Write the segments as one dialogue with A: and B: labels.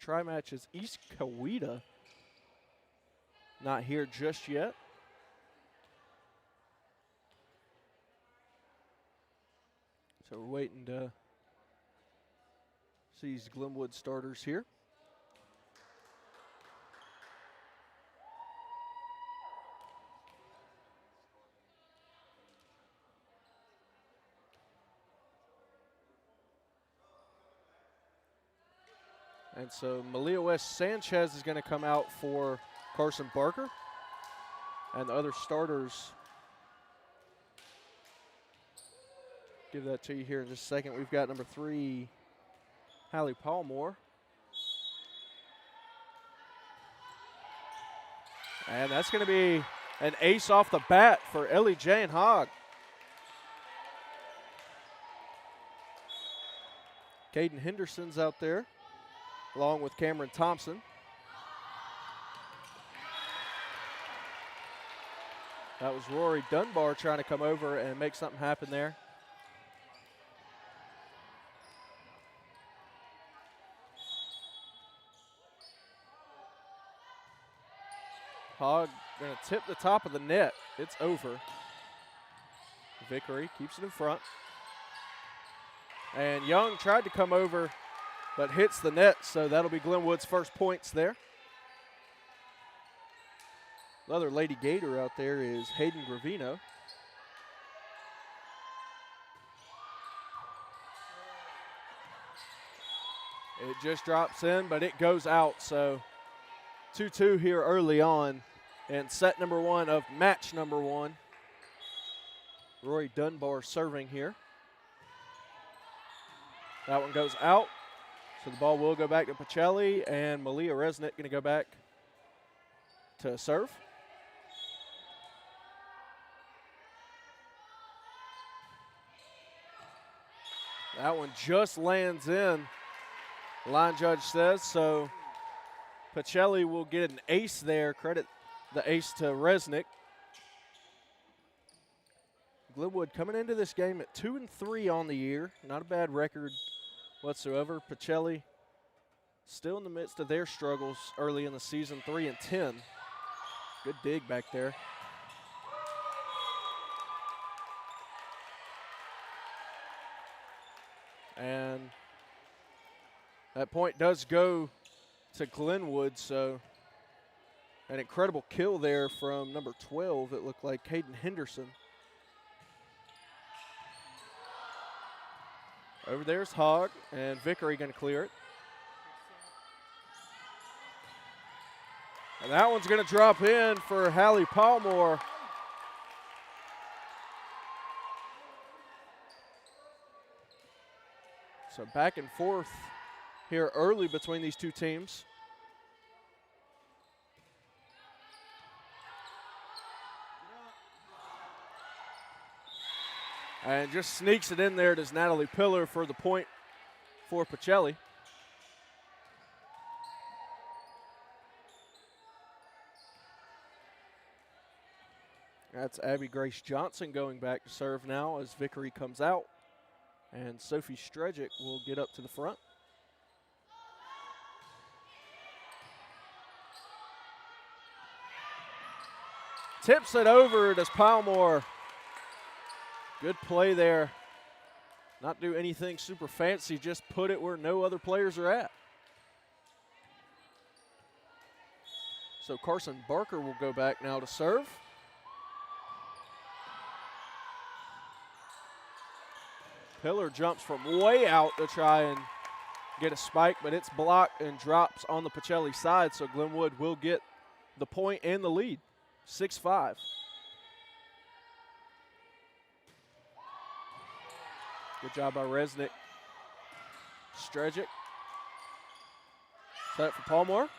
A: Trimatch is East Coweta. Not here just yet. So we're waiting to see these Glenwood starters here. And so Malia West Sanchez is going to come out for Carson Barker. And the other starters, give that to you here in just a second. We've got number 3, Hallie Palmore. And that's going to be an ace off the bat for Ellie Jane Hogg. Caden Henderson's out there, along with Cameron Thompson. That was Rory Dunbar trying to come over and make something happen there. Hogg going to tip the top of the net. It's over. Vickery keeps it in front. And Young tried to come over, but hits the net, so that'll be Glenwood's first points there. The other Lady Gator out there is Hayden Gravino. It just drops in, but it goes out, so 2-2 here early on, and set number 1 of match number 1. Rory Dunbar serving here. That one goes out, so the ball will go back to Pacelli, and Malia Resnick going to go back to serve. That one just lands in, the line judge says, so Pacelli will get an ace there. Credit the ace to Resnick. Glenwood coming into this game at 2-3 on the year. Not a bad record whatsoever. Pacelli still in the midst of their struggles early in the season, 3-10. Good dig back there. And that point does go to Glenwood, so an incredible kill there from number 12. It looked like Caden Henderson. Over there's Hogg, and Vickery going to clear it. And that one's going to drop in for Hallie Palmore. So back and forth here early between these two teams. And just sneaks it in there, does Natalie Pillar for the point for Pacelli. That's Abby Grace Johnson going back to serve now as Vickery comes out. And Sophie Strejic will get up to the front. Tips it over, does Palmore. Good play there. Not do anything super fancy, just put it where no other players are at. So Carson Barker will go back now to serve. Pillar jumps from way out to try and get a spike, but it's blocked and drops on the Pacelli side, so Glenwood will get the point and the lead, 6-5. Good job by Resnick. Strejic. Set for Palmore.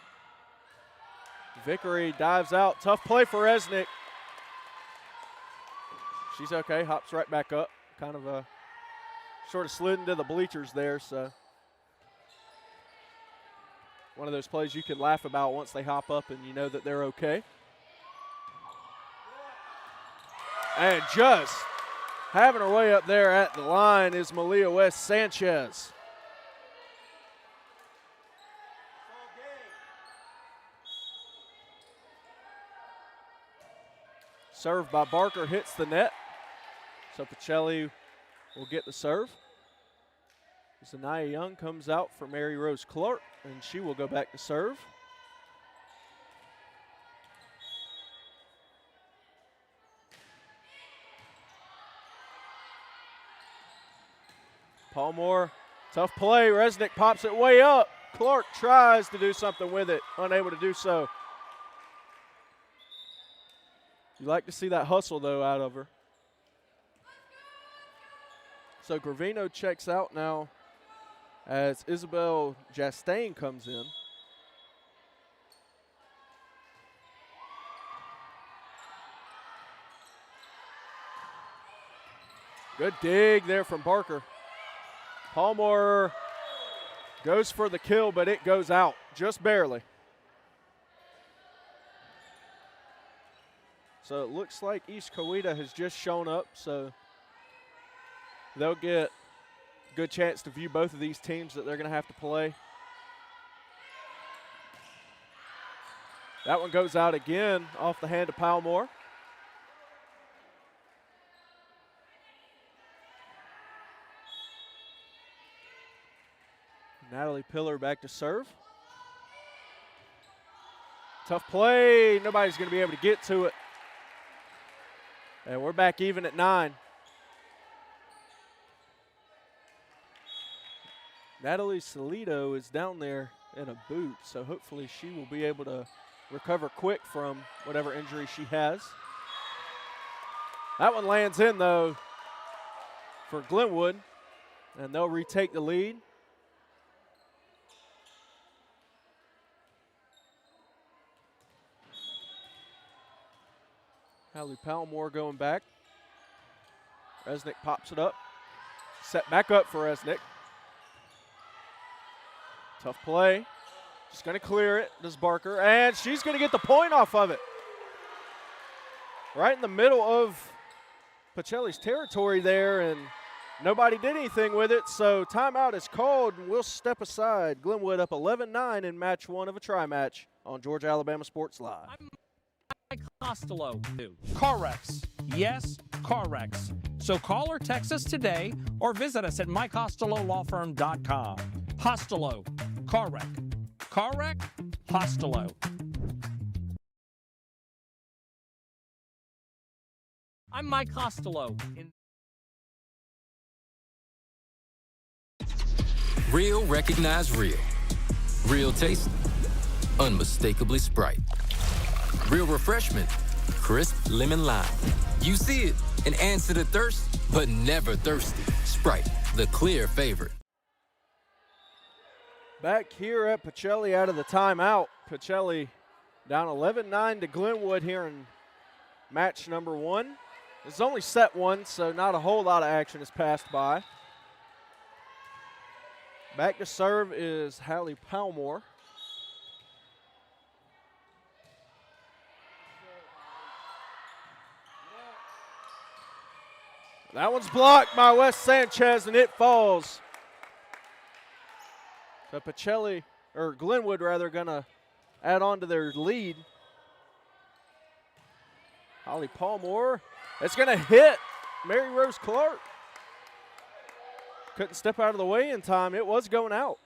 A: Vickery dives out. Tough play for Resnick. She's okay, hops right back up. Kind of sort of slid into the bleachers there, so one of those plays you can laugh about once they hop up and you know that they're okay. And just having her way up there at the line is Malia West Sanchez. Serve by Barker hits the net. So Pacelli will get the serve. Zanaya Young comes out for Mary Rose Clark, and she will go back to serve. Palmore, tough play. Resnick pops it way up. Clark tries to do something with it, unable to do so. You like to see that hustle, though, out of her. So Gravino checks out now as Isabel Jastain comes in. Good dig there from Barker. Palmore goes for the kill, but it goes out just barely. So it looks like East Coweta has just shown up, so they'll get a good chance to view both of these teams that they're going to have to play. That one goes out again off the hand of Palmore. Natalie Pillar back to serve. Tough play. Nobody's going to be able to get to it. And we're back even at 9. Natalie Salido is down there in a boot, so hopefully she will be able to recover quick from whatever injury she has. That one lands in, though, for Glenwood, and they'll retake the lead. Hallie Palmore going back. Resnick pops it up. Set back up for Resnick. Tough play. Just going to clear it, does Barker, and she's going to get the point off of it. Right in the middle of Pacelli's territory there, and nobody did anything with it, so timeout is called, and we'll step aside. Glenwood up 11-9 in match 1 of a tri-match on Georgia Alabama Sports Live.
B: Mike Costello. Car wrecks. Yes, car wrecks. So call or text us today or visit us at mycostelolawfirm.com. Costello. Car wreck. Car wreck. Costello. I'm Mike Costello.
C: Real recognize real. Real taste, unmistakably Sprite. Real refreshment, crisp lemon lime. You see it and answer the thirst, but never thirsty. Sprite, the clear favorite.
A: Back here at Pacelli out of the timeout. Pacelli down 11-9 to Glenwood here in match number 1. It's only set 1, so not a whole lot of action has passed by. Back to serve is Hallie Palmore. That one's blocked by Wes Sanchez, and it falls. So Pacelli, or Glenwood rather, gonna add on to their lead. Hallie Palmore, it's gonna hit Mary Rose Clark. Couldn't step out of the way in time. It was going out.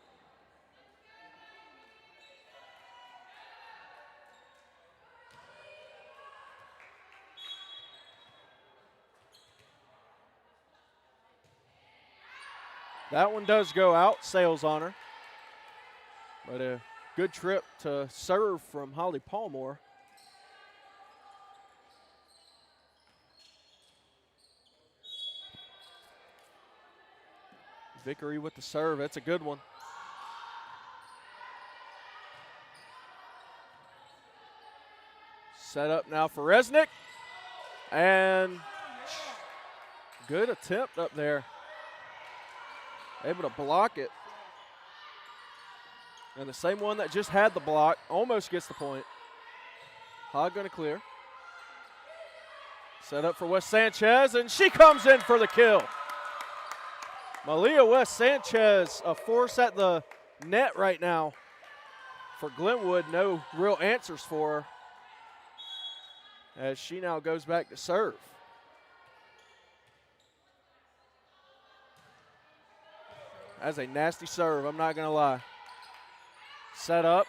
A: That one does go out, sails on her. But a good trip to serve from Hallie Palmore. Vickery with the serve. That's a good one. Set up now for Resnick. And good attempt up there. Able to block it. And the same one that just had the block almost gets the point. Hogg going to clear. Set up for Wes Sanchez, and she comes in for the kill. Malia Wes Sanchez, a force at the net right now for Glenwood. No real answers for her. as she now goes back to serve. That's a nasty serve, I'm not going to lie. Set up.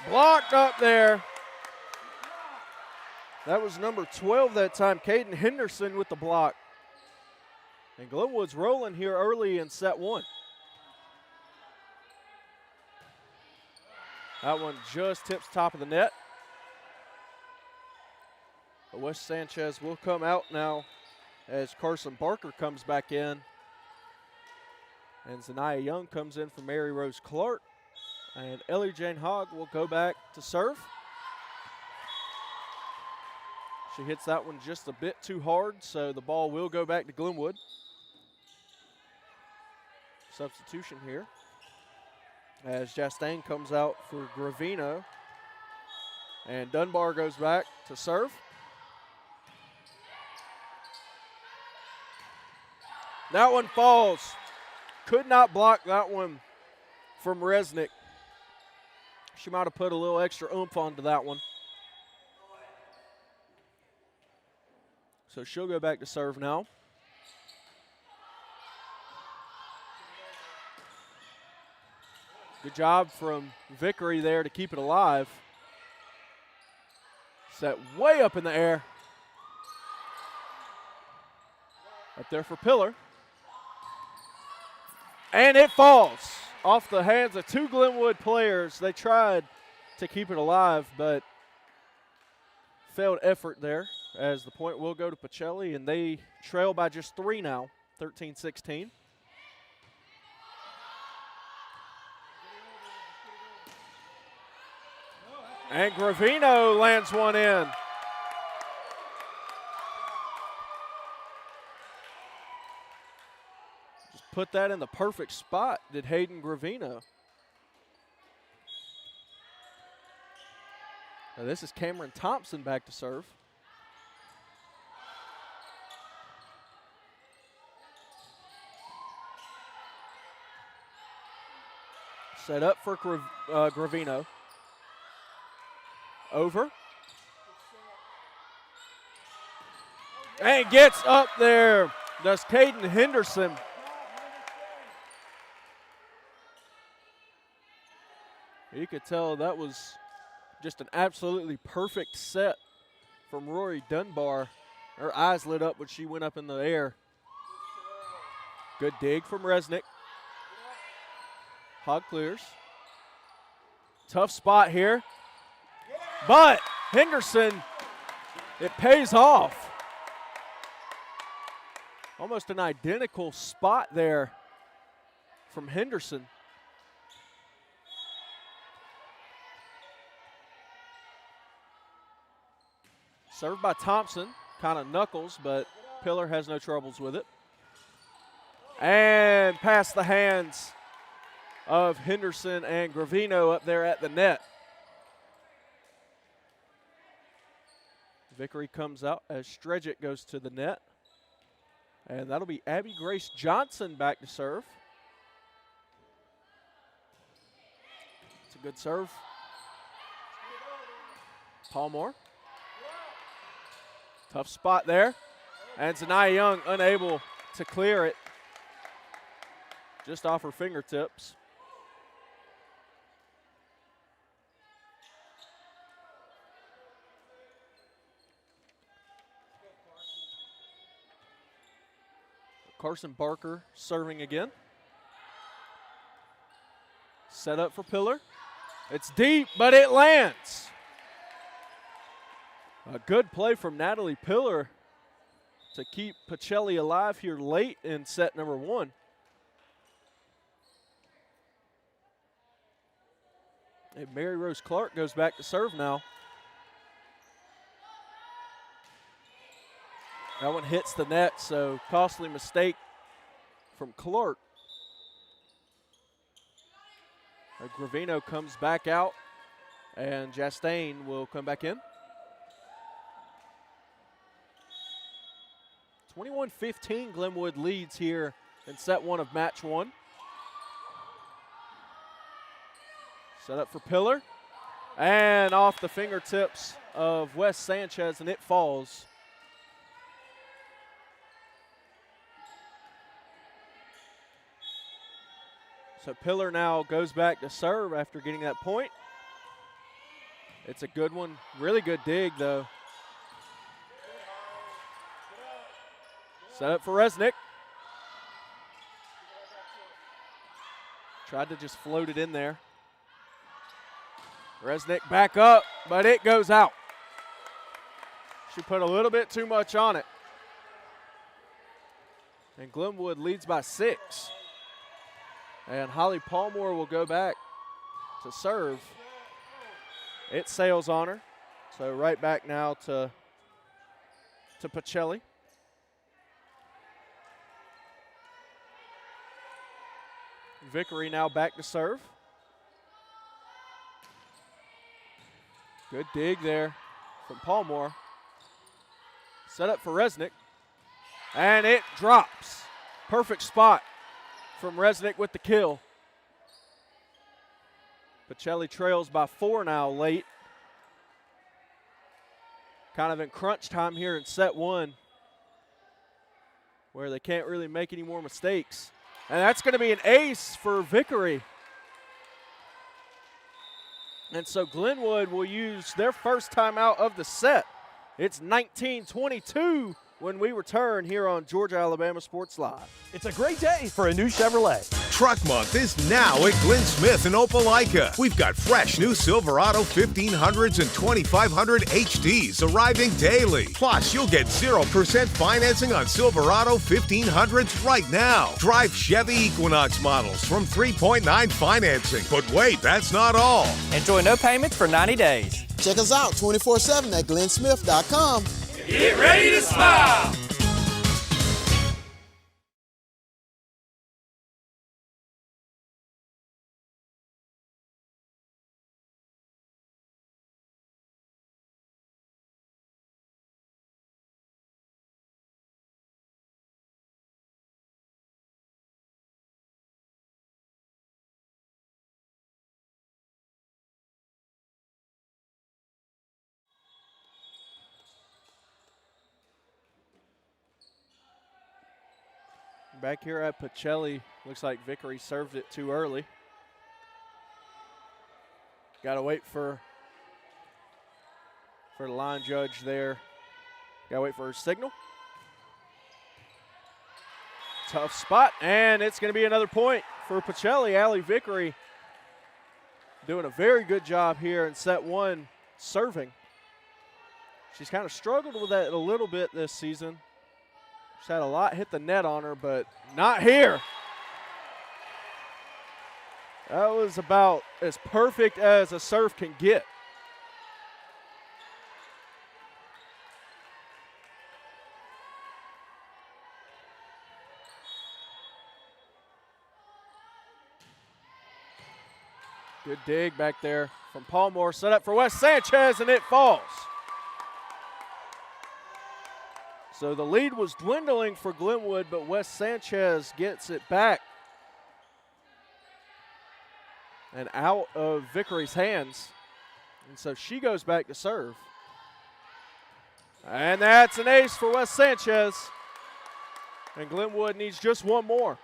A: Blocked up there. That was number 12 that time, Caden Henderson with the block. And Glenwood's rolling here early in set one. That one just tips top of the net. But Wes Sanchez will come out now as Carson Barker comes back in. And Zanaya Young comes in for Mary Rose Clark. And Ellie Jane Hogg will go back to serve. She hits that one just a bit too hard, so the ball will go back to Glenwood. Substitution here as Chastain comes out for Gravino. And Dunbar goes back to serve. That one falls. Could not block that one from Resnick. She might have put a little extra oomph onto that one. So she'll go back to serve now. Good job from Vickery there to keep it alive. Set way up in the air. Up there for Pillar. And it falls off the hands of two Glenwood players. They tried to keep it alive, but failed effort there, as the point will go to Pacelli, and they trail by just 3 now, 13-16. And Gravino lands one in. Just put that in the perfect spot, did Hayden Gravino. Now this is Cameron Thompson back to serve. Set up for Gravino. Over. And gets up there. Does Caden Henderson. You could tell that was just an absolutely perfect set from Rory Dunbar. Her eyes lit up when she went up in the air. Good dig from Resnick. Hogg clears. Tough spot here. But Henderson, it pays off. Almost an identical spot there from Henderson. Served by Thompson, kind of knuckles, but Pillar has no troubles with it. And past the hands of Henderson and Gravino up there at the net. Vickery comes out as Stredgick goes to the net. And that'll be Abby Grace Johnson back to serve. It's a good serve. Palmore. Tough spot there. And Zanaya Young unable to clear it. Just off her fingertips. Carson Barker serving again. Set up for Pillar. It's deep, but it lands. A good play from Natalie Pillar to keep Pacelli alive here late in set number 1. And Mary Rose Clark goes back to serve now. That one hits the net, so costly mistake from Clark. Gravino comes back out, and Chastain will come back in. 21-15, Glenwood leads here in set 1 of match 1. Set up for Pillar. And off the fingertips of Wes Sanchez, and it falls. So Pillar now goes back to serve after getting that point. It's a good one. Really good dig, though. Set up for Resnick. Tried to just float it in there. Resnick back up, but it goes out. She put a little bit too much on it. And Glenwood leads by 6. And Holly Palmore will go back to serve. It sails on her. So right back now to Pacelli. Vickery now back to serve. Good dig there from Palmore. Set up for Resnick. And it drops. Perfect spot from Resnick with the kill. Pacelli trails by 4 now late. Kind of in crunch time here in set 1, where they can't really make any more mistakes. And that's going to be an ace for Vickery. And so Glenwood will use their first timeout of the set. It's 19-22 when we return here on Georgia Alabama Sports Live.
D: It's a great day for a new Chevrolet.
E: Truck Month is now at Glenn Smith in Opelika. We've got fresh new Silverado 1500s and 2500 HDs arriving daily. Plus, you'll get 0% financing on Silverado 1500s right now. Drive Chevy Equinox models from 3.9 financing. But wait, that's not all.
D: Enjoy no payments for 90 days.
F: Check us out 24/7 at glennsmith.com.
B: Get ready to smile!
A: Back here at Pacelli, looks like Vickery served it too early. Got to wait for the line judge there. Got to wait for her signal. Tough spot, and it's going to be another point for Pacelli. Allie Vickery doing a very good job here in set 1 serving. She's kind of struggled with that a little bit this season. She's had a lot hit the net on her, but not here. That was about as perfect as a serve can get. Good dig back there from Palmore. Set up for Wes Sanchez, and it falls. So the lead was dwindling for Glenwood, but Wes Sanchez gets it back and out of Vickery's hands. And so she goes back to serve. And that's an ace for Wes Sanchez. And Glenwood needs just one more.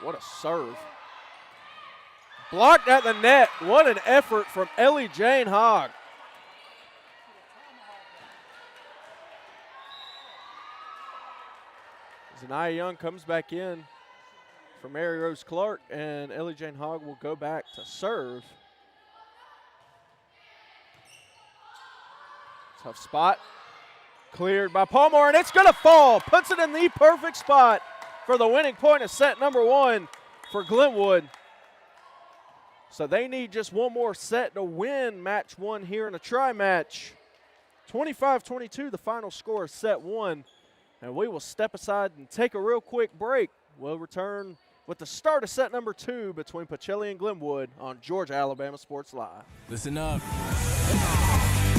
A: What a serve. Blocked at the net. What an effort from Ellie Jane Hogg. Zanaya Young comes back in for Mary Rose Clark, and Ellie Jane Hogg will go back to serve. Tough spot. Cleared by Palmore, and it's going to fall. Puts it in the perfect spot for the winning point of set number 1 for Glenwood. So they need just one more set to win match 1 here in a tri-match. 25-22, the final score of set 1. And we will step aside and take a real quick break. We'll return with the start of set number 2 between Pacelli and Glenwood on Georgia Alabama Sports Live.
C: Listen up.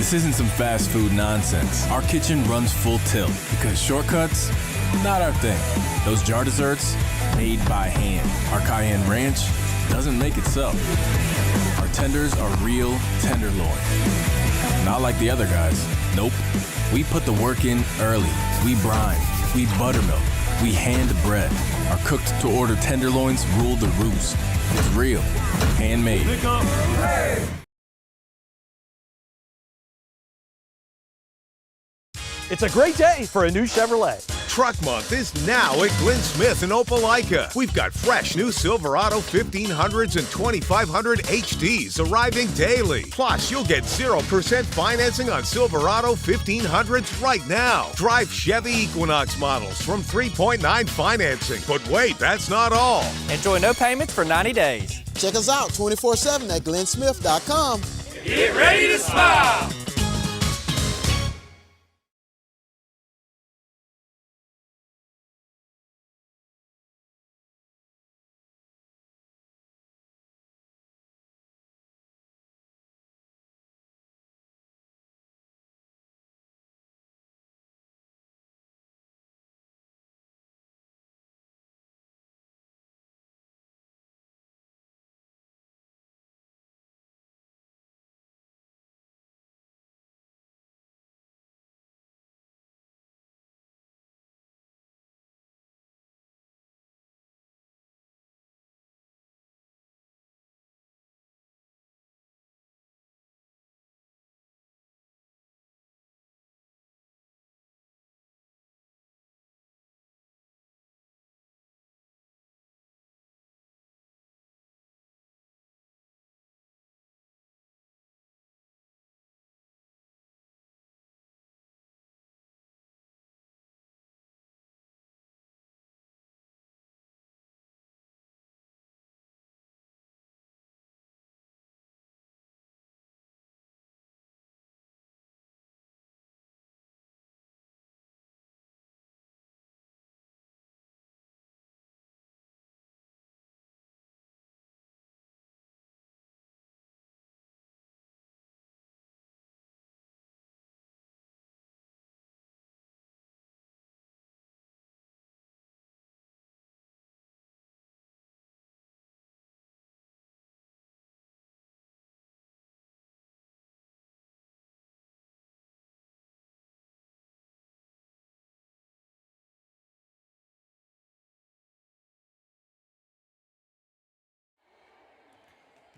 G: This isn't some fast food nonsense. Our kitchen runs full tilt because shortcuts, not our thing. Those jar desserts, made by hand. Our cayenne ranch doesn't make itself. Our tenders are real tenderloin. Not like the other guys. Nope. We put the work in early. We brine. We buttermilk. We hand bread. Our cooked-to-order tenderloins rule the roost. It's real. Handmade.
D: It's a great day for a new Chevrolet.
E: Truck Month is now at Glenn Smith in Opelika. We've got fresh new Silverado 1500s and 2500 HDs arriving daily. Plus, you'll get 0% financing on Silverado 1500s right now. Drive Chevy Equinox models from 3.9 financing. But wait, that's not all.
D: Enjoy no payments for 90 days.
F: Check us out 24/7 at glennsmith.com.
B: Get ready to smile.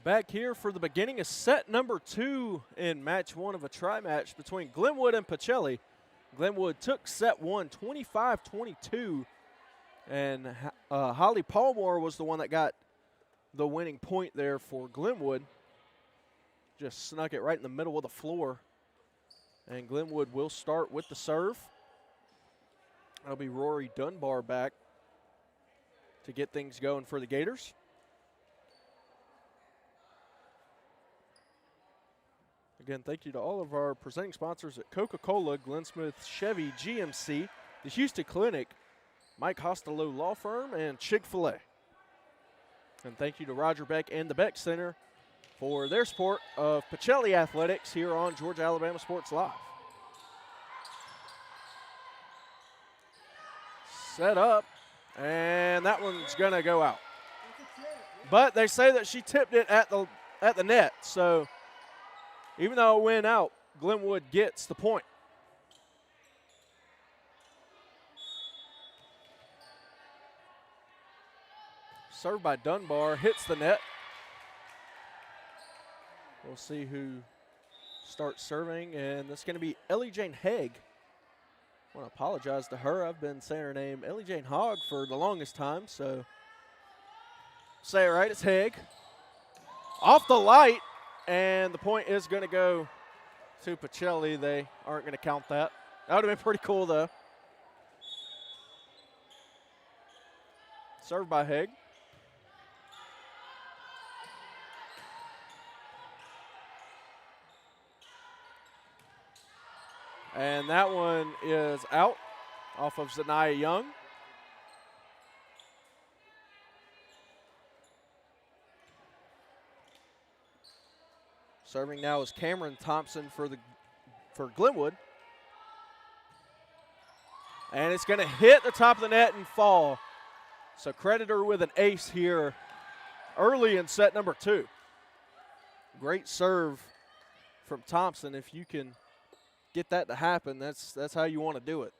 A: Back here for the beginning of set number 2 in match 1 of a tri-match between Glenwood and Pacelli. Glenwood took set 1, 25-22, and Holly Palmore was the one that got the winning point there for Glenwood. Just snuck it right in the middle of the floor, and Glenwood will start with the serve. That'll be Rory Dunbar back to get things going for the Gators. Again, thank you to all of our presenting sponsors at Coca-Cola, Glenn Smith Chevy GMC, the Houston Clinic, Mike Costello Law Firm, and Chick-fil-A. And thank you to Roger Beck and the Beck Center for their support of Pacelli Athletics here on Georgia Alabama Sports Live. Set up, and that one's going to go out. But they say that she tipped it at the net, so even though it went out, Glenwood gets the point. Served by Dunbar, hits the net. We'll see who starts serving, and that's going to be Ellie Jane Haig. I want to apologize to her. I've been saying her name Ellie Jane Hogg for the longest time, so say it right, it's Haig. Off the light. And the point is going to go to Pacelli. They aren't going to count that. That would have been pretty cool, though. Served by Haig. And that one is out off of Zanaya Young. Serving now is Cameron Thompson for the for Glenwood. And it's going to hit the top of the net and fall. So Creditor with an ace here early in set number 2. Great serve from Thompson. If you can get that to happen, that's how you want to do it.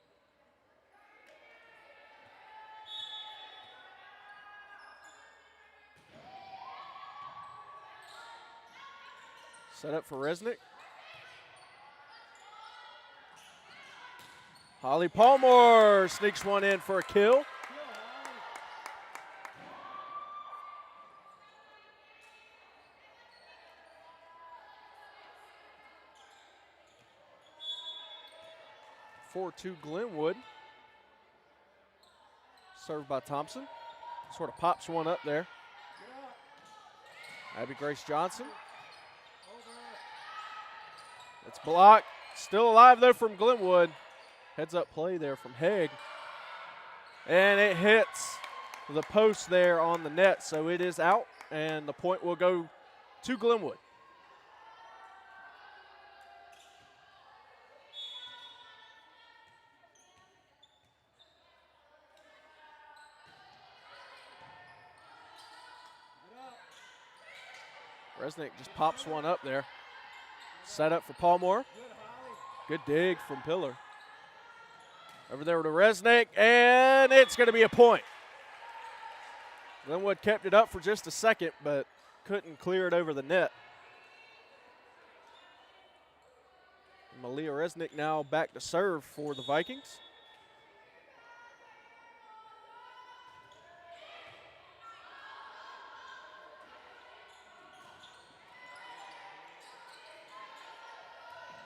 A: Set up for Resnick. Holly Palmer sneaks one in for a kill. To Glenwood. Served by Thompson. Sort of pops one up there. Abby Grace Johnson. It's blocked. Still alive though from Glenwood. Heads up play there from Haig. And it hits the post there on the net, so it is out, and the point will go to Glenwood. Resnick just pops one up there. Set up for Palmore. Good dig from Pillar. Over there to Resnick, and it's going to be a point. Glenwood kept it up for just a second, but couldn't clear it over the net. Malia Resnick now back to serve for the Vikings.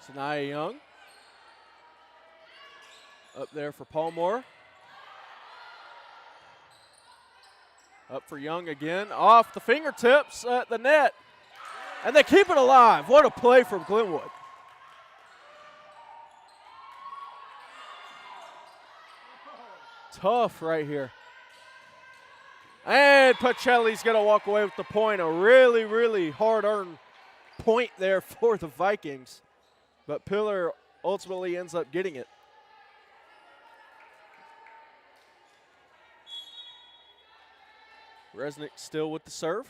A: Sanaya Young. Up there for Palmore. Up for Young again. Off the fingertips at the net. And they keep it alive. What a play from Glenwood. Tough right here. And Pacelli's going to walk away with the point. A really, really hard-earned point there for the Vikings. But Pillar ultimately ends up getting it. Resnick still with the serve.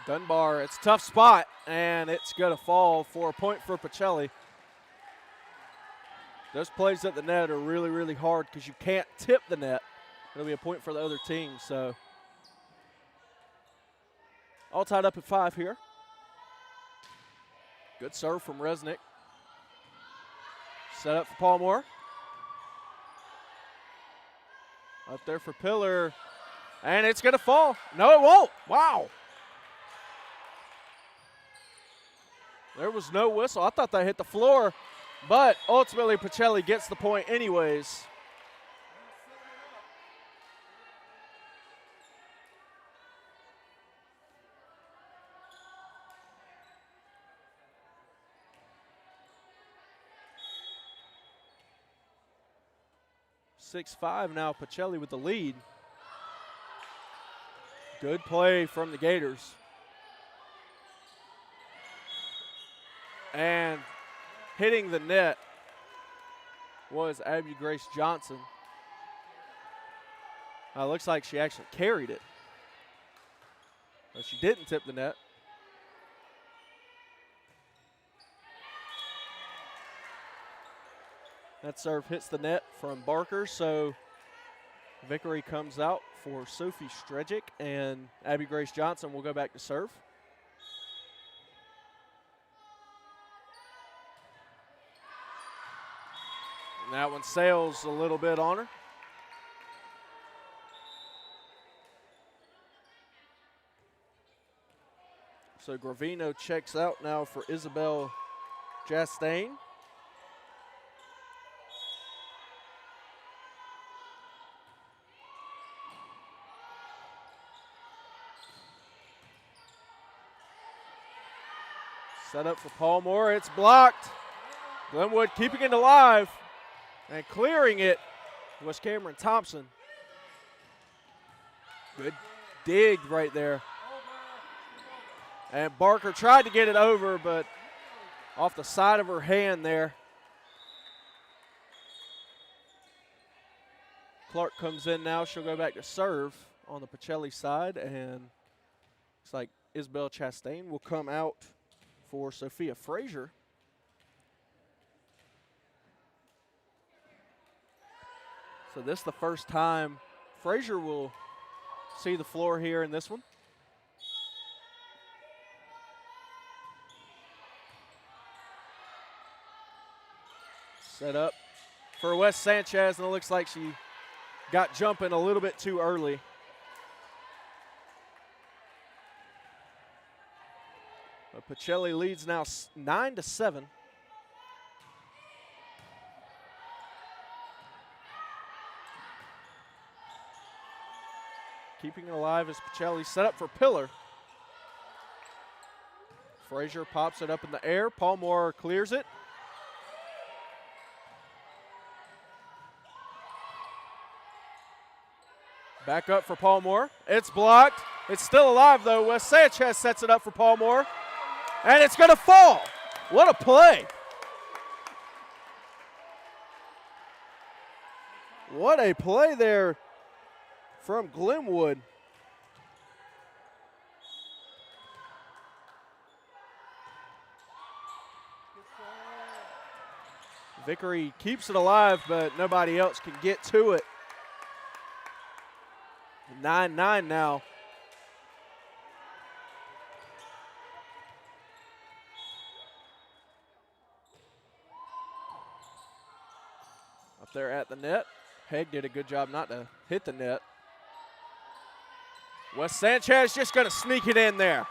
A: Dunbar, it's a tough spot, and it's going to fall for a point for Pacelli. Those plays at the net are really, really hard because you can't tip the net. It'll be a point for the other team, so. All tied up at 5 here. Good serve from Resnick. Set up for Palmore. Up there for Pillar. And it's going to fall. No, it won't. Wow. There was no whistle. I thought that hit the floor. But ultimately, Pacelli gets the point anyways. (6-5) now, Pacelli with the lead. Good play from the Gators. And hitting the net was Abby Grace Johnson. Looks like she actually carried it. But she didn't tip the net. That serve hits the net from Barker, so victory comes out for Sophie Strejic, and Abby Grace Johnson will go back to serve. And that one sails a little bit on her. So Gravino checks out now for Isabel Chastain. Set up for Palmore. It's blocked. Glenwood keeping it alive and clearing it was Cameron Thompson. Good dig right there. And Barker tried to get it over, but off the side of her hand there. Clark comes in now. She'll go back to serve on the Pacelli side, and looks like Isabel Chastain will come out for Sophia Frazier. So this is the first time Frazier will see the floor here in this one. Set up for Wes Sanchez, and it looks like she got jumping a little bit too early. But Pacelli leads now 9-7. Keeping it alive is Pacelli, set up for Pillar. Frazier pops it up in the air. Paulmore clears it. Back up for Paulmore. It's blocked. It's still alive, though. Wes Sanchez sets it up for Paulmore. And it's going to fall. What a play. What a play there from Glenwood. Vickery keeps it alive, but nobody else can get to it. 9-9 now. Up there at the net. Haig did a good job not to hit the net. Wes Sanchez just going to sneak it in there.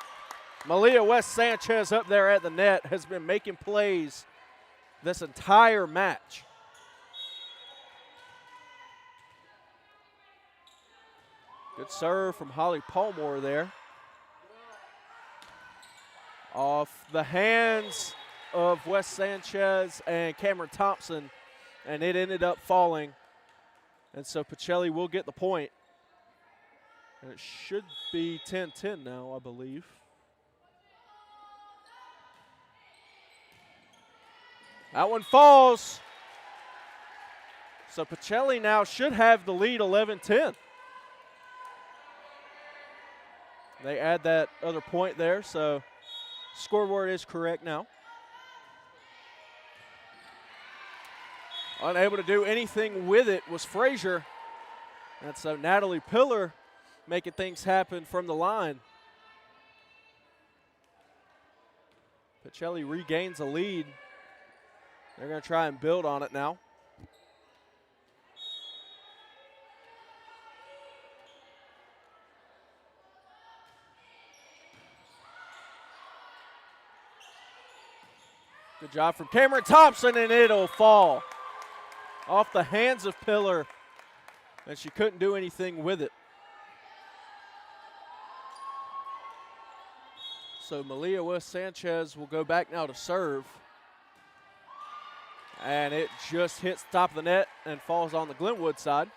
A: Malia Wes Sanchez up there at the net has been making plays this entire match. Good serve from Holly Paulmore there. Off the hands of Wes Sanchez and Cameron Thompson, and it ended up falling. And so Pacelli will get the point. And it should be 10-10 now, I believe. That one falls. So Pacelli now should have the lead 11-10. They add that other point there, so scoreboard is correct now. Unable to do anything with it was Frazier. And so Natalie Pillar making things happen from the line. Pacelli regains a lead. They're going to try and build on it now. Good job from Cameron Thompson, and it'll fall off the hands of Pillar, and she couldn't do anything with it. So Malia West Sanchez will go back now to serve. And it just hits the top of the net and falls on the Glenwood side.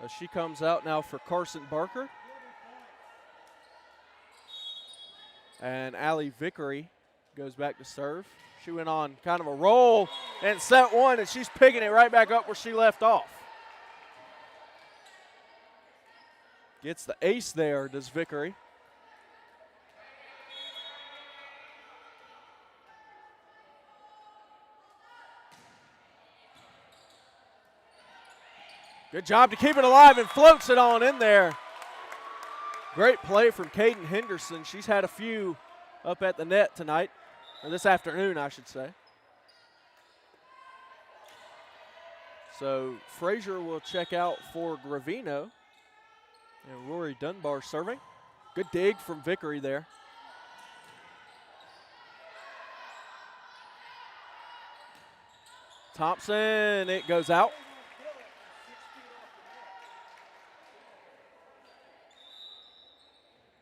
A: As she comes out now for Carson Barker. And Allie Vickery goes back to serve. She went on kind of a roll and set one, and she's picking it right back up where she left off. Gets the ace there, does Vickery. Good job to keep it alive and floats it on in there. Great play from Caden Henderson. She's had a few up at the net tonight, or this afternoon, I should say. So Frazier will check out for Gravino. And Rory Dunbar serving. Good dig from Vickery there. Thompson, it goes out.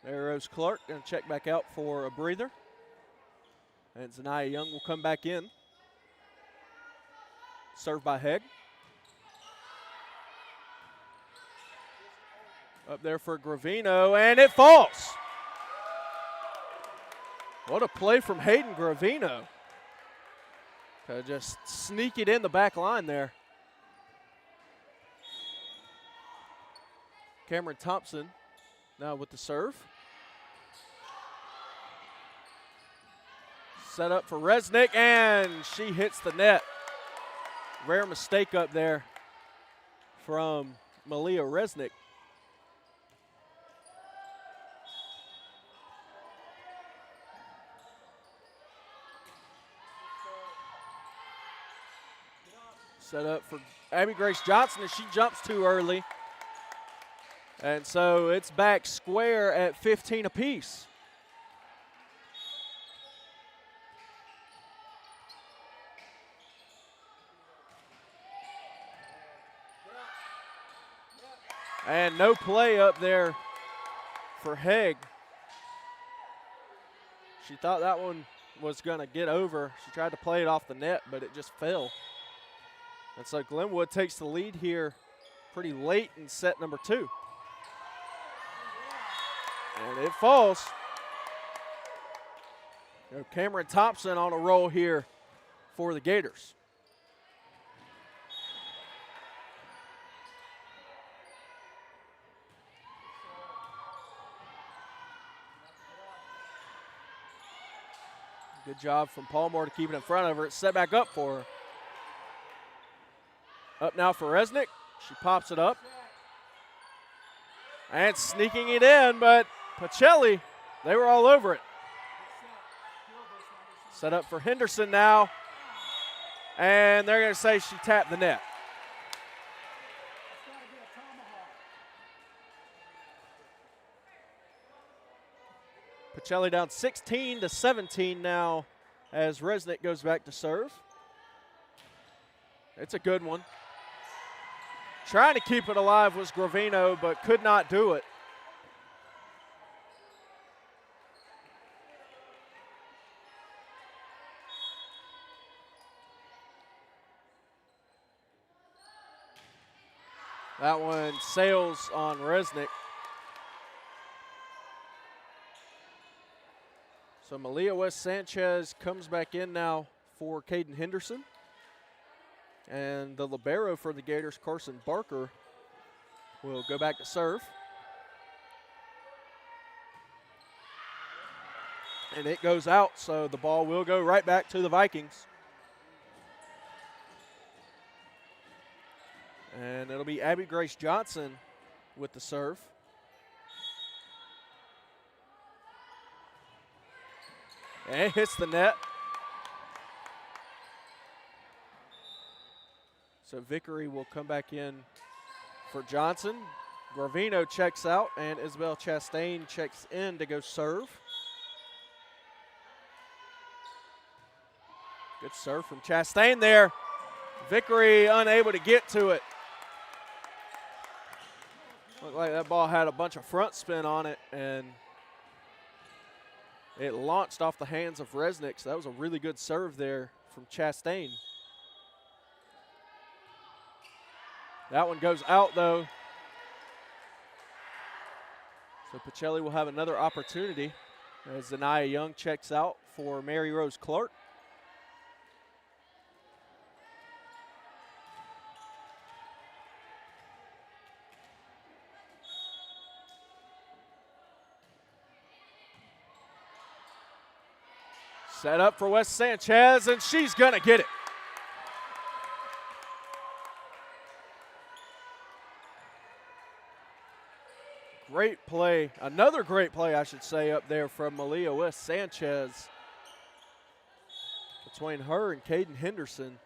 A: There goes Clark, going to check back out for a breather. And Zanaya Young will come back in. Served by Hegg. Up there for Gravino, and it falls. What a play from Hayden Gravino. Just sneak it in the back line there. Cameron Thompson now with the serve. Set up for Resnick, and she hits the net. Rare mistake up there from Malia Resnick. Set up for Abby Grace Johnson, and she jumps too early. And so it's back square at 15 apiece. And no play up there for Haig. She thought that one was going to get over. She tried to play it off the net, but it just fell. And so Glenwood takes the lead here pretty late in set number 2. And it falls. Cameron Thompson on a roll here for the Gators. Good job from Palmore to keep it in front of her. It's set back up for her. Up now for Resnick. She pops it up. And sneaking it in, but Pacelli, they were all over it. Set up for Henderson now. And they're going to say she tapped the net. Pacelli down 16-17 now as Resnick goes back to serve. It's a good one. Trying to keep it alive was Gravino, but could not do it. That one sails on Resnick. So Malia West Sanchez comes back in now for Caden Henderson. And the libero for the Gators, Carson Barker, will go back to serve. And it goes out, so the ball will go right back to the Vikings. And it'll be Abby Grace Johnson with the serve. And it hits the net. So Vickery will come back in for Johnson. Gravino checks out, and Isabel Chastain checks in to go serve. Good serve from Chastain there. Vickery unable to get to it. Looked like that ball had a bunch of front spin on it, and it launched off the hands of Resnick. So that was a really good serve there from Chastain. That one goes out, though. So Pacelli will have another opportunity as Zanaya Young checks out for Mary Rose Clark. Set up for West Sanchez, and she's going to get it. Great play, another great play, I should say, up there from Malia West Sanchez. Between her and Caden Henderson,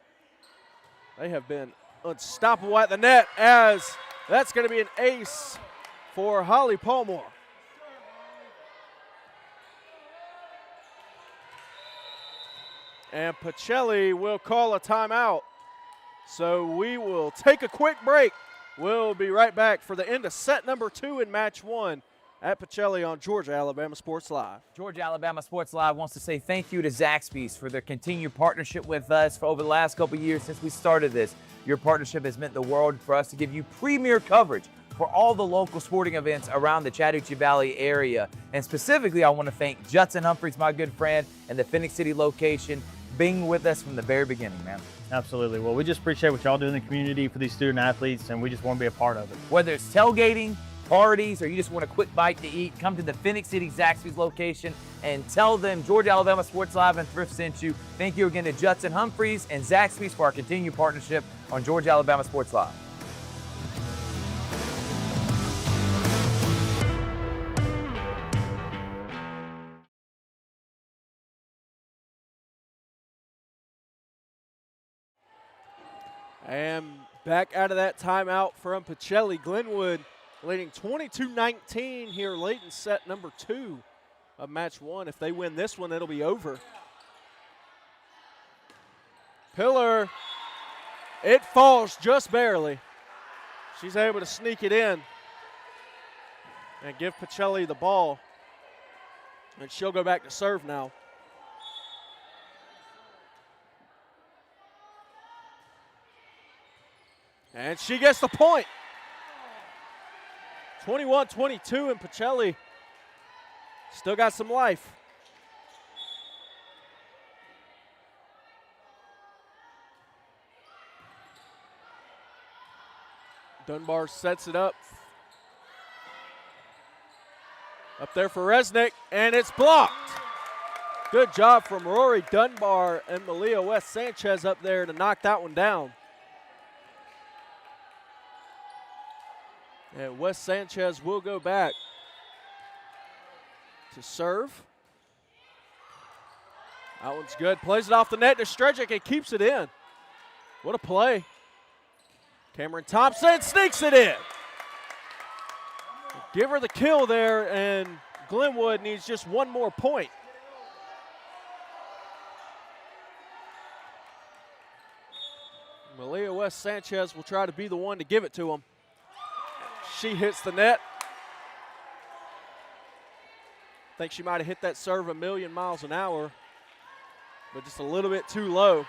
A: they have been unstoppable at the net, as that's going to be an ace for Holly Palmore. And Pacelli will call a timeout. So we will take a quick break. We'll be right back for the end of set number 2 in match 1 at Pacelli on Georgia Alabama Sports Live.
H: Georgia Alabama Sports Live wants to say thank you to Zaxby's for their continued partnership with us for over the last couple years since we started this. Your partnership has meant the world for us to give you premier coverage for all the local sporting events around the Chattahoochee Valley area. And specifically, I want to thank Judson Humphreys, my good friend, and the Phoenix City location, being with us from the very beginning, man.
I: Absolutely. Well, we just appreciate what y'all do in the community for these student athletes, and we just want to be a part of it.
H: Whether it's tailgating, parties, or you just want a quick bite to eat, come to the Phoenix City Zaxby's location and tell them Georgia Alabama Sports Live and Thrift sent you. Thank you again to Judson Humphreys and Zaxby's for our continued partnership on Georgia Alabama Sports Live.
A: And back out of that timeout from Pacelli. Glenwood leading 22-19 here late in set number 2 of match 1. If they win this one, it'll be over. Pillar, it falls just barely. She's able to sneak it in and give Pacelli the ball. And she'll go back to serve now. And she gets the point. 21-22, and Pacelli still got some life. Dunbar sets it up. Up there for Resnick, and it's blocked. Good job from Rory Dunbar and Malia West Sanchez up there to knock that one down. And West Sanchez will go back to serve. That one's good. Plays it off the net to Strejic and keeps it in. What a play. Cameron Thompson sneaks it in. Give her the kill there, and Glenwood needs just one more point. Malia West Sanchez will try to be the one to give it to him. She hits the net. I think she might have hit that serve a million miles an hour, but just a little bit too low.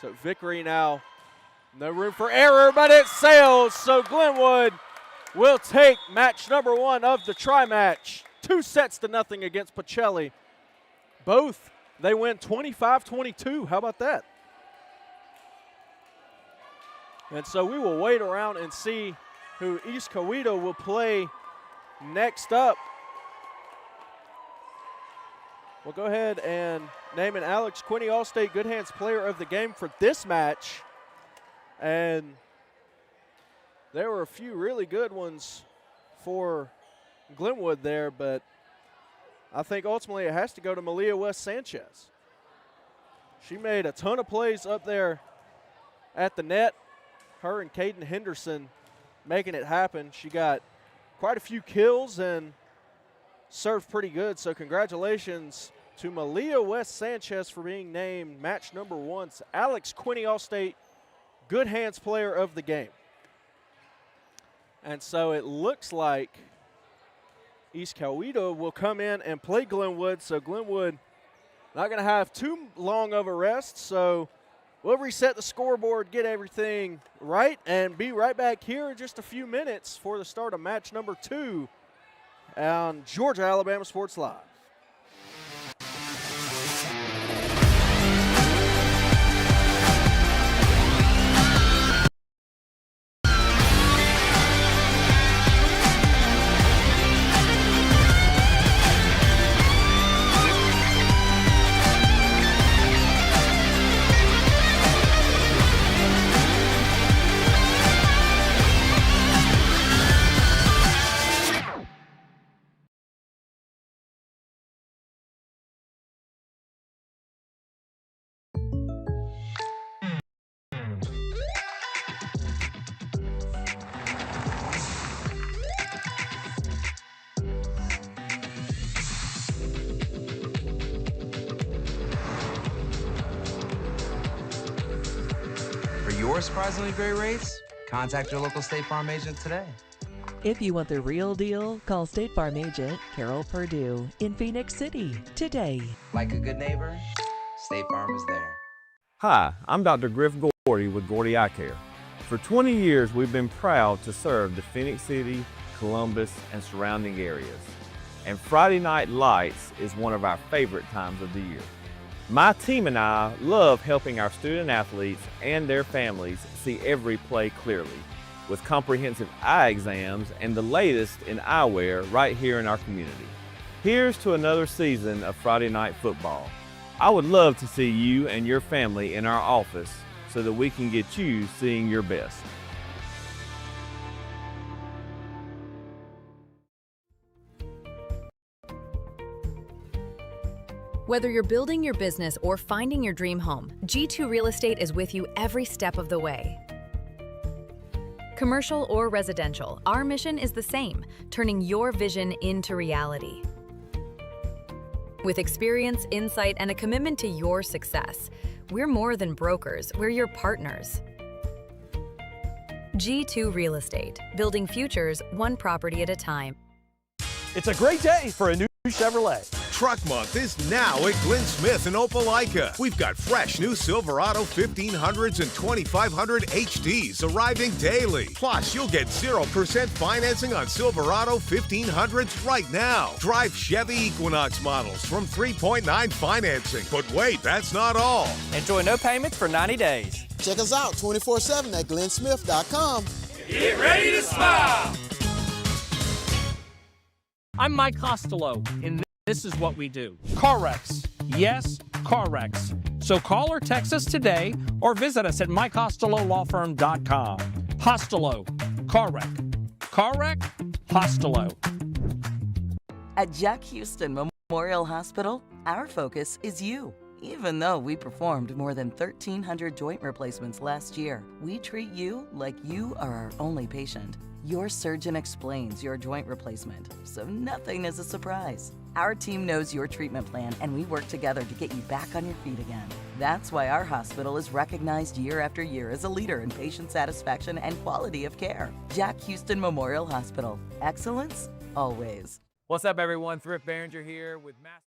A: So Vickery now, no room for error, but it sails. So Glenwood will take match number 1 of the tri-match. 2-0 against Pacelli. Both, they win 25-22. How about that? And so we will wait around and see who East Coweta will play next up. We'll go ahead and name an Alex Quinney All-State Good Hands Player of the Game for this match. And there were a few really good ones for Glenwood there, but I think ultimately it has to go to Malia West Sanchez. She made a ton of plays up there at the net. Her and Caden Henderson making it happen. She got quite a few kills and served pretty good. So congratulations to Malia West Sanchez for being named match number 1. It's Alex Quinney All-State Good Hands Player of the Game. And so it looks like East Coweta will come in and play Glenwood. So Glenwood not going to have too long of a rest. So we'll reset the scoreboard, get everything right, and be right back here in just a few minutes for the start of match number 2 on Georgia Alabama Sports Live.
J: Your surprisingly great rates? Contact your local State Farm agent today.
K: If you want the real deal, call State Farm agent Carol Perdue in Phoenix City today.
J: Like a good neighbor, State Farm is there.
L: Hi, I'm Dr. Griff Gordon. Gordy with Gordy Eye Care. For 20 years, we've been proud to serve the Phoenix City, Columbus, and surrounding areas. And Friday Night Lights is one of our favorite times of the year. My team and I love helping our student athletes and their families see every play clearly, with comprehensive eye exams and the latest in eyewear right here in our community. Here's to another season of Friday Night Football. I would love to see you and your family in our office so that we can get you seeing your best.
M: Whether you're building your business or finding your dream home, G2 Real Estate is with you every step of the way. Commercial or residential, our mission is the same, turning your vision into reality. With experience, insight, and a commitment to your success, we're more than brokers, we're your partners. G2 Real Estate, building futures one property at a time.
D: It's a great day for a new Chevrolet.
E: Truck Month is now at Glenn Smith in Opelika. We've got fresh new Silverado 1500s and 2500 HDs arriving daily. Plus, you'll get 0% financing on Silverado 1500s right now. Drive Chevy Equinox models from 3.9 financing. But wait, that's not all.
D: Enjoy no payments for 90 days.
F: Check us out 24/7 at glennsmith.com.
B: Get ready to smile! I'm Mike Costello, and this is what we do. Car wrecks. Yes, car wrecks. So call or text us today or visit us at mycostelolawfirm.com. Costello. Car wreck. Car wreck? Costello.
N: At Jack Houston Memorial Hospital, our focus is you. Even though we performed more than 1,300 joint replacements last year, we treat you like you are our only patient. Your surgeon explains your joint replacement, so nothing is a surprise. Our team knows your treatment plan, and we work together to get you back on your feet again. That's why our hospital is recognized year after year as a leader in patient satisfaction and quality of care. Jack Houston Memorial Hospital. Excellence, always.
H: What's up, everyone? Thrift Behringer here with Master.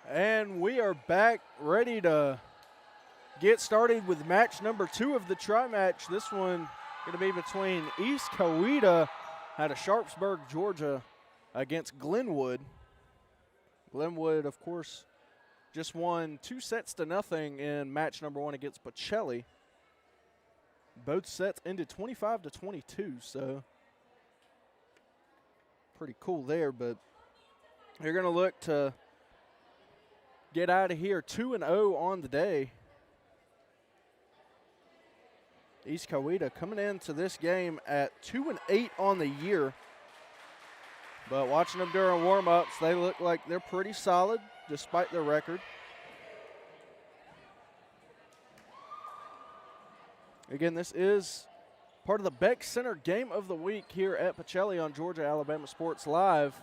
A: And we are back ready to get started with match number 2 of the tri-match. This one going to be between East Coweta out of Sharpsburg, Georgia, against Glenwood. Glenwood, of course, just won 2-0 in match number 1 against Pacelli. Both sets ended 25-22, so pretty cool there. But you're going to look to get out of here 2-0 on the day. East Coweta coming into this game at 2-8 on the year. But watching them during warm-ups, they look like they're pretty solid despite their record. Again, this is part of the Beck Center Game of the Week here at Pacelli on Georgia Alabama Sports Live.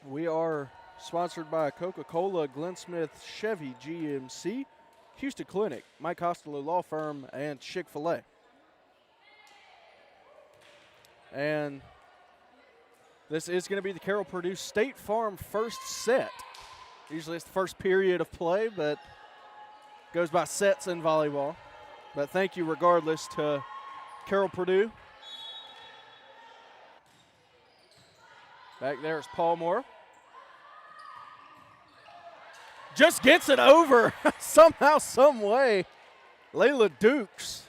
A: We are sponsored by Coca-Cola, Glenn Smith, Chevy, GMC, Houston Clinic, Mike Costello Law Firm, and Chick-fil-A. And this is going to be the Carroll Purdue State Farm first set. Usually it's the first period of play, but goes by sets in volleyball. But thank you regardless to Carroll Purdue. Back there is Paul Moore. Just gets it over somehow, some way. Layla Dukes.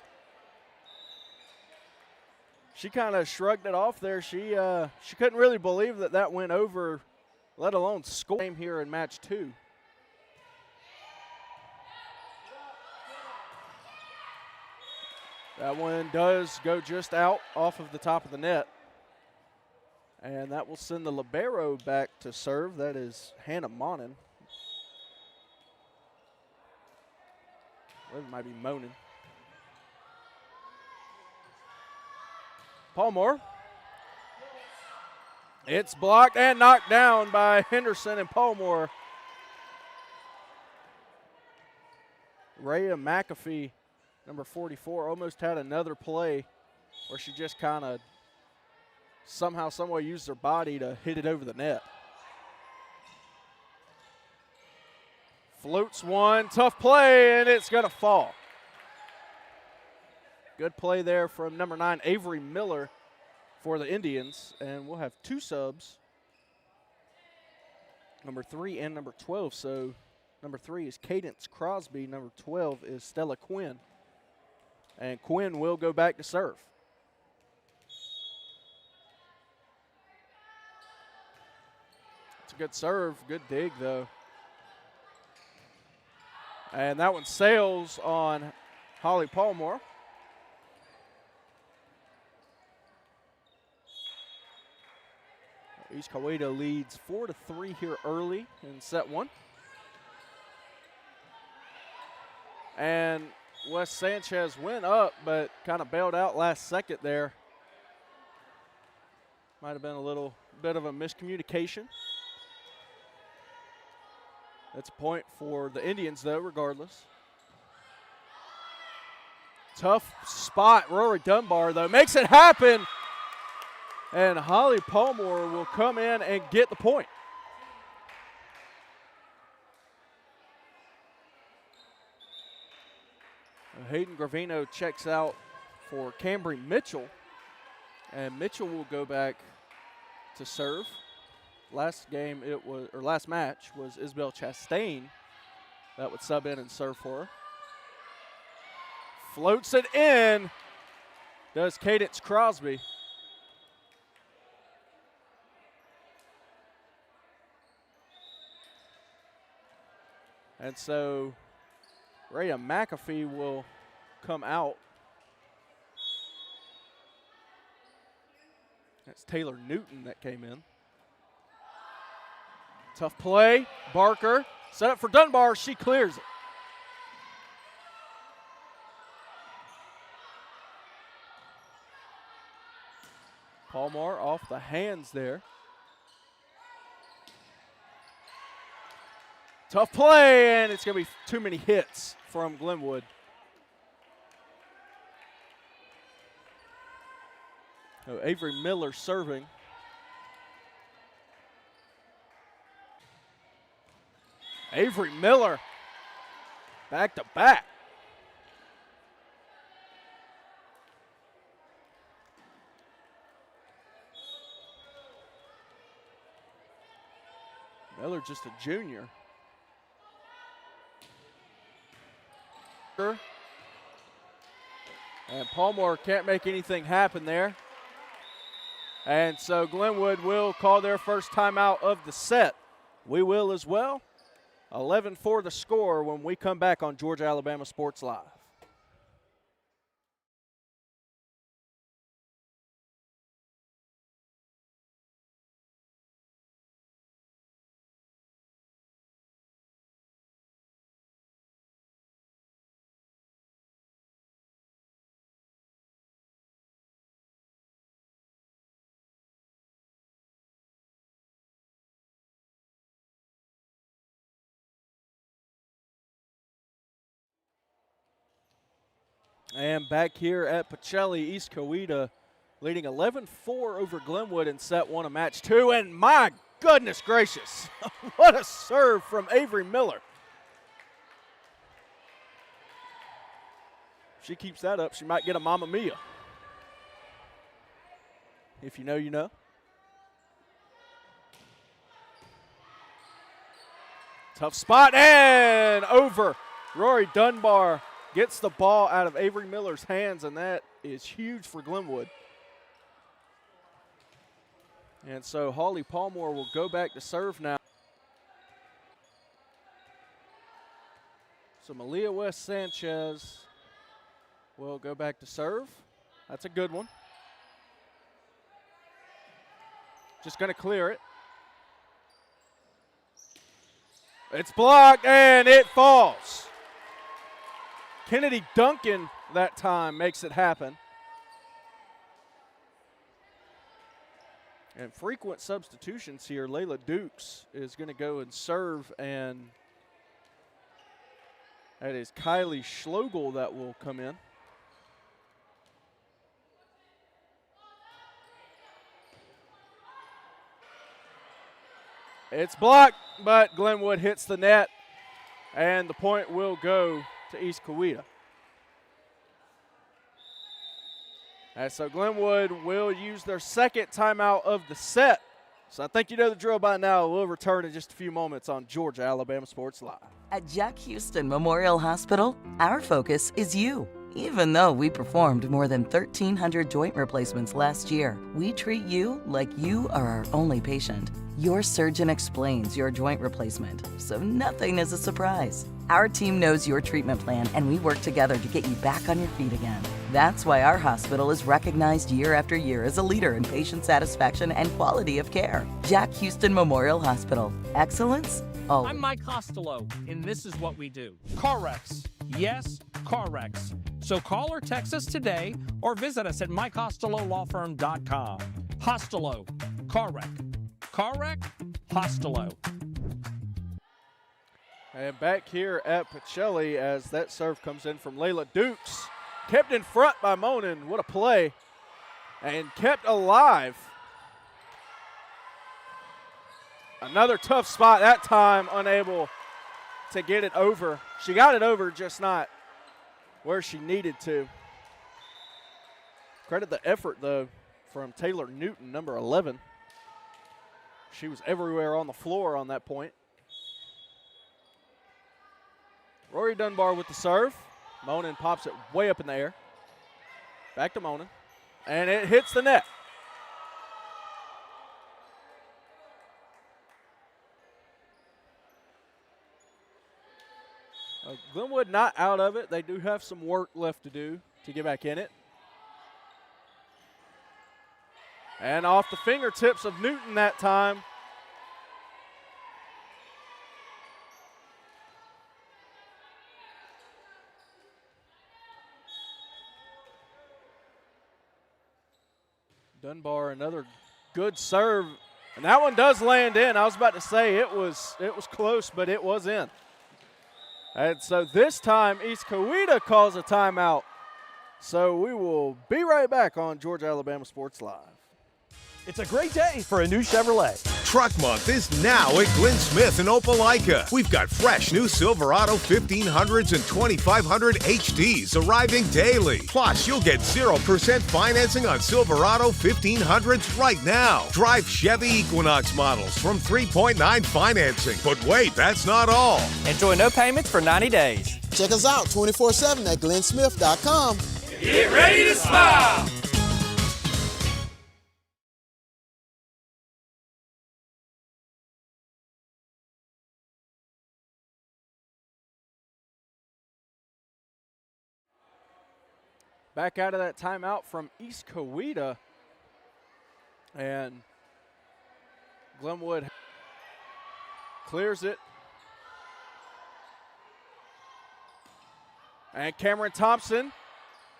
A: She kind of shrugged it off there. She couldn't really believe that went over, let alone score here in match 2. That one does go just out off of the top of the net. And that will send the libero back to serve. That is Hannah Monin. It might be moaning. Paul Moore. It's blocked and knocked down by Henderson and Paul Moore. Rhea McAfee, number 44, almost had another play where she just kind of somehow, someway used her body to hit it over the net. Floats one, tough play, and it's going to fall. Good play there from number 9, Avery Miller, for the Indians. And we'll have 2 subs, number 3 and number 12. So number 3 is Cadence Crosby. Number 12 is Stella Quinn. And Quinn will go back to serve. It's a good serve, good dig, though. And that one sails on Holly Palmore. East Coweta leads 4-3 here early in set 1. And Wes Sanchez went up, but kind of bailed out last second there. Might have been a little bit of a miscommunication. That's a point for the Indians, though, regardless. Tough spot. Rory Dunbar, though, makes it happen. And Holly Palmore will come in and get the point. Hayden Gravino checks out for Cambry Mitchell. And Mitchell will go back to serve. Last match was Isabel Chastain that would sub in and serve for her. Floats it in, does Cadence Crosby. And so Rhea McAfee will come out. That's Taylor Newton that came in. Tough play. Barker set up for Dunbar. She clears it. Palmore off the hands there. Tough play, and it's going to be too many hits from Glenwood. So Avery Miller serving. Avery Miller, back to back. Miller just a junior. And Palmore can't make anything happen there. And so Glenwood will call their first timeout of the set. We will as well. 11-4 the score when we come back on Georgia Alabama Sports Live. And back here at Pacelli, East Coweta leading 11-4 over Glenwood in set one of match two. And my goodness gracious, what a serve from Avery Miller. If she keeps that up, she might get a Mamma Mia. If you know, you know. Tough spot and over. Rory Dunbar gets the ball out of Avery Miller's hands, and that is huge for Glenwood. And so Holly Palmore will go back to serve now. So Malia West Sanchez will go back to serve. That's a good one. Just going to clear it. It's blocked, and it falls. Kennedy Duncan that time makes it happen. And frequent substitutions here. Layla Dukes is going to go and serve, and that is Kylie Schlogel that will come in. It's blocked, but Glenwood hits the net, and the point will go to East Coweta. And so Glenwood will use their second timeout of the set. So I think you know the drill by now. We'll return in just a few moments on Georgia Alabama Sports Live.
N: At Jack Houston Memorial Hospital, our focus is you. Even though we performed more than 1,300 joint replacements last year, we treat you like you are our only patient. Your surgeon explains your joint replacement, so nothing is a surprise. Our team knows your treatment plan, and we work together to get you back on your feet again. That's why our hospital is recognized year after year as a leader in patient satisfaction and quality of care. Jack Houston Memorial Hospital. Excellence always.
B: I'm Mike Costello, and this is what we do. Car wrecks. Yes, car wrecks. So call or text us today or visit us at mycostellolawfirm.com. Costello. Car wreck. Car wreck? Costello.
A: And back here at Pacelli as that serve comes in from Layla Dukes. Kept in front by Monin. What a play. And kept alive. Another tough spot, that time unable to get it over. She got it over, just not where she needed to. Credit the effort, though, from Taylor Newton, number 11. She was everywhere on the floor on that point. Rory Dunbar with the serve. Monin pops it way up in the air. Back to Monin. And it hits the net. Glenwood not out of it. They do have some work left to do to get back in it. And off the fingertips of Newton that time. Dunbar, another good serve. And that one does land in. I was about to say it was close, but it was in. And so this time, East Coweta calls a timeout. So we will be right back on Georgia Alabama Sports Live.
D: It's a great day for a new Chevrolet.
E: Truck Month is now at Glenn Smith in Opelika. We've got fresh new Silverado 1500s and 2500 HDs arriving daily. Plus, you'll get 0% financing on Silverado 1500s right now. Drive Chevy Equinox models from 3.9 financing. But wait, that's not all.
D: Enjoy no payments for 90 days.
F: Check us out 24/7 at glennsmith.com.
B: Get ready to smile!
A: Back out of that timeout from East Coweta. And Glenwood clears it. And Cameron Thompson,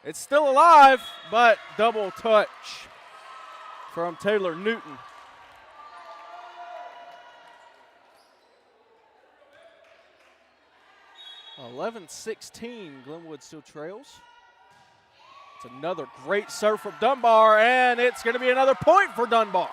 A: it's still alive, but double touch from Taylor Newton. (11-16), Glenwood still trails. It's another great serve from Dunbar, and it's going to be another point for Dunbar.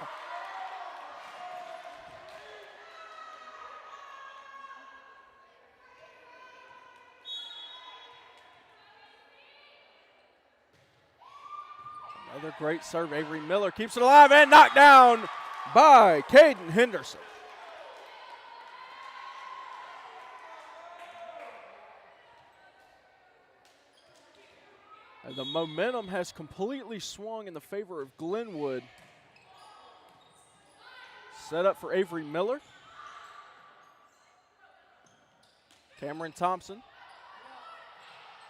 A: Another great serve. Avery Miller keeps it alive and knocked down by Caden Henderson. And the momentum has completely swung in the favor of Glenwood. Set up for Avery Miller. Cameron Thompson.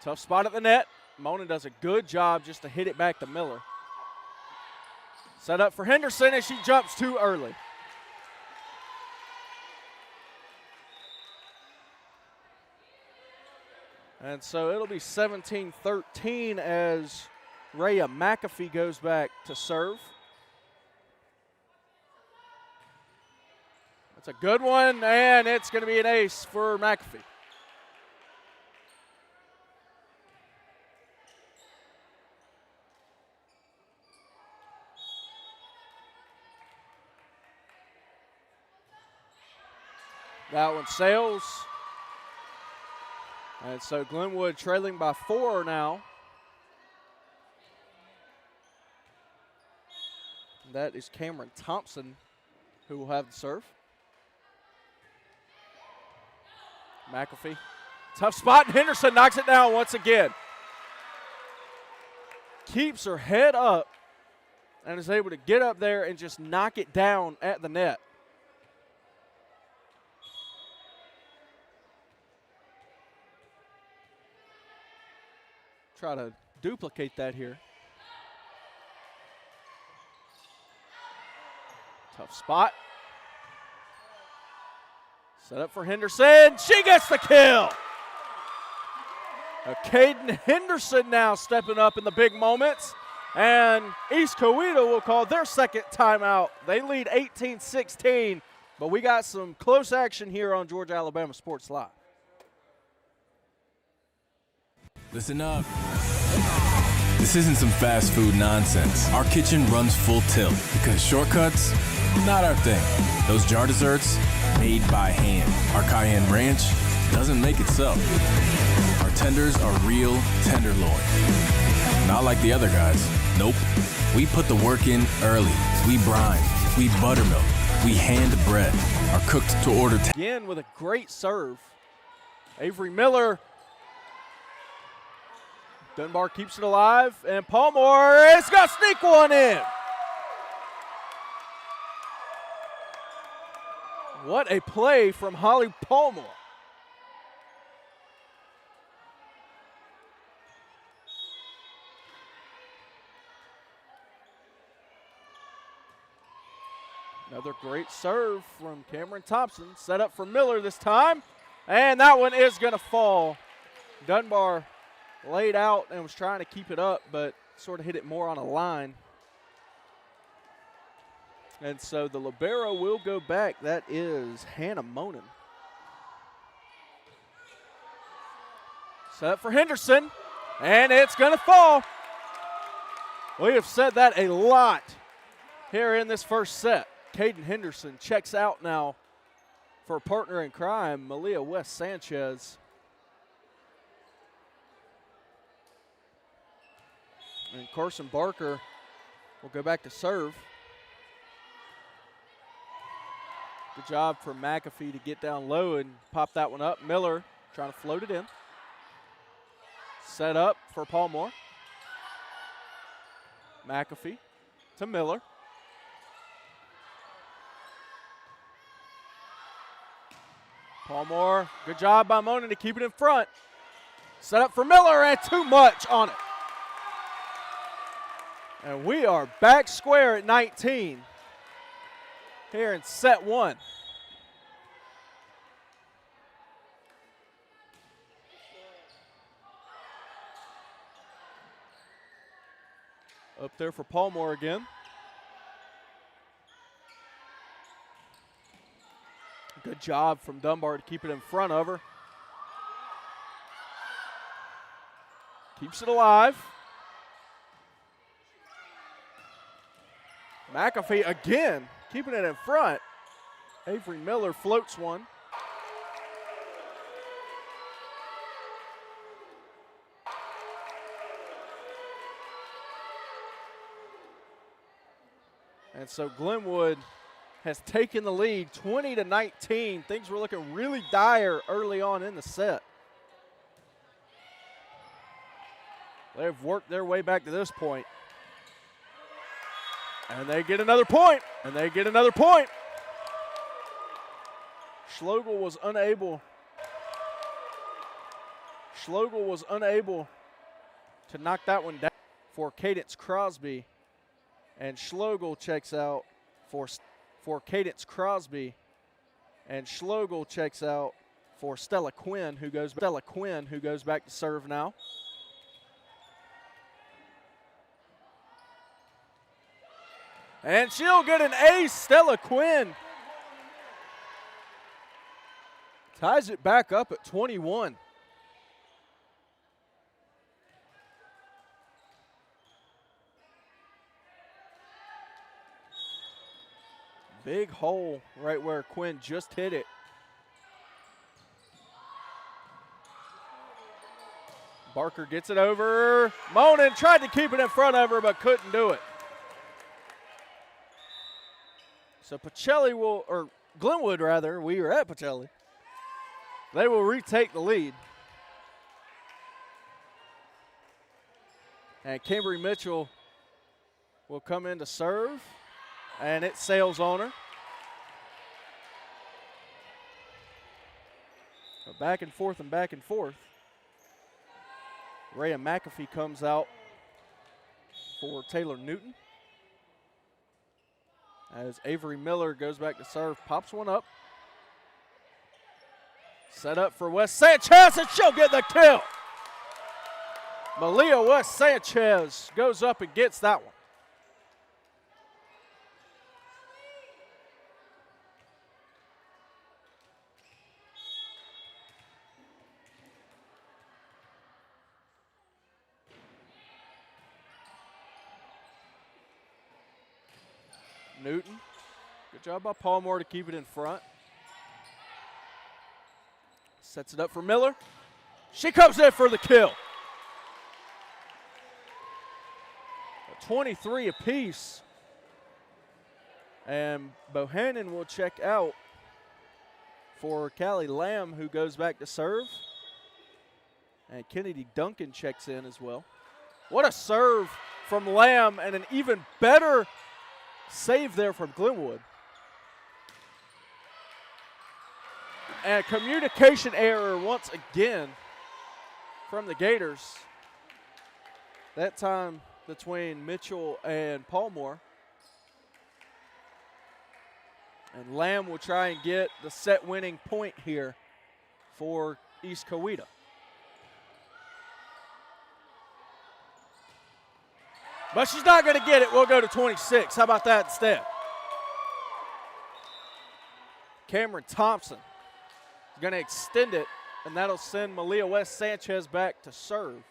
A: Tough spot at the net. Mona does a good job just to hit it back to Miller. Set up for Henderson as she jumps too early. And so it'll be 17-13 as Rhea McAfee goes back to serve. That's a good one, and it's going to be an ace for McAfee. That one sails. And so Glenwood trailing by 4 now. That is Cameron Thompson who will have the serve. McAfee. Tough spot, and Henderson knocks it down once again. Keeps her head up and is able to get up there and just knock it down at the net. Try to duplicate that here. Tough spot. Set up for Henderson. She gets the kill. Caden Henderson now stepping up in the big moments. And East Coweta will call their second timeout. They lead 18-16, but we got some close action here on Georgia-Alabama Sports Live.
G: Listen up. This isn't some fast food nonsense. Our kitchen runs full tilt because shortcuts, not our thing. Those jar desserts, made by hand. Our cayenne ranch doesn't make itself. Our tenders are real tenderloin. Not like the other guys. Nope. We put the work in early. We brine. We buttermilk. We hand bread. Our cooked to order.
A: Again with a great serve. Avery Miller. Dunbar keeps it alive, and Palmore is going to sneak one in. What a play from Holly Palmore. Another great serve from Cameron Thompson. Set up for Miller this time, and that one is going to fall. Dunbar laid out and was trying to keep it up, but sort of hit it more on a line. And so the libero will go back. That is Hannah Monin. Set up for Henderson, and it's going to fall. We have said that a lot. here in this first set. Caden Henderson checks out now for a partner in crime, Malia West Sanchez. And Carson Barker will go back to serve. Good job for McAfee to get down low and pop that one up. Miller trying to float it in. Set up for Paul Moore. McAfee to Miller. Paul Moore, good job by Monin to keep it in front. Set up for Miller and too much on it. And we are back square at 19 here in set one. Up there for Paul Moore again. Good job from Dunbar to keep it in front of her. Keeps it alive. McAfee again, keeping it in front. Avery Miller floats one. And so Glenwood has taken the lead 20-19. Things were looking really dire early on in the set. They've worked their way back to this point. And they get another point, and they get another point. Schlegel was unable to knock that one down for Cadence Crosby. And Schlegel checks out for Cadence Crosby. And Schlegel checks out for Stella Quinn, who goes back to serve now. And she'll get an ace. Stella Quinn ties it back up at 21. Big hole right where Quinn just hit it. Barker gets it over. Monin tried to keep it in front of her but couldn't do it. So Pacelli will, or Glenwood rather, we were at Pacelli. They will retake the lead. And Cambry Mitchell will come in to serve. And it sails on her. So back and forth and back and forth. Rhea McAfee comes out for Taylor Newton. As Avery Miller goes back to serve, pops one up. Set up for West Sanchez, and she'll get the kill. Malia West Sanchez goes up and gets that one. Newton, good job by Paul Moore to keep it in front. Sets it up for Miller. She comes in for the kill. 23 apiece. And Bohannon will check out for Callie Lamb, who goes back to serve. And Kennedy Duncan checks in as well. What a serve from Lamb, and an even better save there from Glenwood. And communication error once again from the Gators. That time between Mitchell and Paul Moore. And Lamb will try and get the set-winning point here for East Coweta. But she's not going to get it. We'll go to 26. How about that instead? Cameron Thompson is going to extend it, and that'll send Malia West Sanchez back to serve.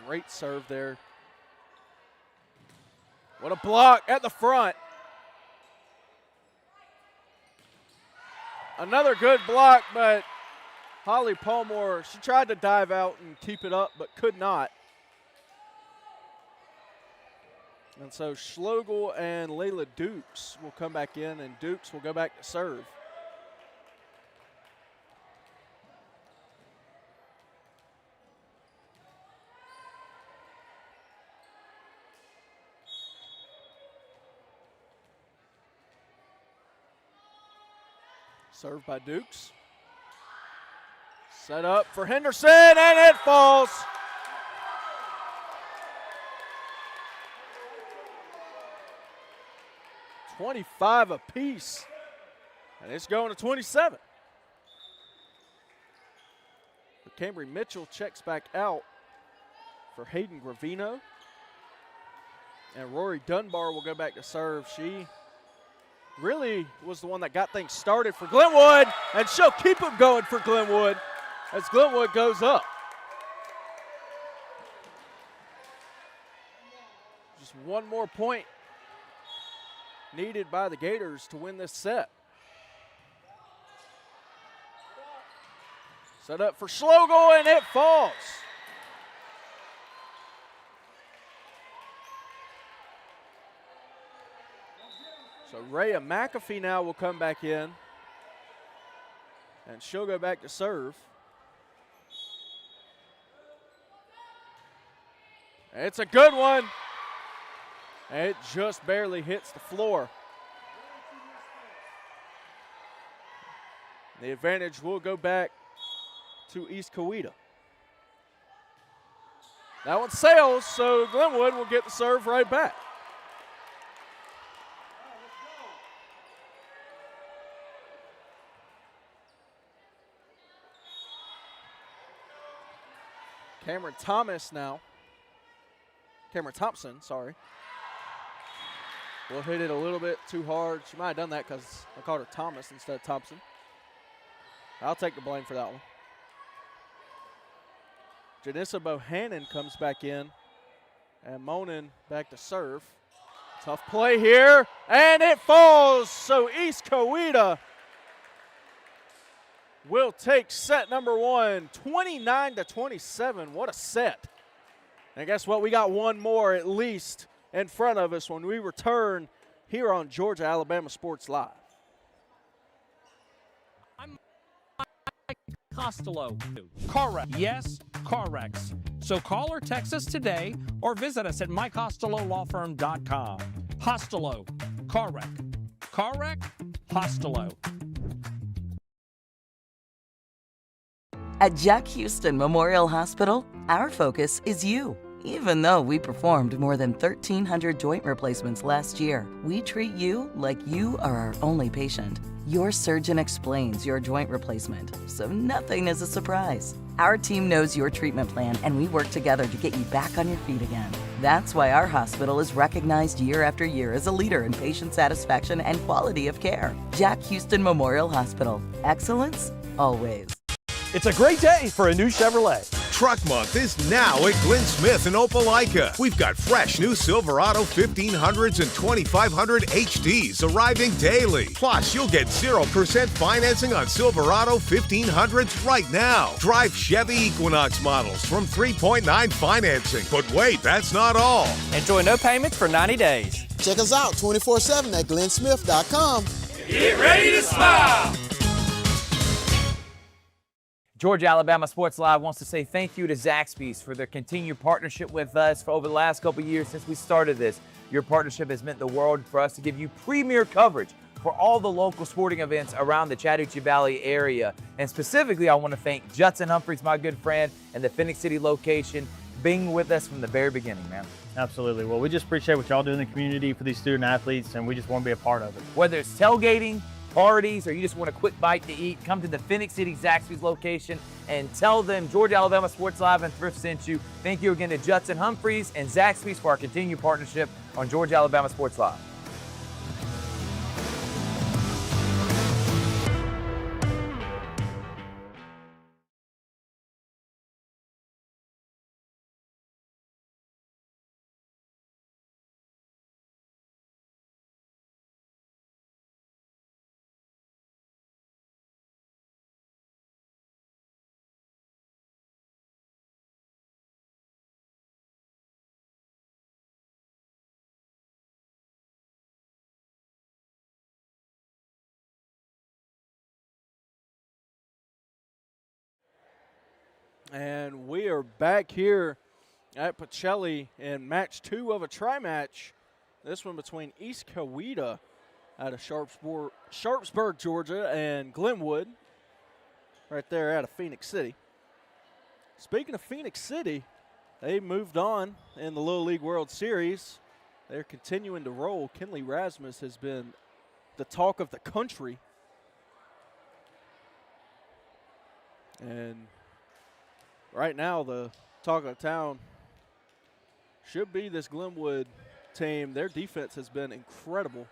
A: Great serve there. What a block at the front. Another good block, but Holly Palmore, she tried to dive out and keep it up, but could not. And so Schlegel and Layla Dukes will come back in, and Dukes will go back to serve. Served by Dukes. Set up for Henderson, and it falls. $25 apiece, and it's going to 27. But Cambry Mitchell checks back out for Hayden Gravino. And Rory Dunbar will go back to serve. She really was the one that got things started for Glenwood, and she'll keep them going for Glenwood as Glenwood goes up. Just one more point needed by the Gators to win this set. Set up for Schlegel, and it falls. So Rhea McAfee now will come back in, and she'll go back to serve. It's a good one. It just barely hits the floor. The advantage will go back to East Coweta. That one sails, so Glenwood will get the serve right back. Cameron Thompson, sorry. Will hit it a little bit too hard. She might have done that because I called her Thomas instead of Thompson. I'll take the blame for that one. Janissa Bohannon comes back in, and Monin back to serve. Tough play here, and it falls. So East Coweta will take set number one, 29-27. What a set. And guess what? We got one more at least in front of us when we return here on Georgia Alabama Sports Live.
B: I'm Mike Costello. Car wreck. Yes, car wrecks. So call or text us today or visit us at mycostelolawfirm.com. Costello. Car wreck. Car wreck? Costello.
N: At Jack Houston Memorial Hospital, our focus is you. Even though we performed more than 1,300 joint replacements last year, we treat you like you are our only patient. Your surgeon explains your joint replacement, so nothing is a surprise. Our team knows your treatment plan, and we work together to get you back on your feet again. That's why our hospital is recognized year after year as a leader in patient satisfaction and quality of care. Jack Houston Memorial Hospital. Excellence, always.
D: It's a great day for a new Chevrolet.
E: Truck Month is now at Glenn Smith in Opelika. We've got fresh new Silverado 1500s and 2500 HDs arriving daily. Plus, you'll get 0% financing on Silverado 1500s right now. Drive Chevy Equinox models from 3.9 financing. But wait, that's not all.
D: Enjoy no payments for 90 days.
F: Check us out 24/7 at glennsmith.com.
B: Get ready to smile.
H: Georgia Alabama Sports Live wants to say thank you to Zaxby's for their continued partnership with us for over the last couple of years since we started this. Your partnership has meant the world for us to give you premier coverage for all the local sporting events around the Chattahoochee Valley area. And specifically, I want to thank Judson Humphreys, my good friend, and the Phoenix City location, being with us from the very beginning, man.
I: Absolutely. Well, we just appreciate what y'all do in the community for these student athletes, and we just want to be a part of it.
H: Whether it's tailgating, parties, or you just want a quick bite to eat, come to the Phoenix City Zaxby's location and tell them Georgia Alabama Sports Live and Thrift sent you. Thank you again to Judson Humphreys and Zaxby's for our continued partnership on Georgia Alabama Sports Live.
A: And we are back here at Pacelli in match 2 of a tri-match. This one between East Coweta out of Sharpsburg, Georgia, and Glenwood right there out of Phoenix City. Speaking of Phoenix City, they moved on in the Little League World Series. They're continuing to roll. Kenley Rasmus has been the talk of the country. And right now, the talk of the town should be this Glenwood team. Their defense has been incredible.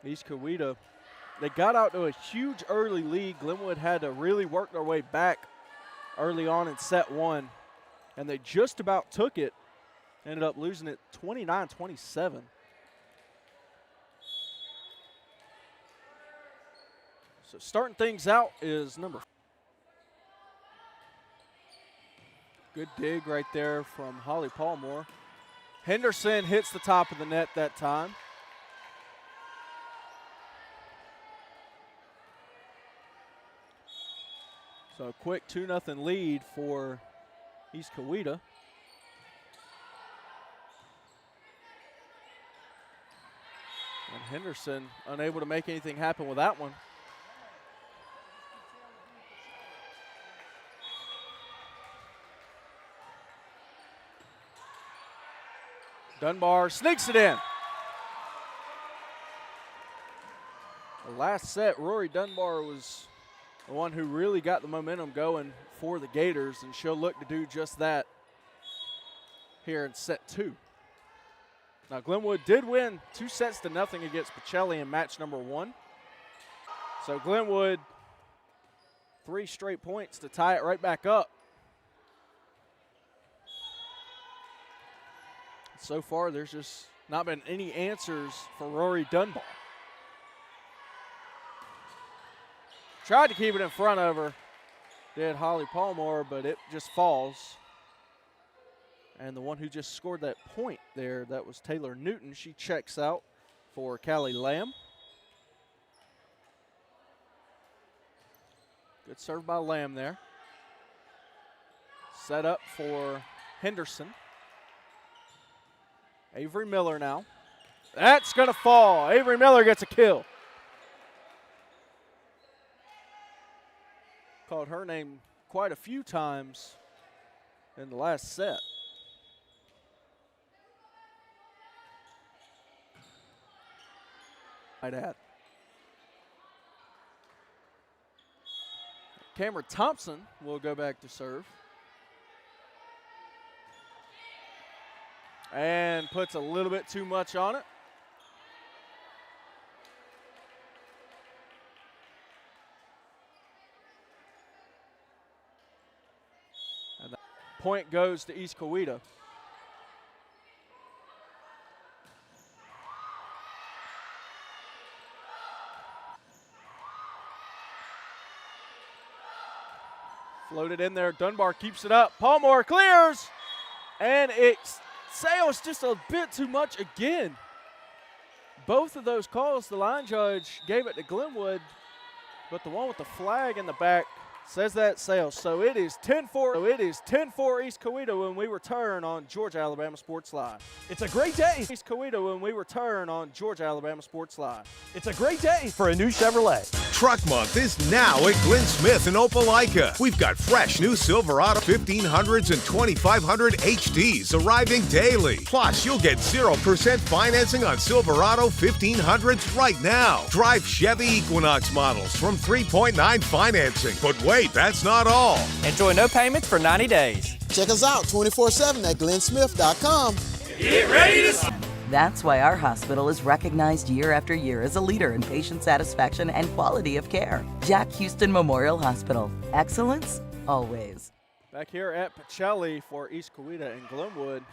A: East Coweta, they got out to a huge early lead. Glenwood had to really work their way back early on in set 1, and they just about took it. Ended up losing it 29-27. So starting things out is number 4. Good dig right there from Holly Palmore. Henderson hits the top of the net that time. So a quick 2-0 lead for East Coweta. And Henderson unable to make anything happen with that one. Dunbar sneaks it in. The last set, Rory Dunbar was the one who really got the momentum going for the Gators, and she'll look to do just that here in set 2. Now, Glenwood did win 2-0 against Pacelli in match number 1. So Glenwood, 3 straight points to tie it right back up. So far, there's just not been any answers for Rory Dunbar. Tried to keep it in front of her, did Holly Palmore, but it just falls. And the one who just scored that point there, that was Taylor Newton. She checks out for Callie Lamb. Good serve by Lamb there. Set up for Henderson. Avery Miller now. That's going to fall. Avery Miller gets a kill. Called her name quite a few times in the last set. I'd add. Cameron Thompson will go back to serve. And puts a little bit too much on it. And the point goes to East Coweta. Floated in there. Dunbar keeps it up. Palmore clears. And it sails just a bit too much again. Both of those calls, the line judge gave it to Glenwood, but the one with the flag in the back says that sails. So it is 10-4 East Coweta when we return on Georgia Alabama Sports Live.
D: It's a great day.
A: East Coweta when we return on Georgia Alabama Sports Live.
D: It's a great day for a new Chevrolet.
E: Truck Month is now at Glenn Smith in Opelika. We've got fresh new Silverado 1500s and 2500 HDs arriving daily. Plus, you'll get 0% financing on Silverado 1500s right now. Drive Chevy Equinox models from 3.9 financing. But wait, that's not all.
D: Enjoy no payments for 90 days.
F: Check us out 24/7 at glennsmith.com.
D: Get ready to...
N: That's why our hospital is recognized year after year as a leader in patient satisfaction and quality of care. Jack Houston Memorial Hospital. Excellence, always.
A: Back here at Pacelli for East Coweta and Glenwood,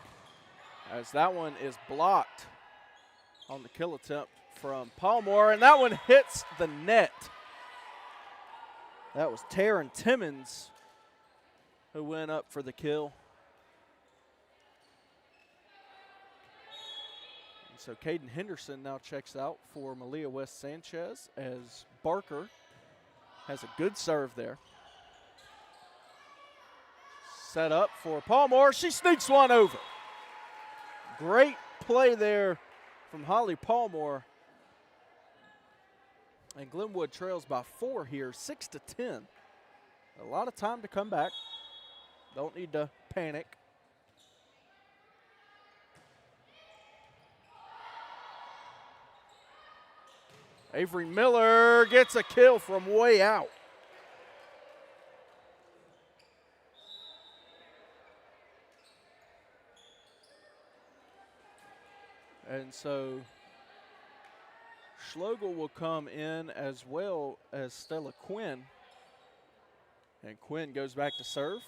A: as that one is blocked on the kill attempt from Palmore, and that one hits the net. That was Taryn Timmons who went up for the kill. And so Caden Henderson now checks out for Malia West Sanchez as Barker has a good serve there. Set up for Palmore. She sneaks one over. Great play there from Holly Palmore. And Glenwood trails by 4 here, 6-10. A lot of time to come back. Don't need to panic. Avery Miller gets a kill from way out. And so Schlegel will come in as well as Stella Quinn. And Quinn goes back to serve.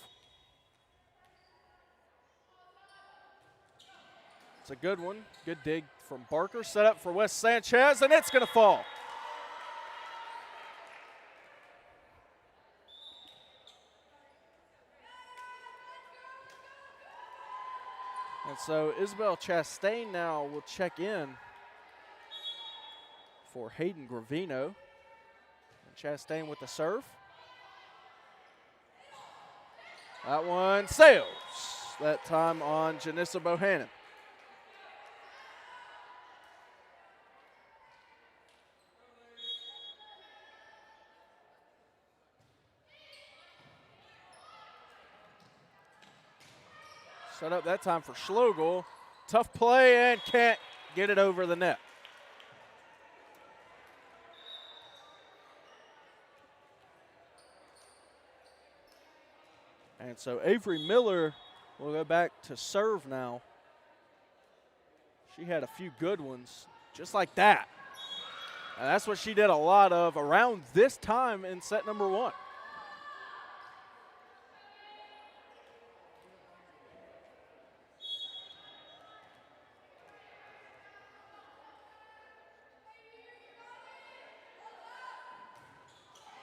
A: It's a good one. Good dig from Barker. Set up for Wes Sanchez, and it's going to fall. And so Isabel Chastain now will check in for Hayden Gravino. And Chastain with the serve. That one sails. That time on Janissa Bohannon. Set up that time for Schlegel. Tough play and can't get it over the net. And so Avery Miller will go back to serve now. She had a few good ones just like that. And that's what she did a lot of around this time in set number 1.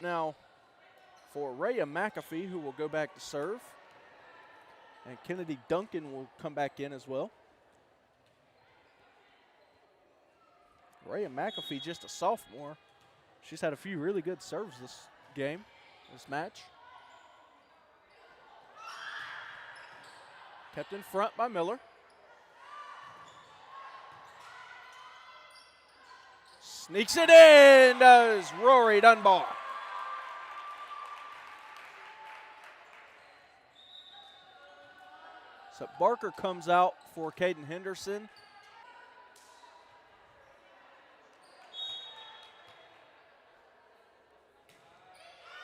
A: Now, for Rhea McAfee, who will go back to serve. And Kennedy Duncan will come back in as well. Rhea McAfee, just a sophomore. She's had a few really good serves this game, this match. Kept in front by Miller. Sneaks it in, does Rory Dunbar. So Barker comes out for Caden Henderson.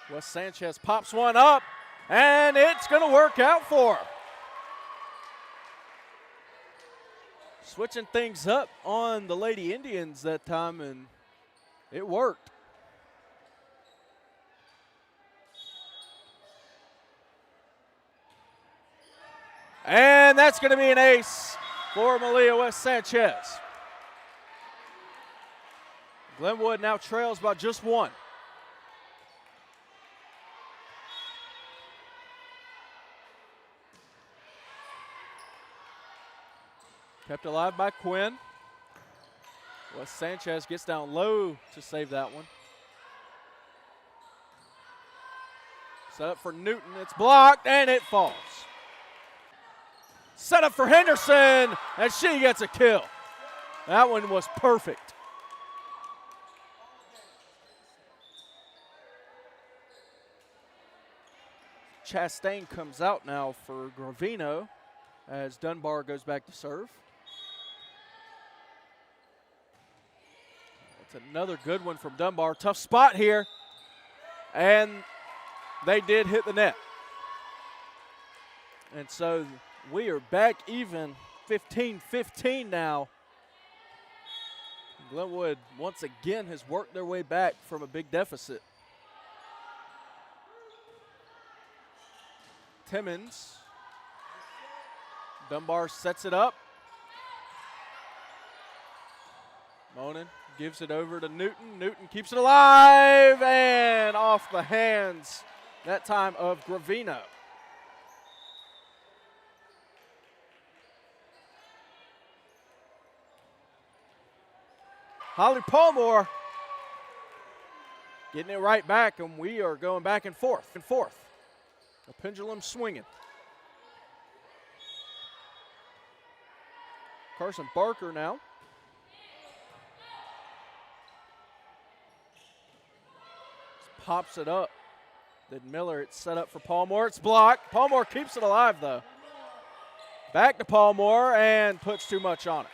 A: Wes Sanchez pops one up, and it's going to work out for her. Switching things up on the Lady Indians that time, and it worked. And that's going to be an ace for Malia Wes Sanchez. Glenwood now trails by just 1. Kept alive by Quinn. Wes Sanchez gets down low to save that one. Set up for Newton. It's blocked, and it falls. Set up for Henderson, and she gets a kill. That one was perfect. Chastain comes out now for Gravino as Dunbar goes back to serve. It's another good one from Dunbar. Tough spot here, and they did hit the net. And so we are back even, 15-15 now. Glenwood once again has worked their way back from a big deficit. Timmons. Dunbar sets it up. Monin gives it over to Newton. Newton keeps it alive and off the hands, that time of Gravino. Holly Palmore getting it right back, and we are going back and forth. The pendulum swinging. Carson Barker now. Just pops it up. Then Miller, it's set up for Palmore. It's blocked. Palmore keeps it alive, though. Back to Palmore and puts too much on it.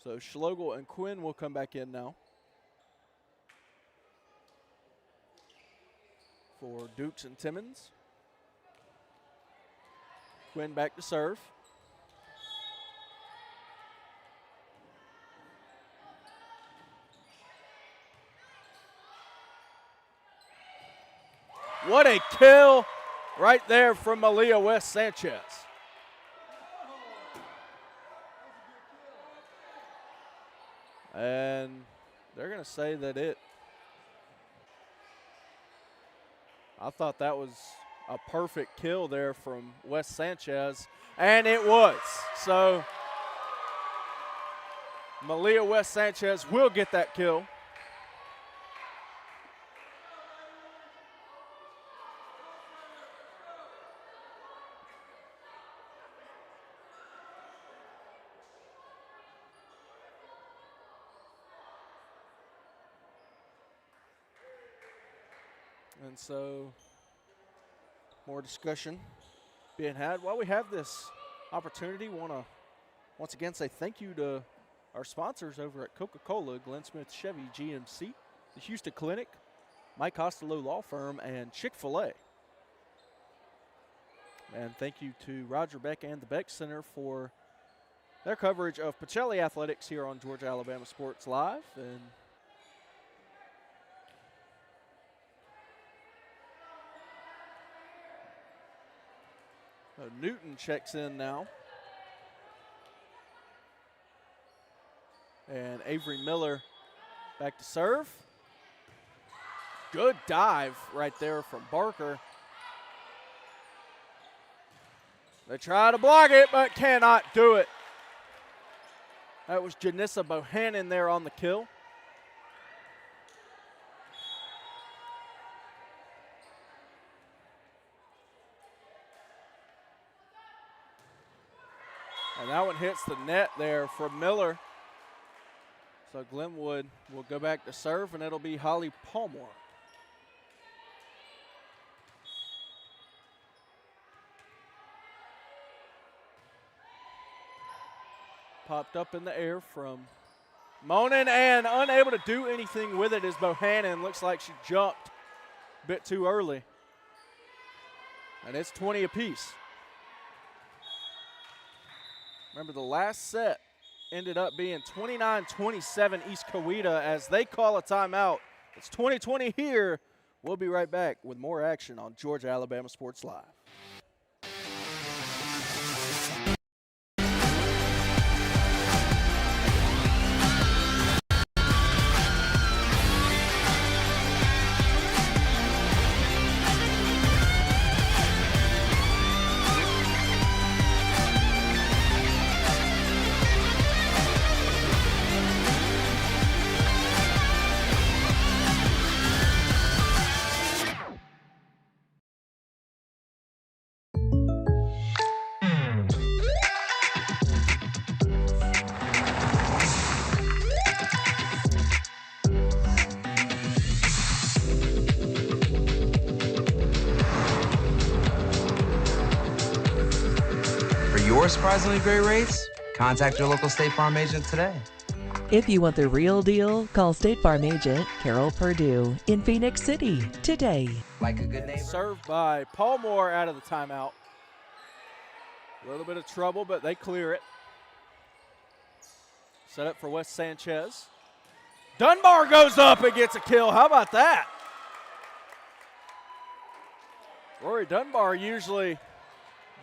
A: So Schlegel and Quinn will come back in now for Dukes and Timmons. Quinn back to serve. What a kill right there from Malia West Sanchez. And they're going to say that I thought that was a perfect kill there from West Sanchez, and it was. So Malia West Sanchez will get that kill. And so more discussion being had. While we have this opportunity, want to once again say thank you to our sponsors over at Coca-Cola, Glenn Smith Chevy GMC, the Houston Clinic, Mike Costello Law Firm, and Chick-fil-A. And thank you to Roger Beck and the Beck Center for their coverage of Pacelli Athletics here on Georgia Alabama Sports Live. And Newton checks in now. And Avery Miller back to serve. Good dive right there from Barker. They try to block it, but cannot do it. That was Janissa Bohannon there on the kill. And that one hits the net there from Miller. So Glenwood will go back to serve, and it'll be Holly Palmore. Popped up in the air from Monin, and unable to do anything with it as Bohannon looks like she jumped a bit too early. And it's 20 apiece. Remember, the last set ended up being 29-27 East Coweta as they call a timeout. It's 20-20 here. We'll be right back with more action on Georgia Alabama Sports Live.
J: Surprisingly great rates? Contact your local State Farm agent today.
K: If you want the real deal, call State Farm agent Carol Purdue in Phoenix City today.
J: Like a good neighbor.
A: Served by Palmore out of the timeout. A little bit of trouble, but they clear it. Set up for West Sanchez. Dunbar goes up and gets a kill. How about that? Rory Dunbar usually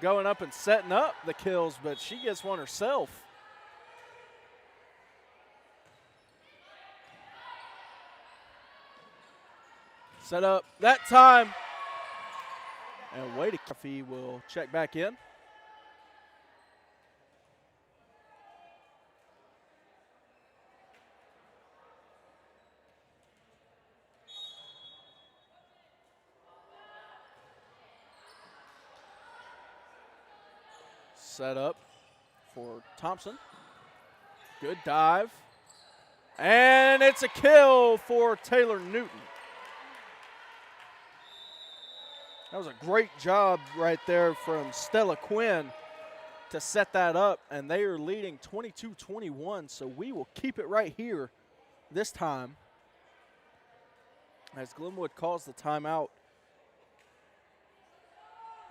A: going up and setting up the kills, but she gets one herself. Set up that time. And Wade Coffey will check back in. Set up for Thompson. Good dive. And it's a kill for Taylor Newton. That was a great job right there from Stella Quinn to set that up, and they are leading 22-21, so we will keep it right here this time as Glenwood calls the timeout.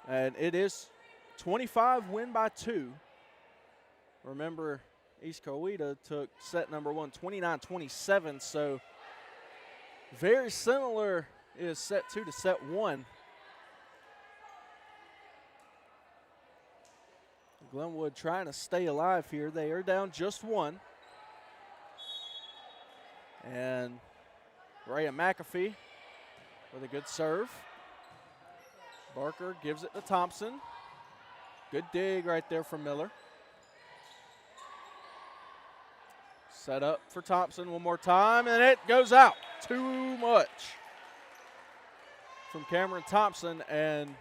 A: And it is 25, win by 2. Remember, East Coweta took set number 1 29-27, so very similar is set 2 to set 1. Glenwood trying to stay alive here. They are down just 1. And Rhea McAfee with a good serve. Barker gives it to Thompson. Good dig right there from Miller. Set up for Thompson one more time, and it goes out. Too much from Cameron Thompson, and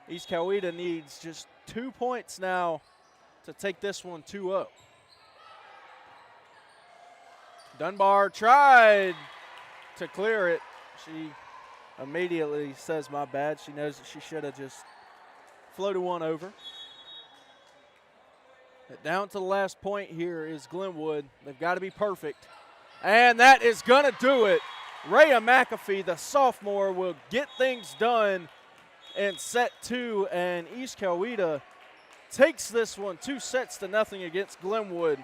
A: East Coweta needs just 2 points now to take this one 2-0. Dunbar tried to clear it. She immediately says, my bad. She knows that she should have just floated one over. But down to the last point here is Glenwood. They've got to be perfect. And that is going to do it. Rhea McAfee, the sophomore, will get things done in set 2, and East Coweta takes this one 2-0 against Glenwood.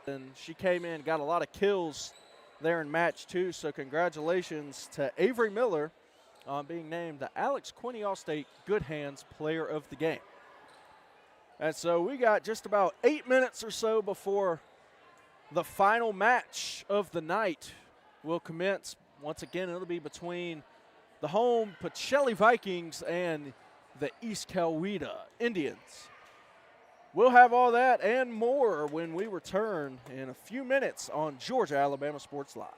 A: And she came in, got a lot of kills there in match 2, so congratulations to Avery Miller on being named the Alex Quinney Allstate Good Hands Player of the Game. And so we got just about 8 minutes or so before the final match of the night will commence. Once again, it'll be between the home Pacelli Vikings and the East Coweta Indians. We'll have all that and more when we return in a few minutes on Georgia Alabama Sports Live.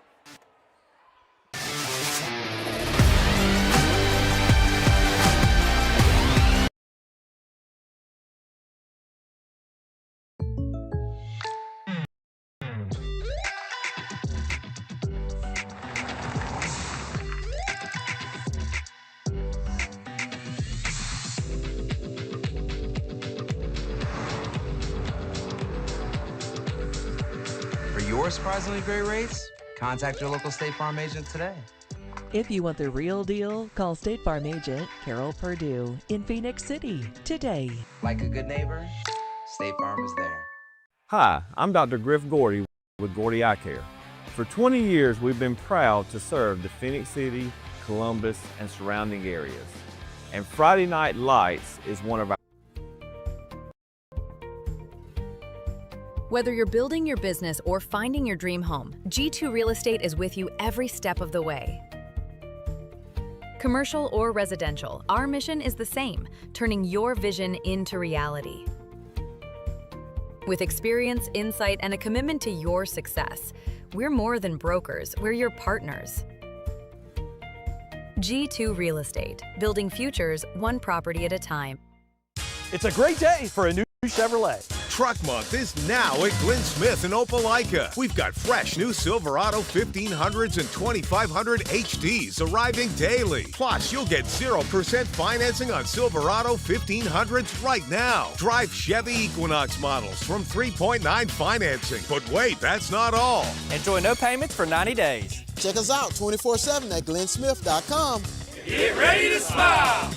J: Your surprisingly great rates? Contact your local State Farm agent today.
K: If you want the real deal, call State Farm agent Carol Perdue in Phoenix City today.
J: Like a good neighbor, State Farm is there.
L: Hi, I'm Dr. Griff Gordy with Gordy Eye Care. For 20 years, we've been proud to serve the Phoenix City, Columbus, and surrounding areas. And Friday Night Lights is one of our
M: Whether you're building your business or finding your dream home, G2 Real Estate is with you every step of the way. Commercial or residential, our mission is the same, turning your vision into reality. With experience, insight, and a commitment to your success, we're more than brokers, we're your partners. G2 Real Estate, building futures one property at a time.
D: It's a great day for a new Chevrolet.
E: Truck Month is now at Glenn Smith in Opelika. We've got fresh new Silverado 1500s and 2500 HDs arriving daily. Plus, you'll get 0% financing on Silverado 1500s right now. Drive Chevy Equinox models from 3.9 financing. But wait, that's not all.
D: Enjoy no payments for 90 days.
F: Check us out 24/7 at glennsmith.com.
D: Get ready to smile!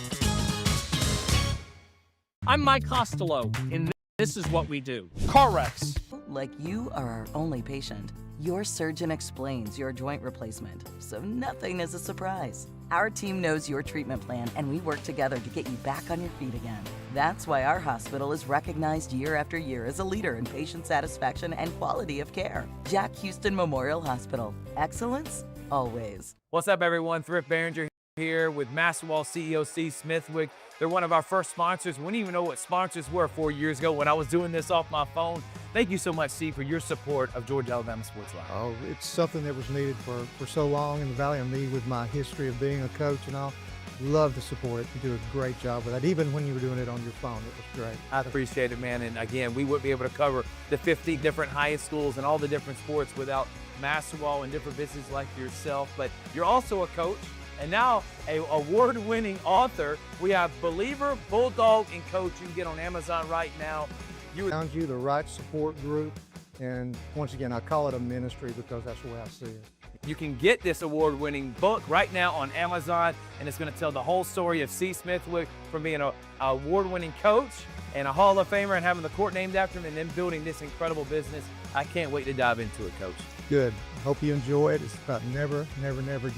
D: I'm Mike Costello, and this is what we do. Car wrecks.
N: Like you are our only patient. Your surgeon explains your joint replacement, so nothing is a surprise. Our team knows your treatment plan, and we work together to get you back on your feet again. That's why our hospital is recognized year after year as a leader in patient satisfaction and quality of care. Jack Houston Memorial Hospital. Excellence, always.
H: What's up, everyone? Thrift Behringer here with Masterwall CEO Steve Smithwick. They're one of our first sponsors. We didn't even know what sponsors were 4 years ago when I was doing this off my phone. Thank you so much, Steve, for your support of Georgia Alabama Sports Live.
O: Oh, it's something that was needed for so long in the Valley of me with my history of being a coach and all. love the support. You do a great job with that. Even when you were doing it on your phone, it was great.
H: I appreciate it, man. And again, we wouldn't be able to cover the 50 different high schools and all the different sports without Masterwall and different businesses like yourself. But you're also a coach and now a award-winning author. We have Believer, Bulldog, and Coach. You can get on Amazon right now.
O: Found you the right support group. And once again, I call it a ministry because that's the way I see it.
H: You can get this award-winning book right now on Amazon, and it's going to tell the whole story of C. Smithwick from being an award-winning coach and a Hall of Famer and having the court named after him and then building this incredible business. I can't wait to dive into it, Coach.
O: Good. Hope you enjoy it. It's about never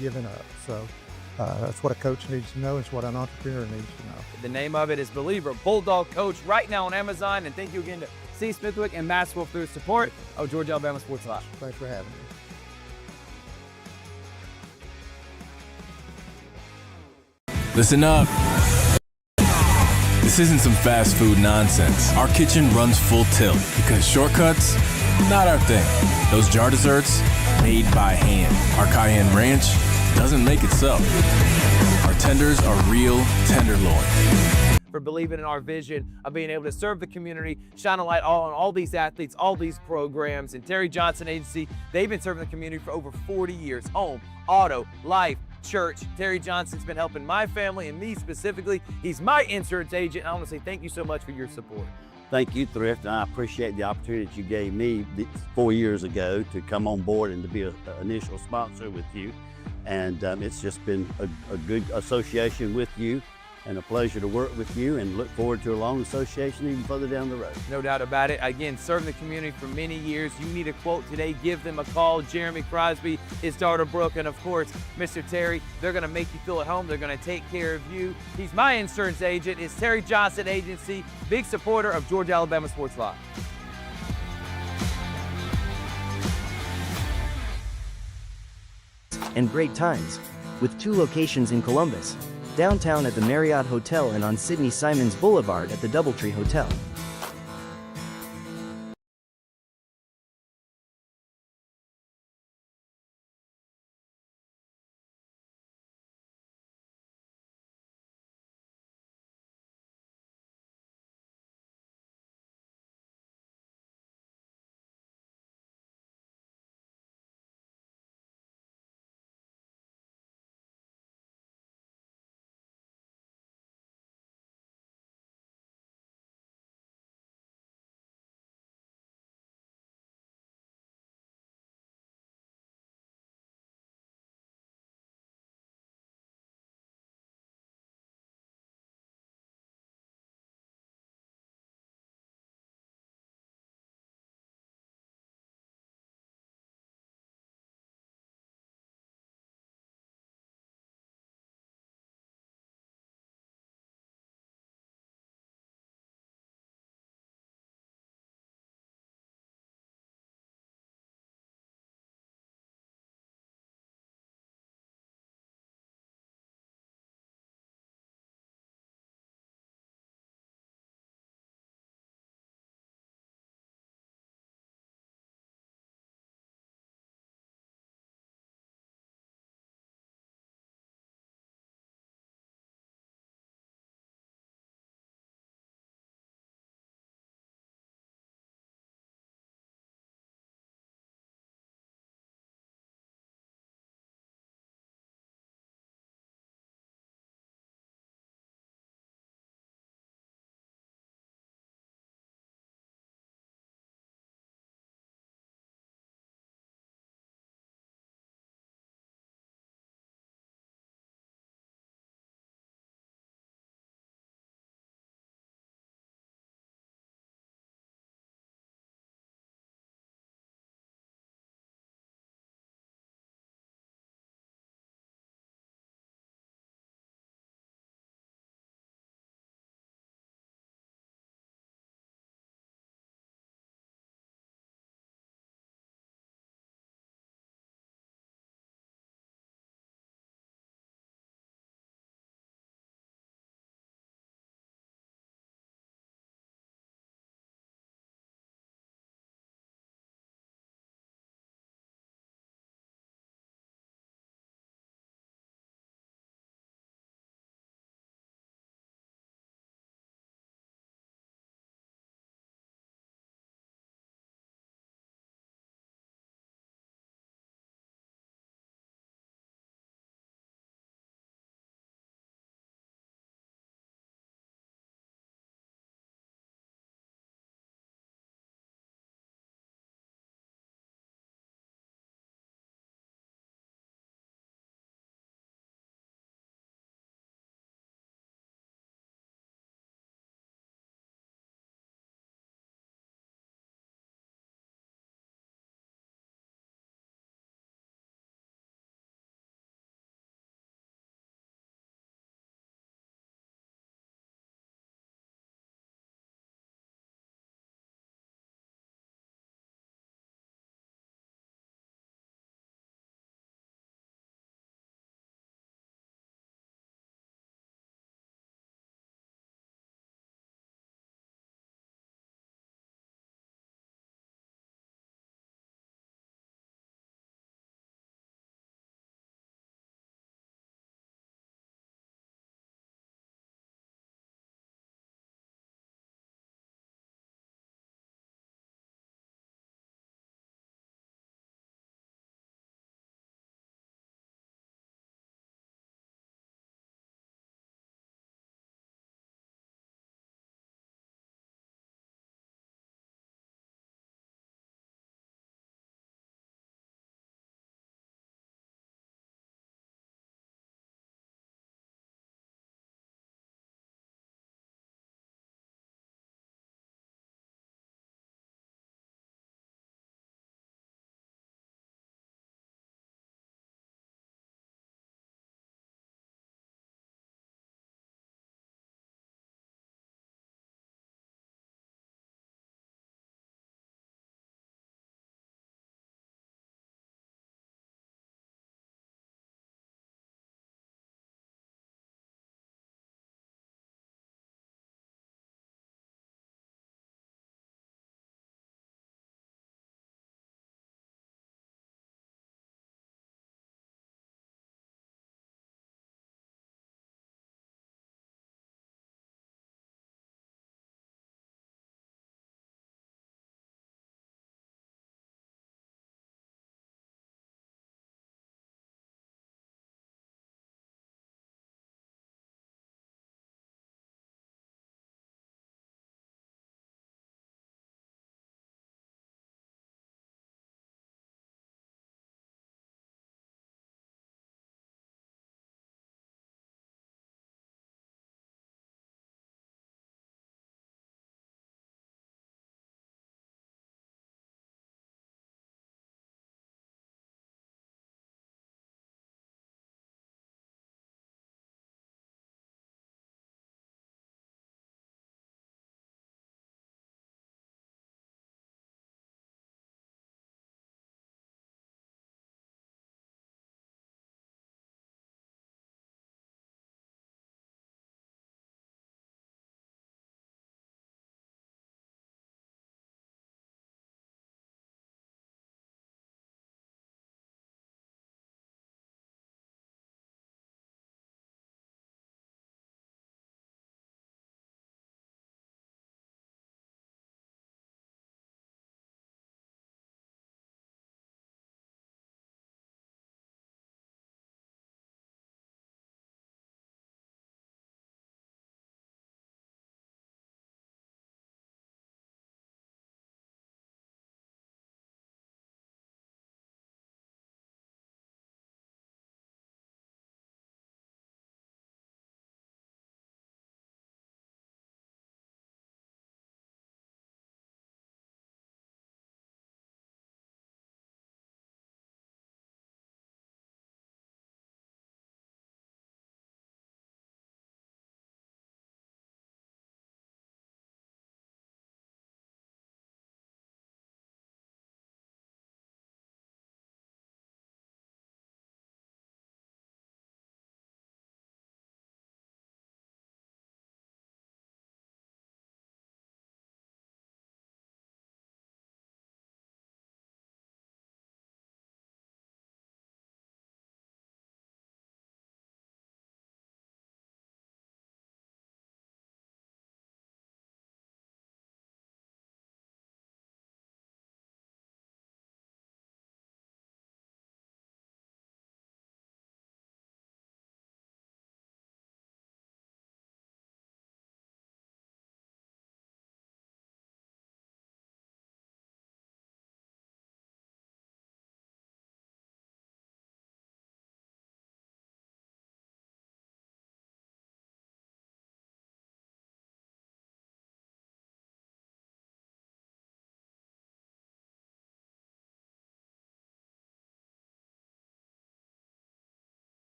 O: giving up. So that's what a coach needs to know. It's what an entrepreneur needs to know.
H: The name of it is Believer, Bulldog Coach, right now on Amazon. And thank you again to C. Smithwick and Maxwell for their support of Georgia Alabama Sports Live.
O: Thanks for having me.
G: Listen up. This isn't some fast food nonsense. Our kitchen runs full tilt because shortcuts, not our thing. Those jar desserts, made by hand. Our cayenne ranch doesn't make itself. Our tenders are real tenderloin.
H: For believing in our vision of being able to serve the community, shine a light on all these athletes, all these programs. And Terry Johnson Agency, they've been serving the community for over 40 years. Home, auto, life, church. Terry Johnson's been helping my family and me specifically. He's my insurance agent. I want to say thank you so much for your support.
P: Thank you, Thrift, and I appreciate the opportunity that you gave me 4 years ago to come on board and to be an initial sponsor with you. And it's just been a good association with you and a pleasure to work with you, and look forward to a long association even further down the road.
H: No doubt about it. Again, serving the community for many years. You need a quote today, give them a call. Jeremy Crosby, his daughter Brooke, and of course, Mr. Terry. They're going to make you feel at home. They're going to take care of you. He's my insurance agent. It's Terry Johnson Agency, big supporter of Georgia Alabama Sports Live.
Q: And great times, with 2 locations in Columbus, downtown at the Marriott Hotel and on Sidney Simons Boulevard at the Doubletree Hotel.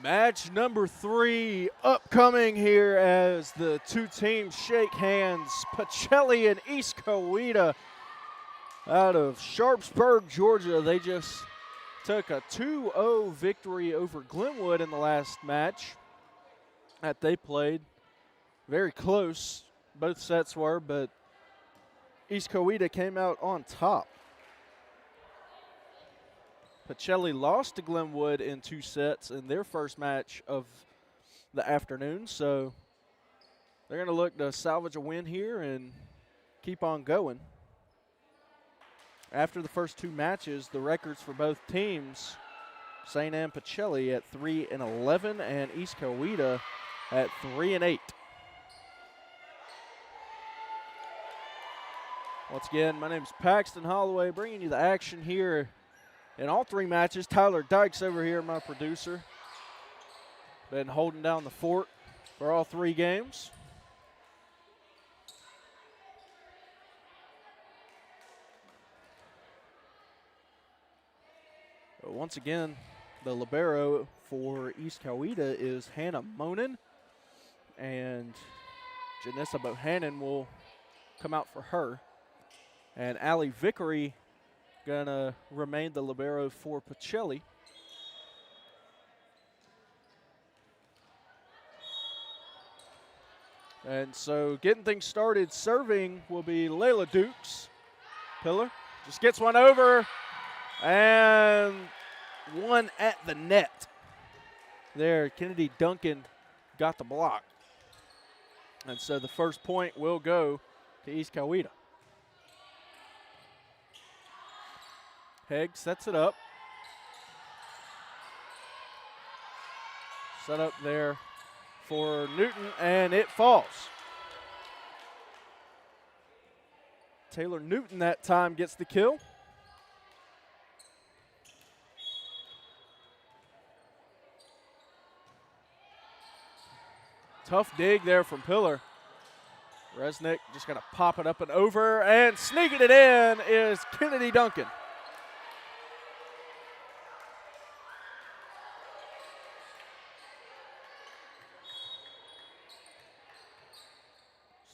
A: Match number 3 upcoming here as the two teams shake hands. Pacelli and East Coweta out of Sharpsburg, Georgia. They just took a 2-0 victory over Glenwood in the last match that they played. Very close, both sets were, but East Coweta came out on top. Pacelli lost to Glenwood in 2 sets in their first match of the afternoon, so they're going to look to salvage a win here and keep on going. After the first 2 matches, the records for both teams, St. Anne Pacelli at 3-11 and East Coweta at 3-8. Once again, my name is Paxton Holloway, bringing you the action here in all 3 matches. Tyler Dykes over here, my producer, been holding down the fort for all 3 games. But once again, the libero for East Coweta is Hannah Monin, and Janessa Bohannon will come out for her. And Allie Vickery gonna remain the libero for Pacelli. And so getting things started, serving will be Layla Dukes. Pillar just gets one over and one at the net. There, Kennedy Duncan got the block. And so the first point will go to East Coweta. Hegg sets it up. Set up there for Newton, and it falls. Taylor Newton that time gets the kill. Tough dig there from Pillar. Resnick just going to pop it up and over, and sneaking it in is Kennedy Duncan.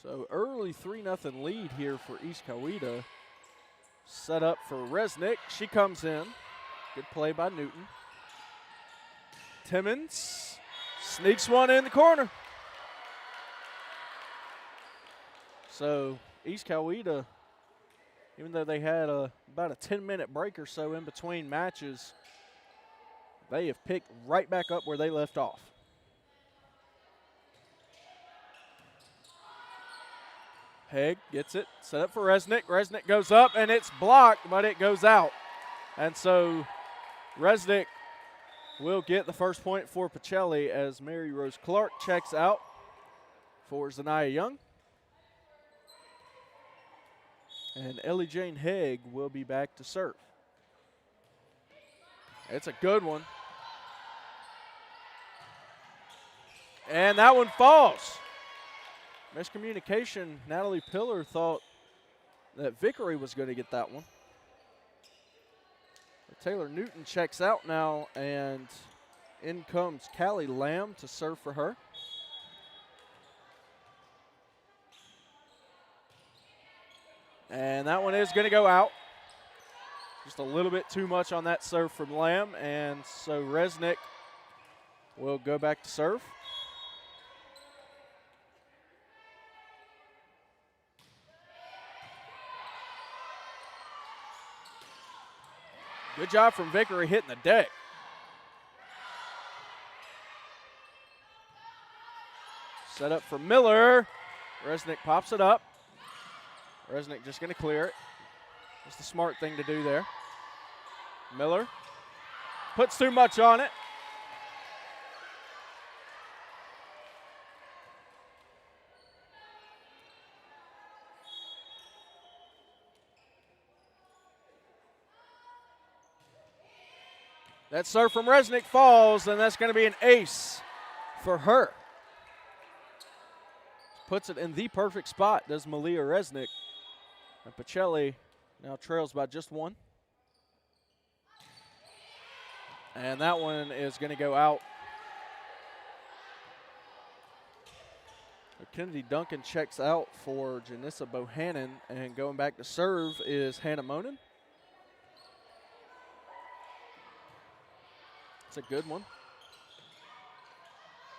A: So early 3-0 lead here for East Coweta. Set up for Resnick. She comes in. Good play by Newton. Timmons sneaks one in the corner. So East Coweta, even though they had about a 10-minute break or so in between matches, they have picked right back up where they left off. Hegg gets it, set up for Resnick. Resnick goes up, and it's blocked, but it goes out. And so Resnick will get the first point for Pacelli as Mary Rose Clark checks out for Zanaya Young. And Ellie Jane Hegg will be back to serve. It's a good one. And that one falls. Miscommunication. Natalie Pillar thought that Vickery was going to get that one. But Taylor Newton checks out now, and in comes Callie Lamb to serve for her. And that one is going to go out. Just a little bit too much on that serve from Lamb, and so Resnick will go back to serve. Good job from Vickery hitting the deck. Set up for Miller. Resnick pops it up. Resnick just going to clear it. Just the smart thing to do there. Miller puts too much on it. That serve from Resnick falls, and that's going to be an ace for her. Puts it in the perfect spot, does Malia Resnick. And Pacelli now trails by just one. And that one is going to go out Kennedy Duncan checks out for Janissa Bohannon, and going back to serve is Hannah Monin. It's a good one.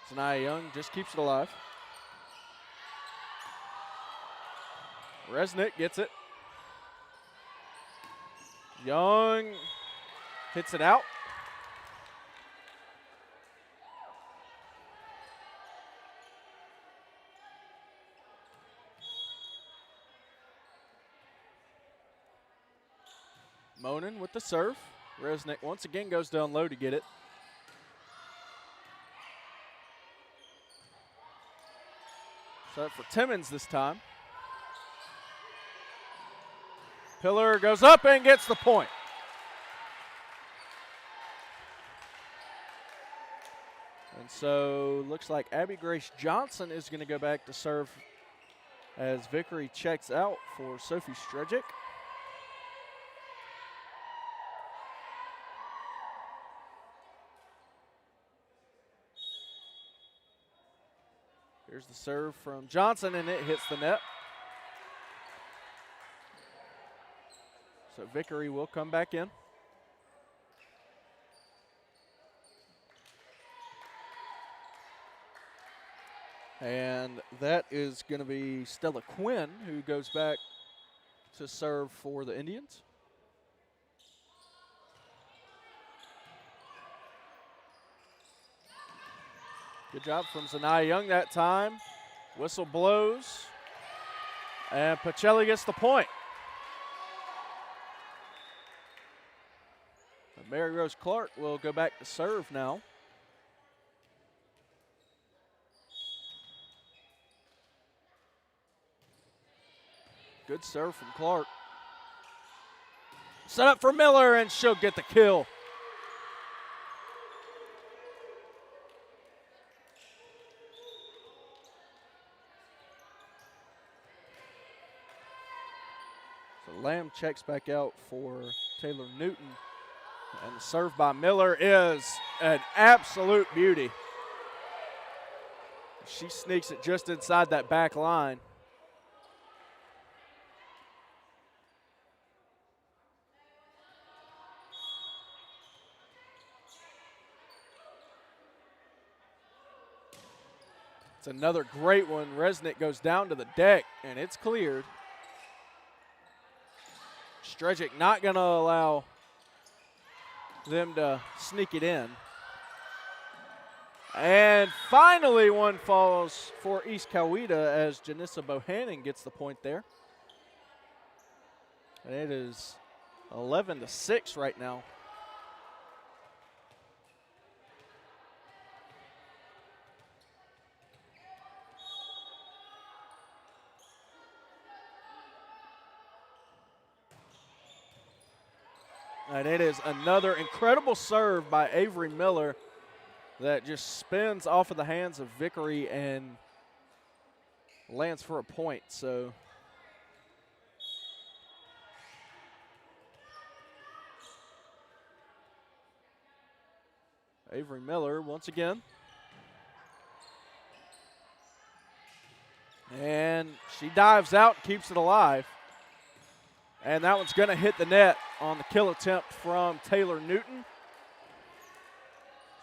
A: Zanaya Young just keeps it alive. Resnick gets it. Young hits it out. Monin with the serve. Resnick once again goes down low to get it. So for Timmons this time. Pillar goes up and gets the point. And so looks like Abby Grace Johnson is going to go back to serve as Vickery checks out for Sophie Strejic. Here's the serve from Johnson, and it hits the net. So Vickery will come back in. And that is going to be Stella Quinn, who goes back to serve for the Indians. Good job from Zanaya Young that time. Whistle blows. And Pacelli gets the point. And Mary Rose Clark will go back to serve now. Good serve from Clark. Set up for Miller, and she'll get the kill. So Lamb checks back out for Taylor Newton. And the serve by Miller is an absolute beauty. She sneaks it just inside that back line. It's another great one. Resnick goes down to the deck, and it's cleared. Strejic not going to allow them to sneak it in. And finally one falls for East Coweta as Janissa Bohannon gets the point there. And it is 11-6 right now. And it is another incredible serve by Avery Miller that just spins off of the hands of Vickery and lands for a point. So Avery Miller once again. And she dives out, keeps it alive. And that one's going to hit the net on the kill attempt from Taylor Newton.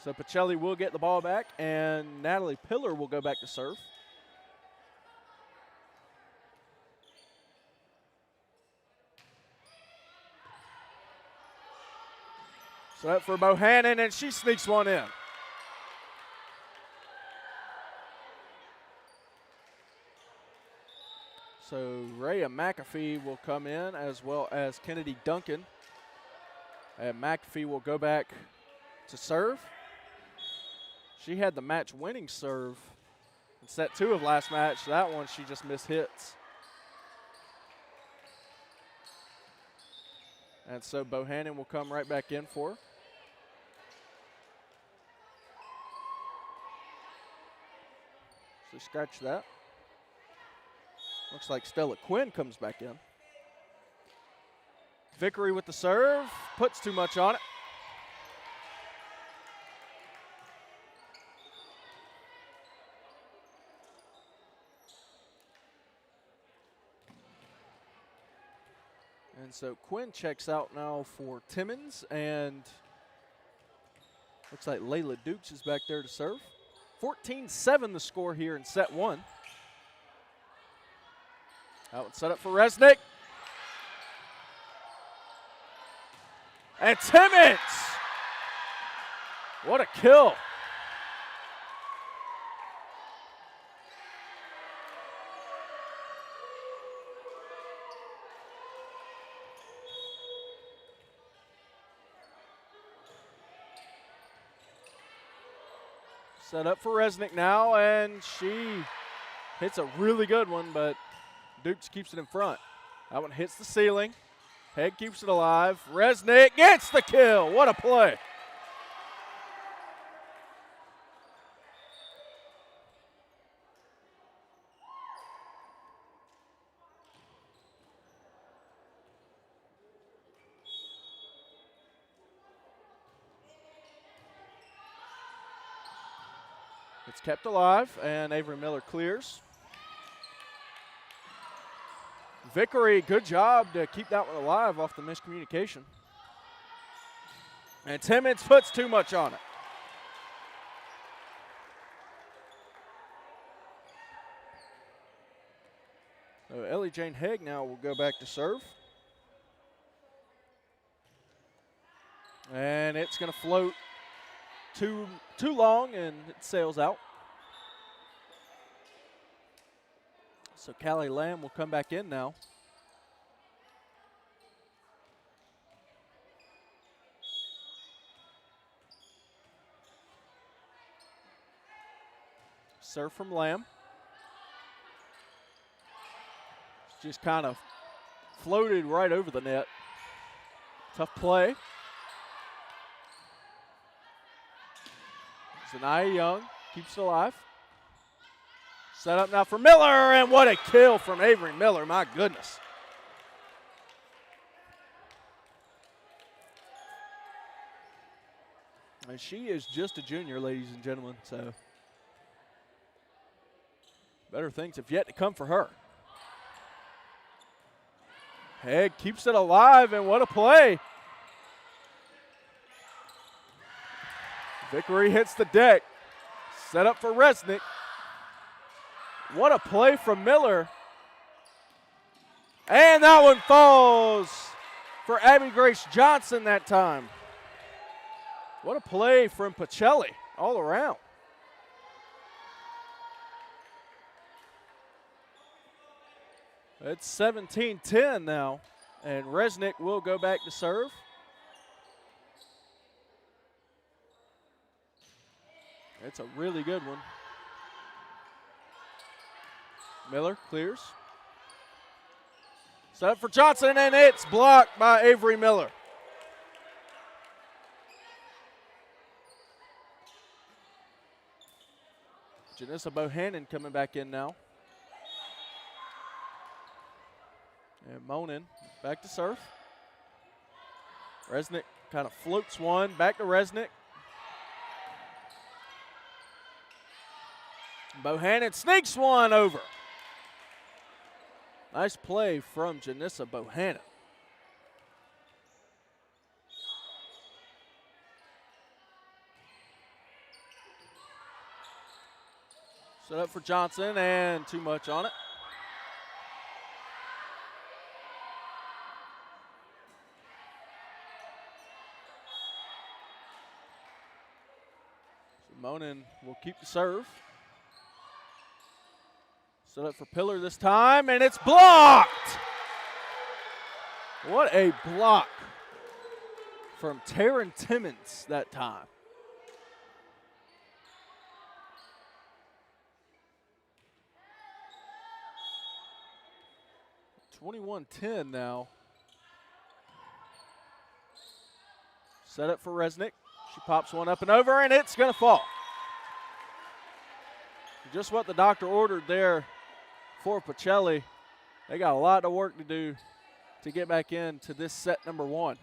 A: So Pacelli will get the ball back, and Natalie Pillar will go back to serve. So that for Bohannon, and she sneaks one in. So Rhea McAfee will come in, as well as Kennedy Duncan. And McAfee will go back to serve. She had the match-winning serve in set 2 of last match. That one she just missed hits. And so Bohannon will come right back in for her. So scratch that. Looks like Stella Quinn comes back in. Vickery with the serve, puts too much on it. And so Quinn checks out now for Timmons, and looks like Layla Dukes is back there to serve. 14-7 the score here in set one. That one set up for Resnick. And Timmons! What a kill. Set up for Resnick now, and she hits a really good one, but Dukes keeps it in front. That one hits the ceiling. Head keeps it alive. Resnick gets the kill. What a play. It's kept alive, and Avery Miller clears. Vickery, good job to keep that one alive off the miscommunication. And Timmons puts too much on it. So Ellie Jane Haig now will go back to serve. And it's going to float too long, and it sails out. So Callie Lamb will come back in now. Serve from Lamb. Just kind of floated right over the net. Tough play. Zanaya Young keeps it alive. Set up now for Miller, and what a kill from Avery Miller, my goodness. And she is just a junior, ladies and gentlemen, so better things have yet to come for her. Haig keeps it alive, and what a play. Vickery hits the deck. Set up for Resnick. What a play from Miller. And that one falls for Abby Grace Johnson that time. What a play from Pacelli all around. It's 17-10 now, and Resnick will go back to serve. It's a really good one. Miller clears. Set up for Johnson, and it's blocked by Avery Miller. Janissa Bohannon coming back in now. And Monin back to serve. Resnick kind of floats one, back to Resnick. Bohannon sneaks one over. Nice play from Janissa Bohannon. Set up for Johnson, and too much on it. So Monin will keep the serve. Set up for Pillar this time, and it's blocked! What a block from Taryn Timmons that time. 21-10 now. Set up for Resnick. She pops one up and over, and it's going to fall. Just what the doctor ordered there for Pacelli. They got a lot of work to do to get back into this set number one.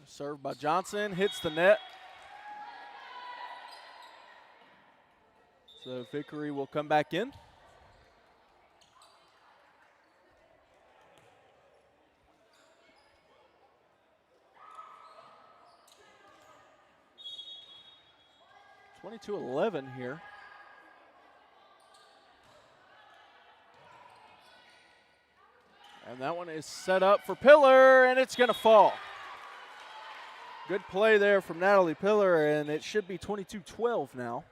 A: Served by Johnson, hits the net. So Vickery will come back in. (22-11) here. And that one is set up for Pillar, and it's going to fall. Good play there from Natalie Pillar, and it should be 22-12 now.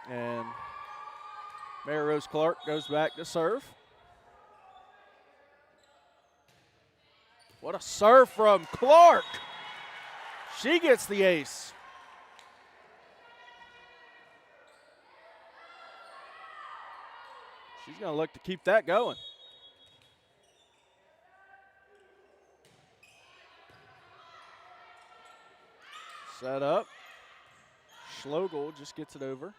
A: And Mary Rose Clark goes back to serve. What a serve from Clark. She gets the ace. She's going to look to keep that going. Set up. Schlegel just gets it over.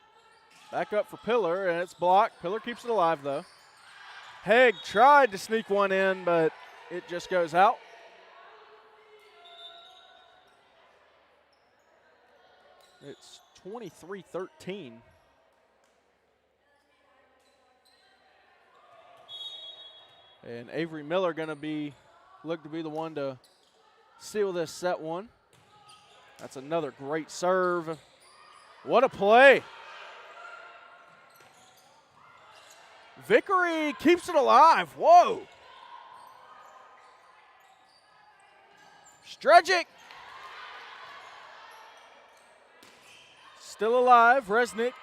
A: Back up for Pillar, and it's blocked. Pillar keeps it alive, though. Haig tried to sneak one in, but it just goes out. It's 23-13. And Avery Miller going to look to be the one to seal this set one. That's another great serve. What a play. Vickery keeps it alive. Whoa. Strejic. Still alive. Resnick.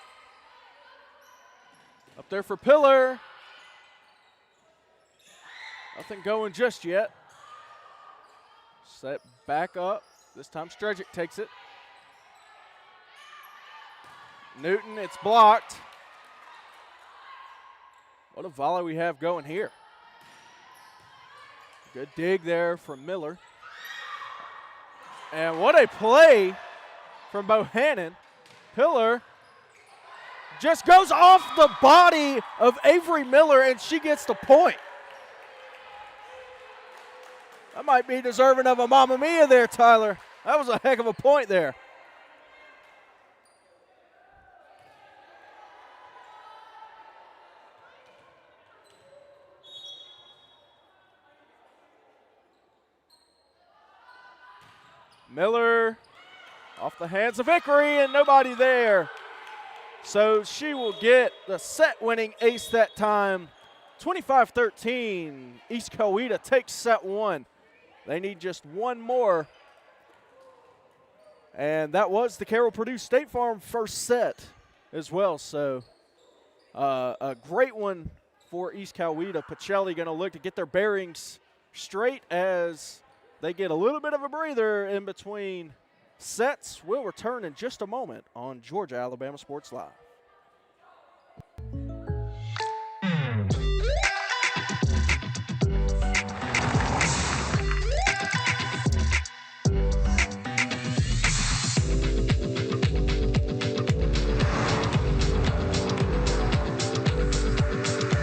A: Up there for Pillar. Nothing going just yet. Set back up. This time Strejic takes it. Newton, it's blocked. What a volley we have going here. Good dig there from Miller. And what a play from Bohannon. Pillar just goes off the body of Avery Miller, and she gets the point. That might be deserving of a Mamma Mia there, Tyler. That was a heck of a point there. Miller off the hands of Vickery, and nobody there. So she will get the set-winning ace that time. 25-13. East Coweta takes set one. They need just one more. And that was the Carroll Purdue State Farm first set as well. So a great one for East Coweta. Pacelli going to look to get their bearings straight as they get a little bit of a breather in between sets. We'll return in just a moment on Georgia Alabama Sports Live.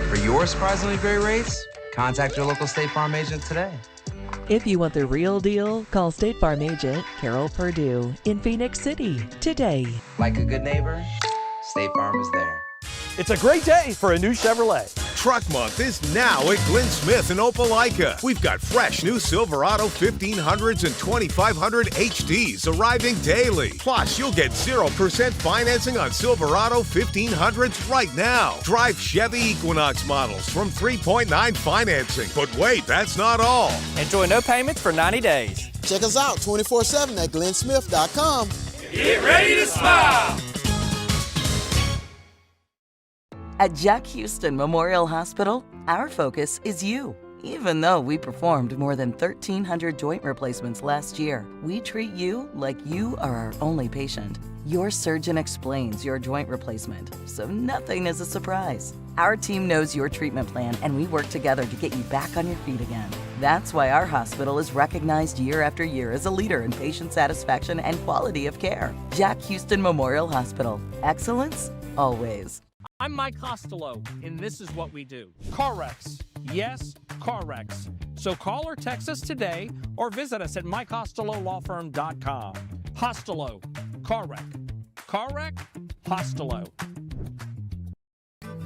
J: For your surprisingly great rates, contact your local State Farm agent today.
K: If you want the real deal, call State Farm agent Carol Purdue in Phoenix City today.
J: Like a good neighbor, State Farm is there.
R: It's a great day for a new Chevrolet.
E: Truck Month is now at Glenn Smith in Opelika. We've got fresh new Silverado 1500s and 2500 HDs arriving daily. Plus, you'll get 0% financing on Silverado 1500s right now. Drive Chevy Equinox models from 3.9 financing. But wait, that's not all.
R: Enjoy no payments for 90 days.
F: Check us out 24/7 at glennsmith.com.
R: Get ready to smile.
N: At Jack Houston Memorial Hospital, our focus is you. Even though we performed more than 1,300 joint replacements last year, we treat you like you are our only patient. Your surgeon explains your joint replacement, so nothing is a surprise. Our team knows your treatment plan, and we work together to get you back on your feet again. That's why our hospital is recognized year after year as a leader in patient satisfaction and quality of care. Jack Houston Memorial Hospital. Excellence, always.
B: I'm Mike Costello, and this is what we do. Car wrecks. Yes, car wrecks. So call or text us today or visit us at MikeHostelowLawFirm.com. Hostelo, car wreck. Car wreck, Hostelo.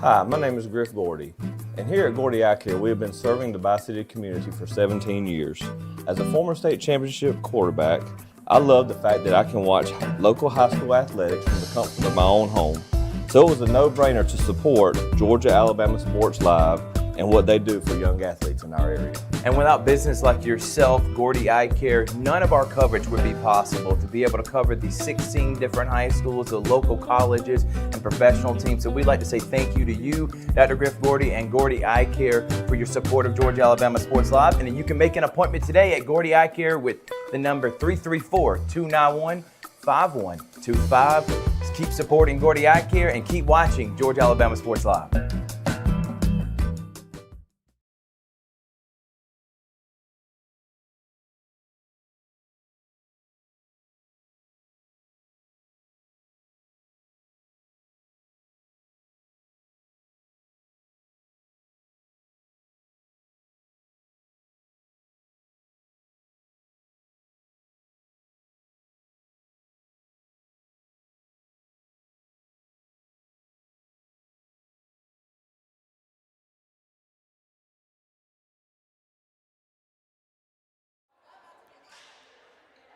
L: Hi, my name is Griff Gordy, and here at Gordy Eye Care, we have been serving the Bi-City community for 17 years. As a former state championship quarterback, I love the fact that I can watch local high school athletics from the comfort of my own home. So it was a no-brainer to support Georgia-Alabama Sports Live and what they do for young athletes in our area.
H: And without business like yourself, Gordy Eye Care, none of our coverage would be possible. To be able to cover these 16 different high schools, the local colleges, and professional teams. So we'd like to say thank you to you, Dr. Griff Gordy, and Gordy Eye Care for your support of Georgia-Alabama Sports Live. And you can make an appointment today at Gordy Eye Care with the number 334-291-5125. Keep supporting Gordy Eye Care and keep watching Georgia-Alabama Sports Live.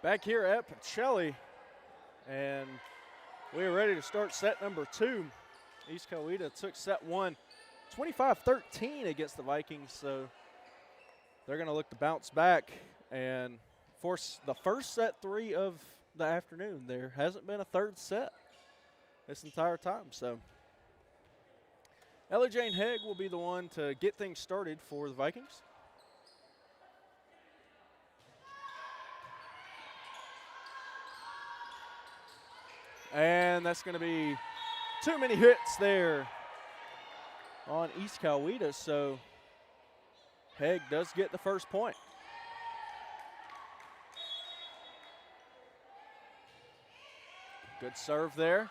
A: Back here at Pacelli, and we are ready to start set number 2. East Coweta took set 1 25-13 against the Vikings, so they're going to look to bounce back and force the first set 3 of the afternoon. There hasn't been a third set this entire time, so Ellie Jane Hegg will be the one to get things started for the Vikings. And that's going to be too many hits there on East Coweta, so Hegg does get the first point. Good serve there.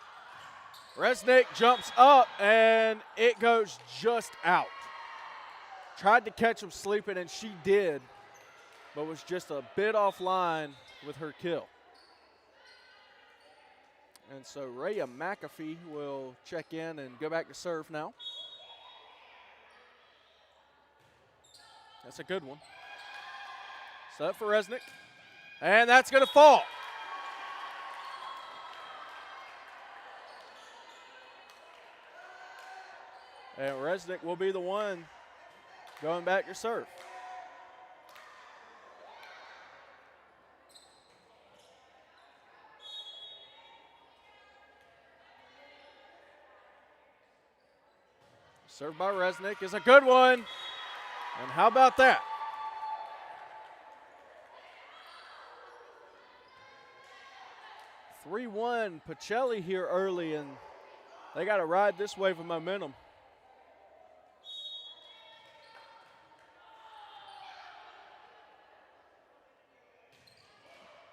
A: Resnick jumps up, and it goes just out. Tried to catch him sleeping, and she did, but was just a bit offline with her kill. And so Rhea McAfee will check in and go back to serve now. That's a good one. Set for Resnick. And that's going to fall. And Resnick will be the one going back to serve. Served by Resnick is a good one. And how about that? (3-1) Pacelli here early, and they got to ride this wave of momentum.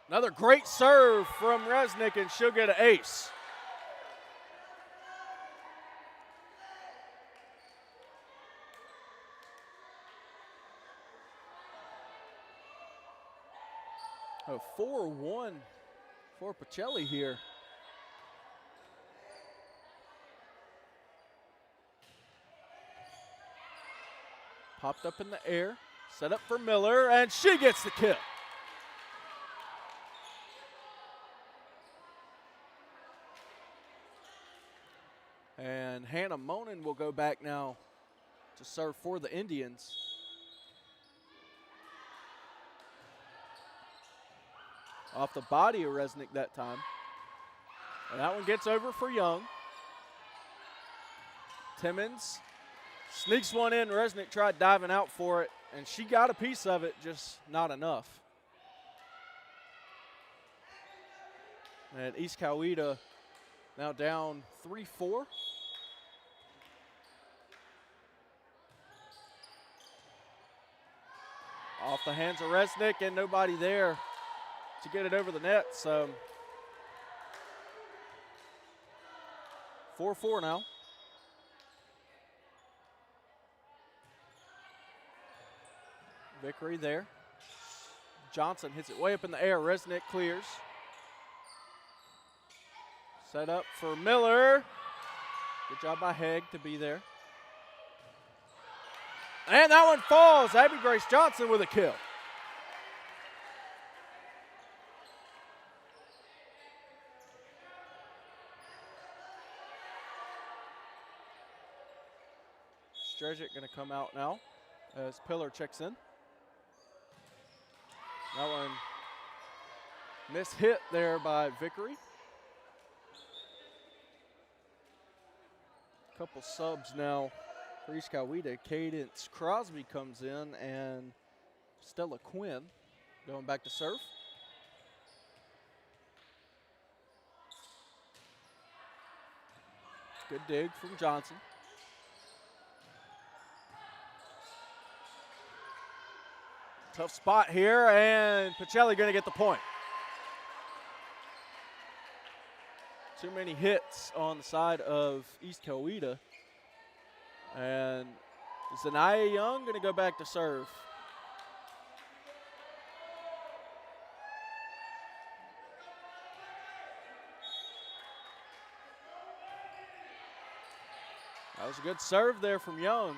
A: Another great serve from Resnick, and she'll get an ace. A 4-1 for Pacelli here. Popped up in the air, set up for Miller, and she gets the kill. And Hannah Monin will go back now to serve for the Indians. Off the body of Resnick that time. And that one gets over for Young. Timmons sneaks one in. Resnick tried diving out for it, and she got a piece of it, just not enough. And East Coweta now down 3-4. Off the hands of Resnick, and nobody there to get it over the net. So 4-4 now. Vickery there. Johnson hits it way up in the air. Resnick clears. Set up for Miller. Good job by Haig to be there. And that one falls. Abby Grace Johnson with a kill. Strezic going to come out now as Pillar checks in. That one mishit there by Vickery. Couple subs now for East Coweta. Cadence Crosby comes in and Stella Quinn going back to serve. Good dig from Johnson. Tough spot here, and Pacelli going to get the point. Too many hits on the side of East Coweta. And Zanaya Young going to go back to serve. That was a good serve there from Young.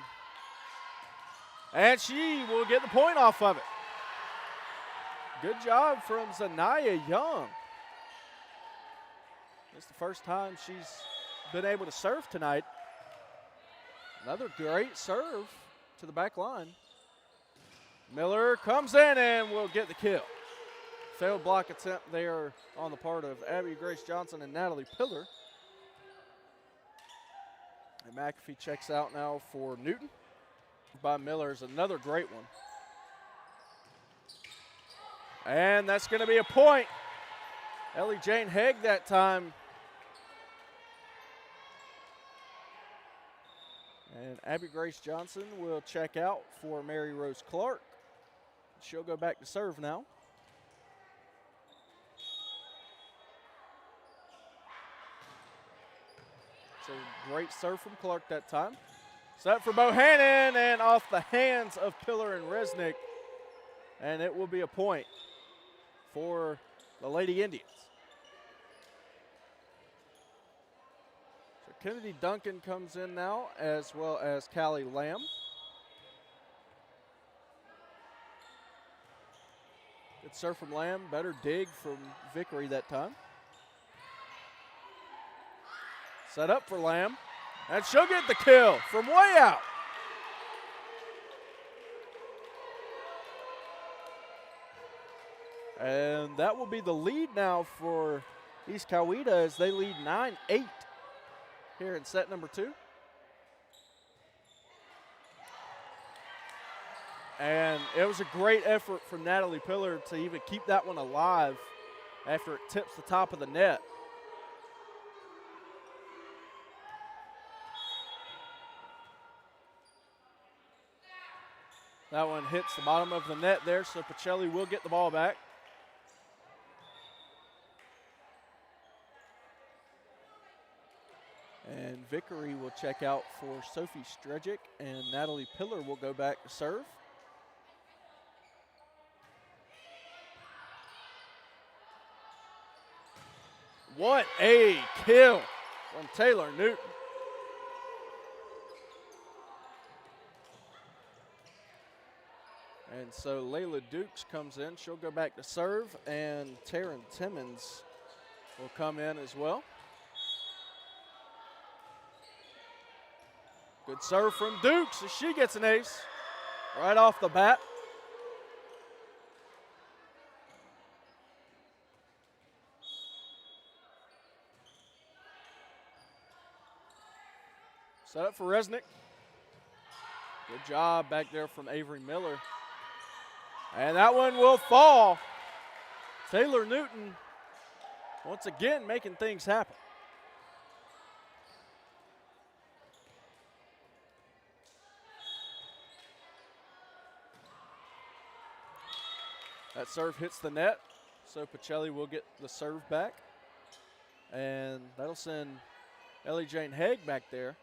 A: And she will get the point off of it. Good job from Zanaya Young. It's the first time she's been able to serve tonight. Another great serve to the back line. Miller comes in and will get the kill. Failed block attempt there on the part of Abby Grace Johnson and Natalie Pillar. And McAfee checks out now for Newton. By Miller is another great one. And that's going to be a point. Ellie Jane Haig that time. And Abby Grace Johnson will check out for Mary Rose Clark. She'll go back to serve now. It's a great serve from Clark that time. Set for Bohannon and off the hands of Pillar and Resnick. And it will be a point for the Lady Indians. So Kennedy Duncan comes in now, as well as Callie Lamb. Good serve from Lamb, better dig from Vickery that time. Set up for Lamb, and she'll get the kill from way out. And that will be the lead now for East Coweta as they lead 9-8 here in set number 2. And it was a great effort from Natalie Pillar to even keep that one alive after it tips the top of the net. That one hits the bottom of the net there, so Pacelli will get the ball back. And Vickery will check out for Sophie Strejic, and Natalie Pillar will go back to serve. What a kill from Taylor Newton. And so Layla Dukes comes in. She'll go back to serve, and Taryn Timmons will come in as well. Good serve from Dukes as she gets an ace right off the bat. Set up for Resnick. Good job back there from Avery Miller. And that one will fall. Taylor Newton once again making things happen. That serve hits the net, so Pacelli will get the serve back. And that'll send Ellie Jane Haig back there.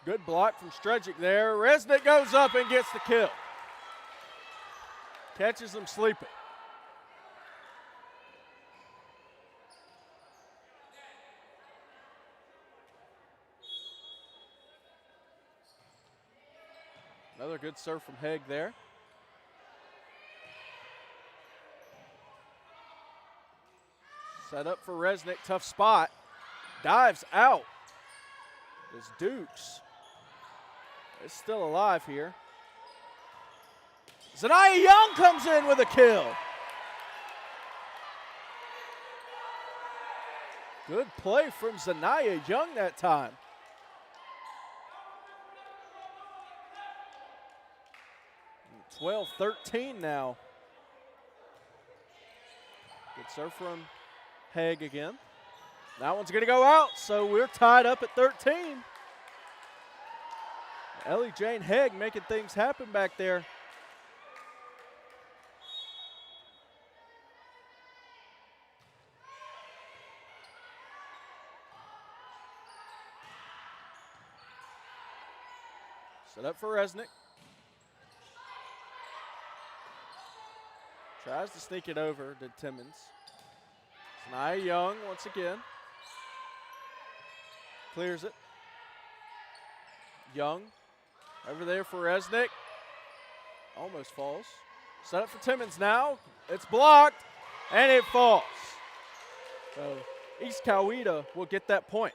A: Good block from Strejic there. Resnick goes up and gets the kill. Catches them sleeping. Another good serve from Haig there. Set up for Resnick, tough spot. Dives out. As Dukes is still alive here. Zanaya Young comes in with a kill. Good play from Zanaya Young that time. And 12-13 now. Good serve from Haig again. That one's going to go out, so we're tied up at 13. Ellie Jane Haig making things happen back there. Set up for Resnick. Tries to sneak it over to Timmons. Zanaya Young once again. Clears it. Young over there for Resnick. Almost falls. Set up for Timmons now. It's blocked, and it falls. So East Coweta will get that point.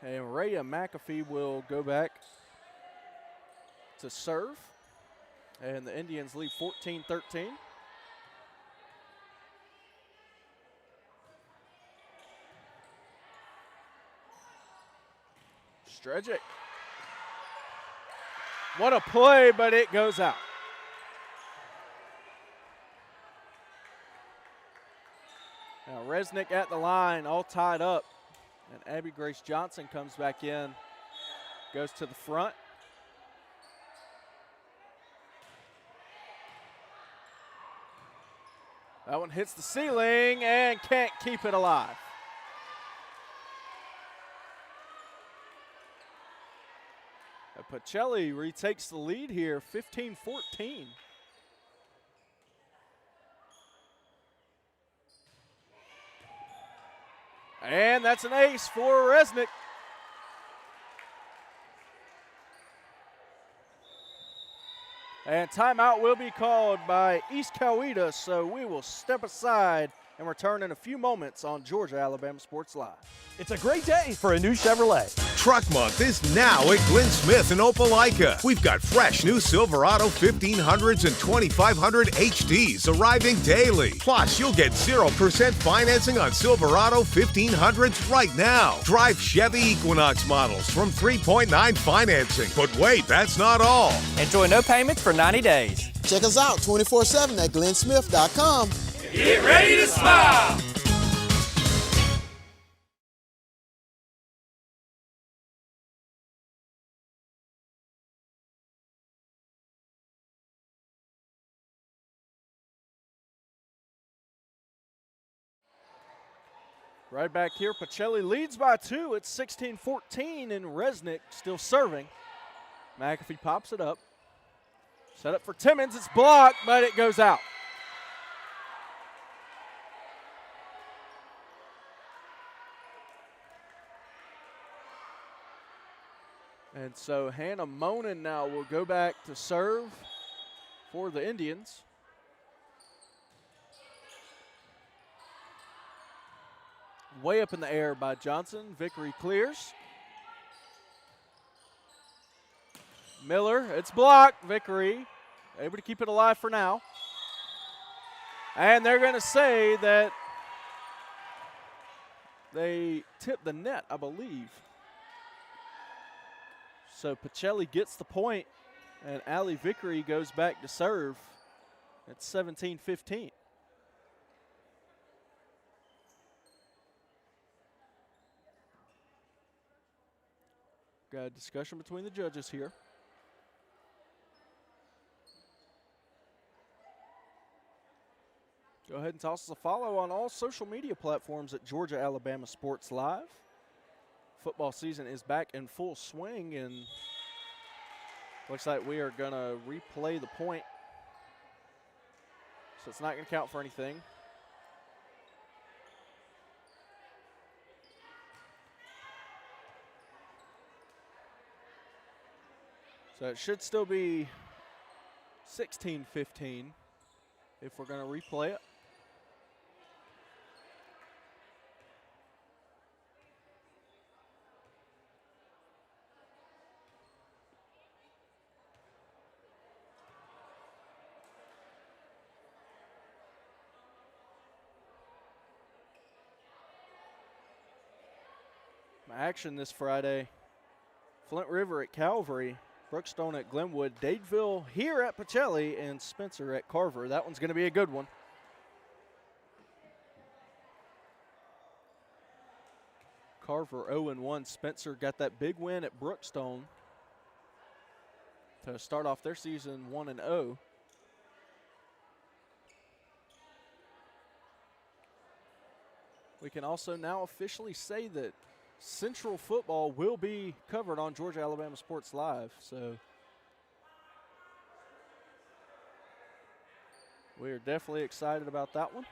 A: And Rhea McAfee will go back to serve. And the Indians lead 14-13. Strejic. What a play, but it goes out. Now Resnick at the line, all tied up. And Abby Grace Johnson comes back in, goes to the front. That one hits the ceiling and can't keep it alive. Pacelli retakes the lead here, 15-14. And that's an ace for Resnick. And timeout will be called by East Coweta, so we will step aside and return in a few moments on Georgia-Alabama Sports Live.
R: It's a great day for a new Chevrolet.
E: Truck Month is now at Glenn Smith in Opelika. We've got fresh new Silverado 1500s and 2500 HDs arriving daily. Plus, you'll get 0% financing on Silverado 1500s right now. Drive Chevy Equinox models from 3.9 financing. But wait, that's not all.
R: Enjoy no payments for 90 days.
F: Check us out 24/7 at glennsmith.com.
R: Get ready to smile.
A: Right back here, Pacelli leads by 2. It's 16-14, and Resnick still serving. McAfee pops it up. Set up for Timmons. It's blocked, but it goes out. And so Hannah Monin now will go back to serve for the Indians. Way up in the air by Johnson. Vickery clears. Miller, it's blocked. Vickery able to keep it alive for now. And they're going to say that they tipped the net, I believe. So Pacelli gets the point, and Allie Vickery goes back to serve at 17-15. Got a discussion between the judges here. Go ahead and toss us a follow on all social media platforms at Georgia Alabama Sports Live. Football season is back in full swing, and looks like we are going to replay the point. So it's not going to count for anything. So it should still be 16-15 if we're going to replay it. Action this Friday. Flint River at Calvary, Brookstone at Glenwood, Dadeville here at Pacelli, and Spencer at Carver. That one's going to be a good one. Carver 0-1. Spencer got that big win at Brookstone to start off their season 1-0. We can also now officially say that Central football will be covered on Georgia Alabama Sports Live. So we are definitely excited about that one.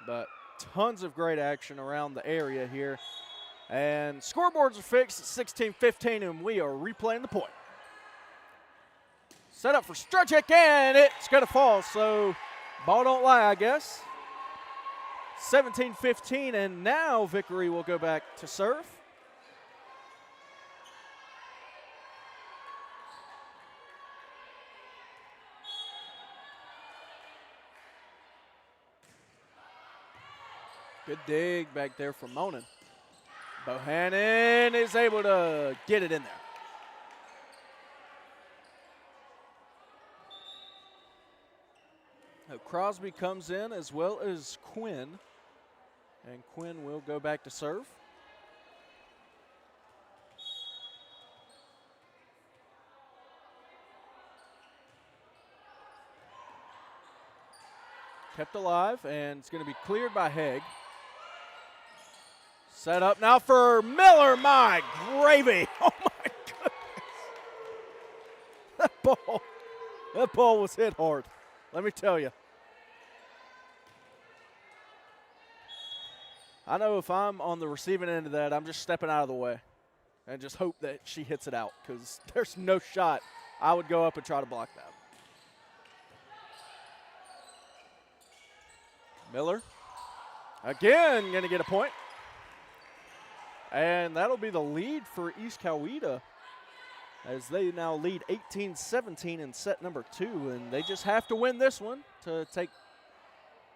A: But tons of great action around the area here. And scoreboards are fixed at 16-15, and we are replaying the point. Set up for Strachek, and it's going to fall. So ball don't lie, I guess. 17-15, and now Vickery will go back to serve. Good dig back there from Monin. Bohannon is able to get it in there. Now Crosby comes in as well as Quinn. And Quinn will go back to serve. Kept alive, and it's going to be cleared by Haig. Set up now for Miller. My gravy. Oh, my goodness. That ball was hit hard, let me tell you. I know if I'm on the receiving end of that, I'm just stepping out of the way and just hope that she hits it out, because there's no shot I would go up and try to block that. Miller, again, going to get a point. And that'll be the lead for East Coweta, as they now lead 18-17 in set number 2, and they just have to win this one to take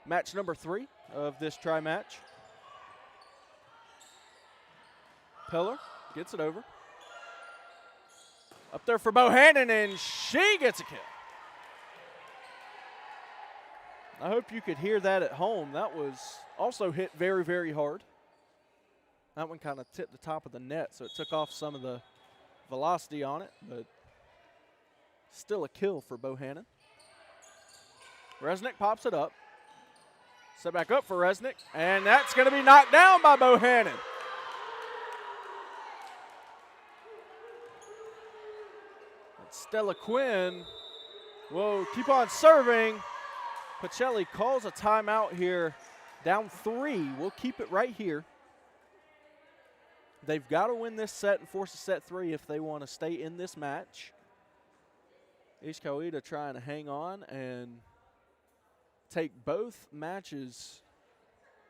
A: match number 3 of this tri-match. Pillar gets it over. Up there for Bohannon, and she gets a kill. I hope you could hear that at home. That was also hit very, very hard. That one kind of tipped the top of the net, so it took off some of the velocity on it, but still a kill for Bohannon. Resnick pops it up. Set back up for Resnick, and that's going to be knocked down by Bohannon. Stella Quinn will keep on serving. Pacelli calls a timeout here. Down 3. We'll keep it right here. They've got to win this set and force a set 3 if they want to stay in this match. East Coweta trying to hang on and take both matches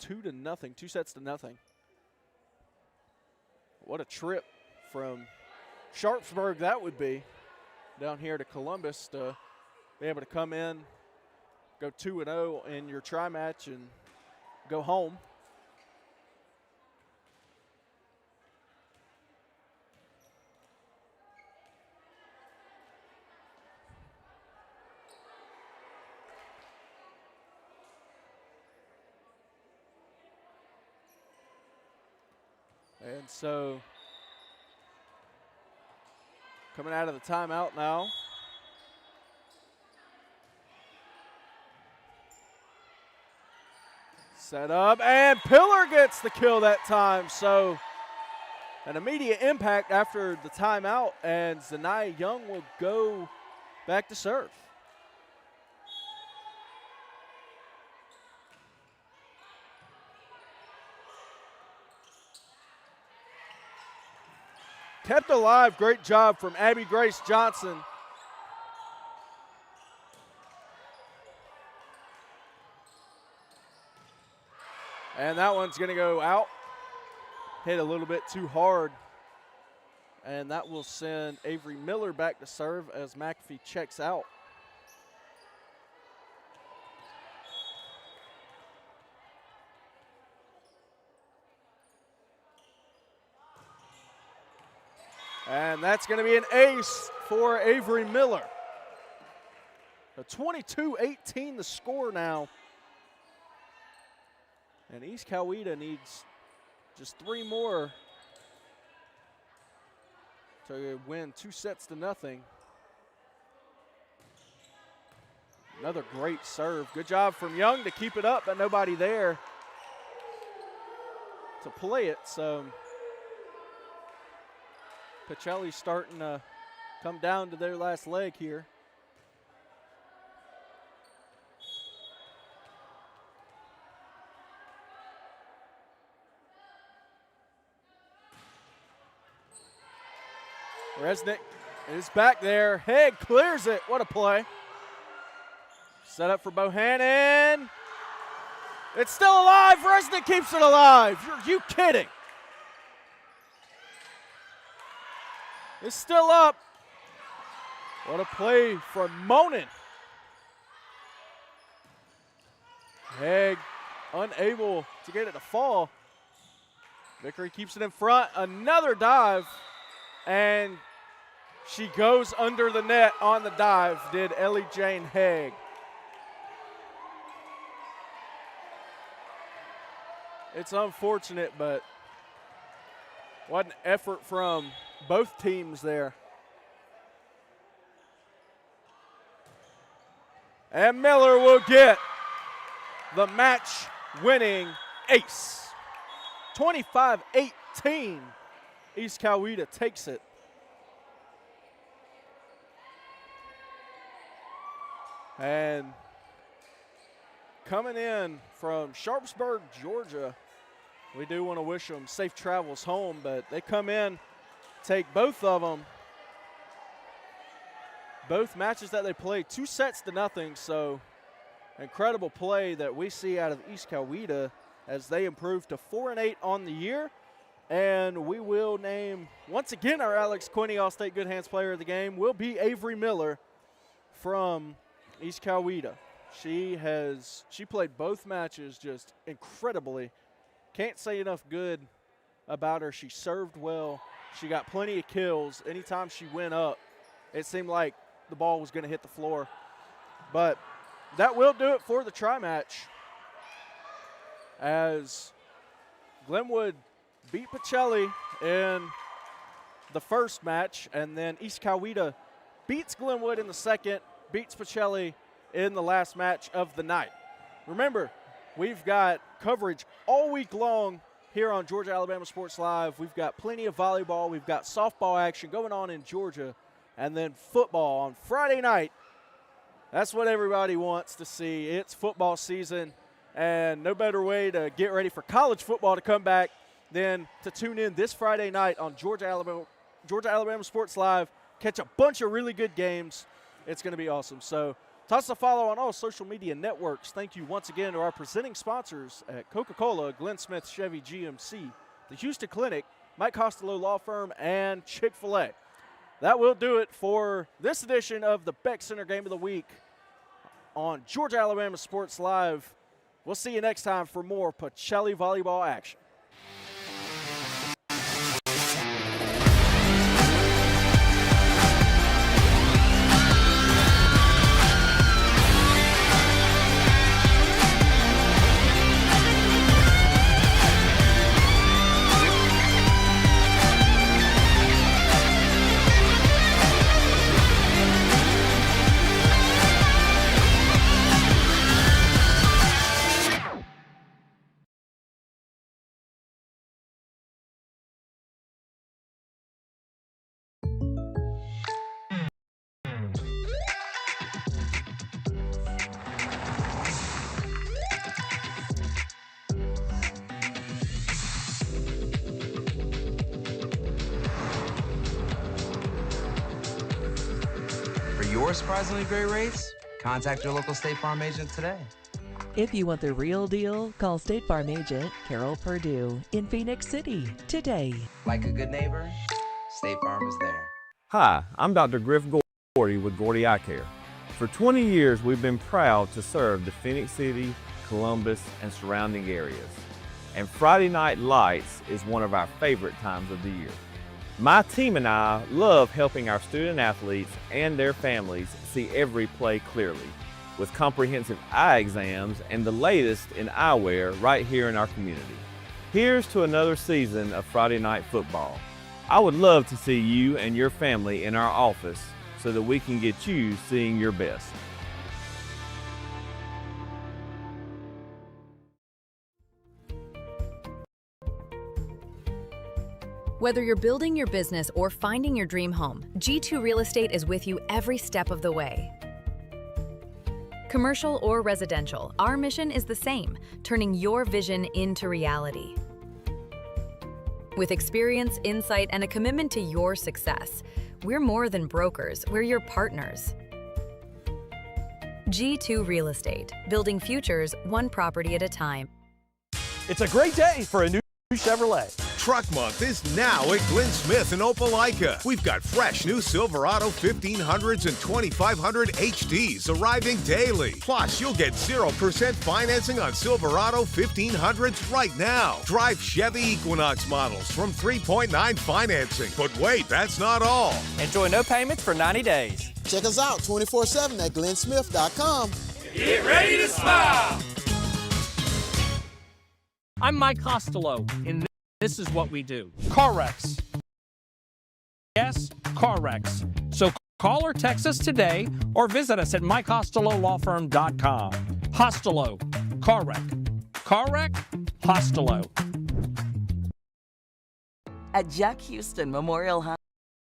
A: 2-0, 2 sets to nothing. What a trip from Sharpsburg that would be down here to Columbus to be able to come in, go 2-0 in your tri-match and go home. And so coming out of the timeout now, Set up, and Pillar gets the kill that time. So an immediate impact after the timeout, and Zanaya Young will go back to serve. Kept alive, great job from Abby Grace Johnson. And that one's gonna go out. Hit a little bit too hard. And that will send Avery Miller back to serve as McAfee checks out. And that's going to be an ace for Avery Miller. A 22-18 the score now. And East Coweta needs just 3 more to win 2-0. Another great serve. Good job from Young to keep it up, but nobody there to play it. So Pacelli's starting to come down to their last leg here. Resnick is back there. Haig clears it. What a play. Set up for Bohannon. It's still alive. Resnick keeps it alive. Are you kidding? It's still up. What a play from Monin. Haig unable to get it to fall. Vickery keeps it in front. Another dive. And she goes under the net on the dive, did Ellie Jane Haig. It's unfortunate, but what an effort from both teams there. And Miller will get the match-winning ace. 25-18. East Coweta takes it. And coming in from Sharpsburg, Georgia, we do want to wish them safe travels home, but they come in, take both of them, both matches that they played, 2-0, so incredible play that we see out of East Coweta as they improve to 4-8 on the year. And we will name, once again, our Alex Quinney All-State Good Hands Player of the Game will be Avery Miller from East Coweta. She played both matches just incredibly. Can't say enough good about her. She served well. She got plenty of kills. Anytime she went up, it seemed like the ball was going to hit the floor. But that will do it for the tri-match as Glenwood beat Pacelli in the first match, and then East Coweta beats Glenwood in the second, beats Pacelli in the last match of the night. Remember, we've got coverage all week long here on Georgia Alabama Sports Live. We've got plenty of volleyball. We've got softball action going on in Georgia, and then football on Friday night. That's what everybody wants to see. It's football season, and no better way to get ready for college football to come back than to tune in this Friday night on Georgia Alabama Sports Live. Catch a bunch of really good games. It's going to be awesome. So toss a follow on all social media networks. Thank you once again to our presenting sponsors at Coca-Cola, Glenn Smith Chevy GMC, the Houston Clinic, Mike Costello Law Firm, and Chick-fil-A. That will do it for this edition of the Beck Center Game of the Week on Georgia Alabama Sports Live. We'll see you next time for more Pacelli volleyball action.
J: your surprisingly great rates, contact your local State Farm agent today.
K: If you want the real deal, call State Farm agent Carol Purdue in Phoenix City today.
J: Like a good neighbor, State Farm is there.
L: Hi, I'm Dr. Griff Gordy with Gordy Eye Care. For 20 years, we've been proud to serve the Phoenix City, Columbus, and surrounding areas. And Friday Night Lights is one of our favorite times of the year. My team and I love helping our student athletes and their families see every play clearly, with comprehensive eye exams and the latest in eyewear right here in our community. Here's to another season of Friday Night Football. I would love to see you and your family in our office so that we can get you seeing your best.
M: Whether you're building your business or finding your dream home, G2 Real Estate is with you every step of the way. Commercial or residential, our mission is the same, turning your vision into reality. With experience, insight, and a commitment to your success, we're more than brokers, we're your partners. G2 Real Estate, building futures one property at a time.
R: It's a great day for a new Chevrolet.
E: Truck Month is now at Glenn Smith in Opelika. We've got fresh new Silverado 1500s and 2500 HDs arriving daily. Plus, you'll get 0% financing on Silverado 1500s right now. Drive Chevy Equinox models from 3.9 financing. But wait, that's not all.
R: Enjoy no payments for 90 days.
F: Check us out 24/7 at glennsmith.com.
R: Get ready to smile. I'm Mike Costello, and this is what we do. Car wrecks. Yes, car wrecks. So call or text us today or visit us at mycostellolawfirm.com. Costello, car wreck. Car wreck, Costello.
N: At Jack Houston Memorial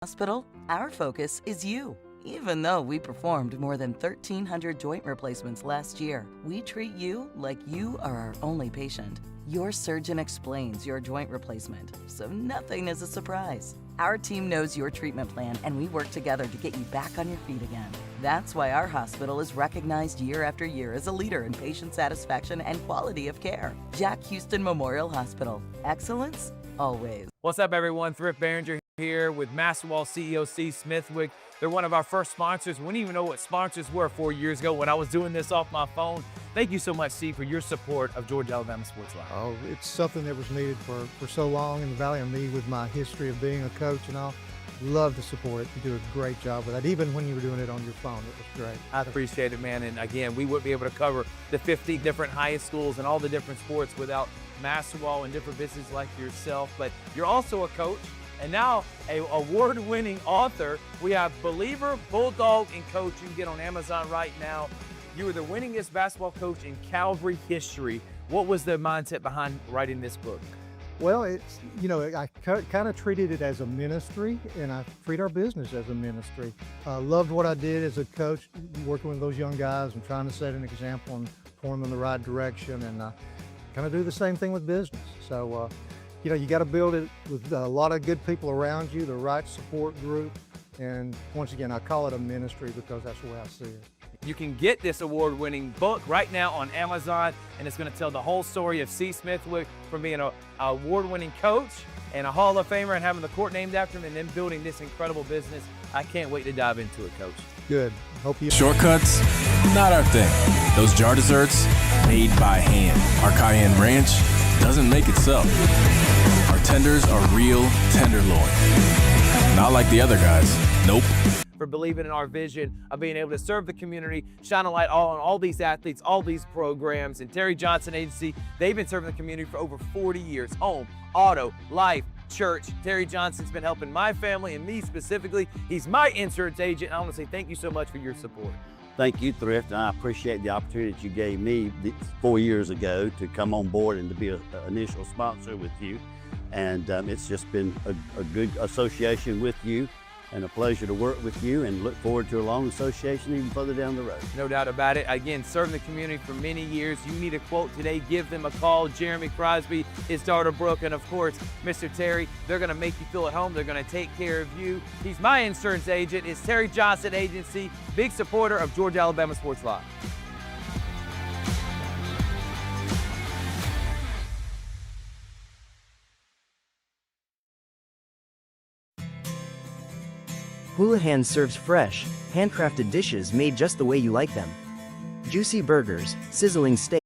N: Hospital, our focus is you. Even though we performed more than 1,300 joint replacements last year, we treat you like you are our only patient. Your surgeon explains your joint replacement, so nothing is a surprise. Our team knows your treatment plan, and we work together to get you back on your feet again. That's why our hospital is recognized year after year as a leader in patient satisfaction and quality of care. Jack Houston Memorial Hospital. Excellence, always.
H: What's up, everyone? Thrift Behringer here with Masterwall CEO Steve Smithwick. They're one of our first sponsors. We didn't even know what sponsors were 4 years ago when I was doing this off my phone. Thank you so much, Steve, for your support of Georgia Alabama Sports Live.
O: Oh, it's something that was needed for so long in the Valley, and me with my history of being a coach and all. Love to support it. You do a great job with that. Even when you were doing it on your phone, it was great.
H: I appreciate it, man. And again, we wouldn't be able to cover the 50 different high schools and all the different sports without Masterwall and different businesses like yourself. But you're also a coach and now an award-winning author. We have Believer, Bulldog, and Coach. You can get on Amazon right now. You were the winningest basketball coach in Calvary history. What was the mindset behind writing this book?
O: Well, it's, I kind of treated it as a ministry, and I treat our business as a ministry. Loved what I did as a coach, working with those young guys and trying to set an example and point them in the right direction, and kind of do the same thing with business. So, you got to build it with a lot of good people around you, the right support group, and once again, I call it a ministry because that's the way I see it.
H: You can get this award-winning book right now on Amazon, and it's going to tell the whole story of C. Smithwick from being an award-winning coach and a Hall of Famer and having the court named after him and then building this incredible business. I can't wait to dive into it, Coach.
O: Good. Hope you.
G: Shortcuts, not our thing. Those jar desserts, made by hand. Our cayenne ranch doesn't make itself. Our tenders are real tenderloin. Not like the other guys. Nope.
H: For believing in our vision of being able to serve the community, shine a light on all these athletes, all these programs. And Terry Johnson Agency, they've been serving the community for over 40 years. Home, auto, life, church. Terry Johnson's been helping my family and me specifically. He's my insurance agent. I want to say thank you so much for your support.
P: Thank you, Thrift, and I appreciate the opportunity that you gave me 4 years ago to come on board and to be an initial sponsor with you. And it's just been a good association with you. and a pleasure to work with you, and look forward to a long association even further down the road.
H: No doubt about it. Again, serving the community for many years. You need a quote today, give them a call. Jeremy Crosby, his daughter Brooke, and of course, Mr. Terry. They're going to make you feel at home. They're going to take care of you. He's my insurance agent. It's Terry Johnson Agency, big supporter of Georgia Alabama Sports Live.
Q: Houlihan serves fresh, handcrafted dishes made just the way you like them. Juicy burgers, sizzling steaks,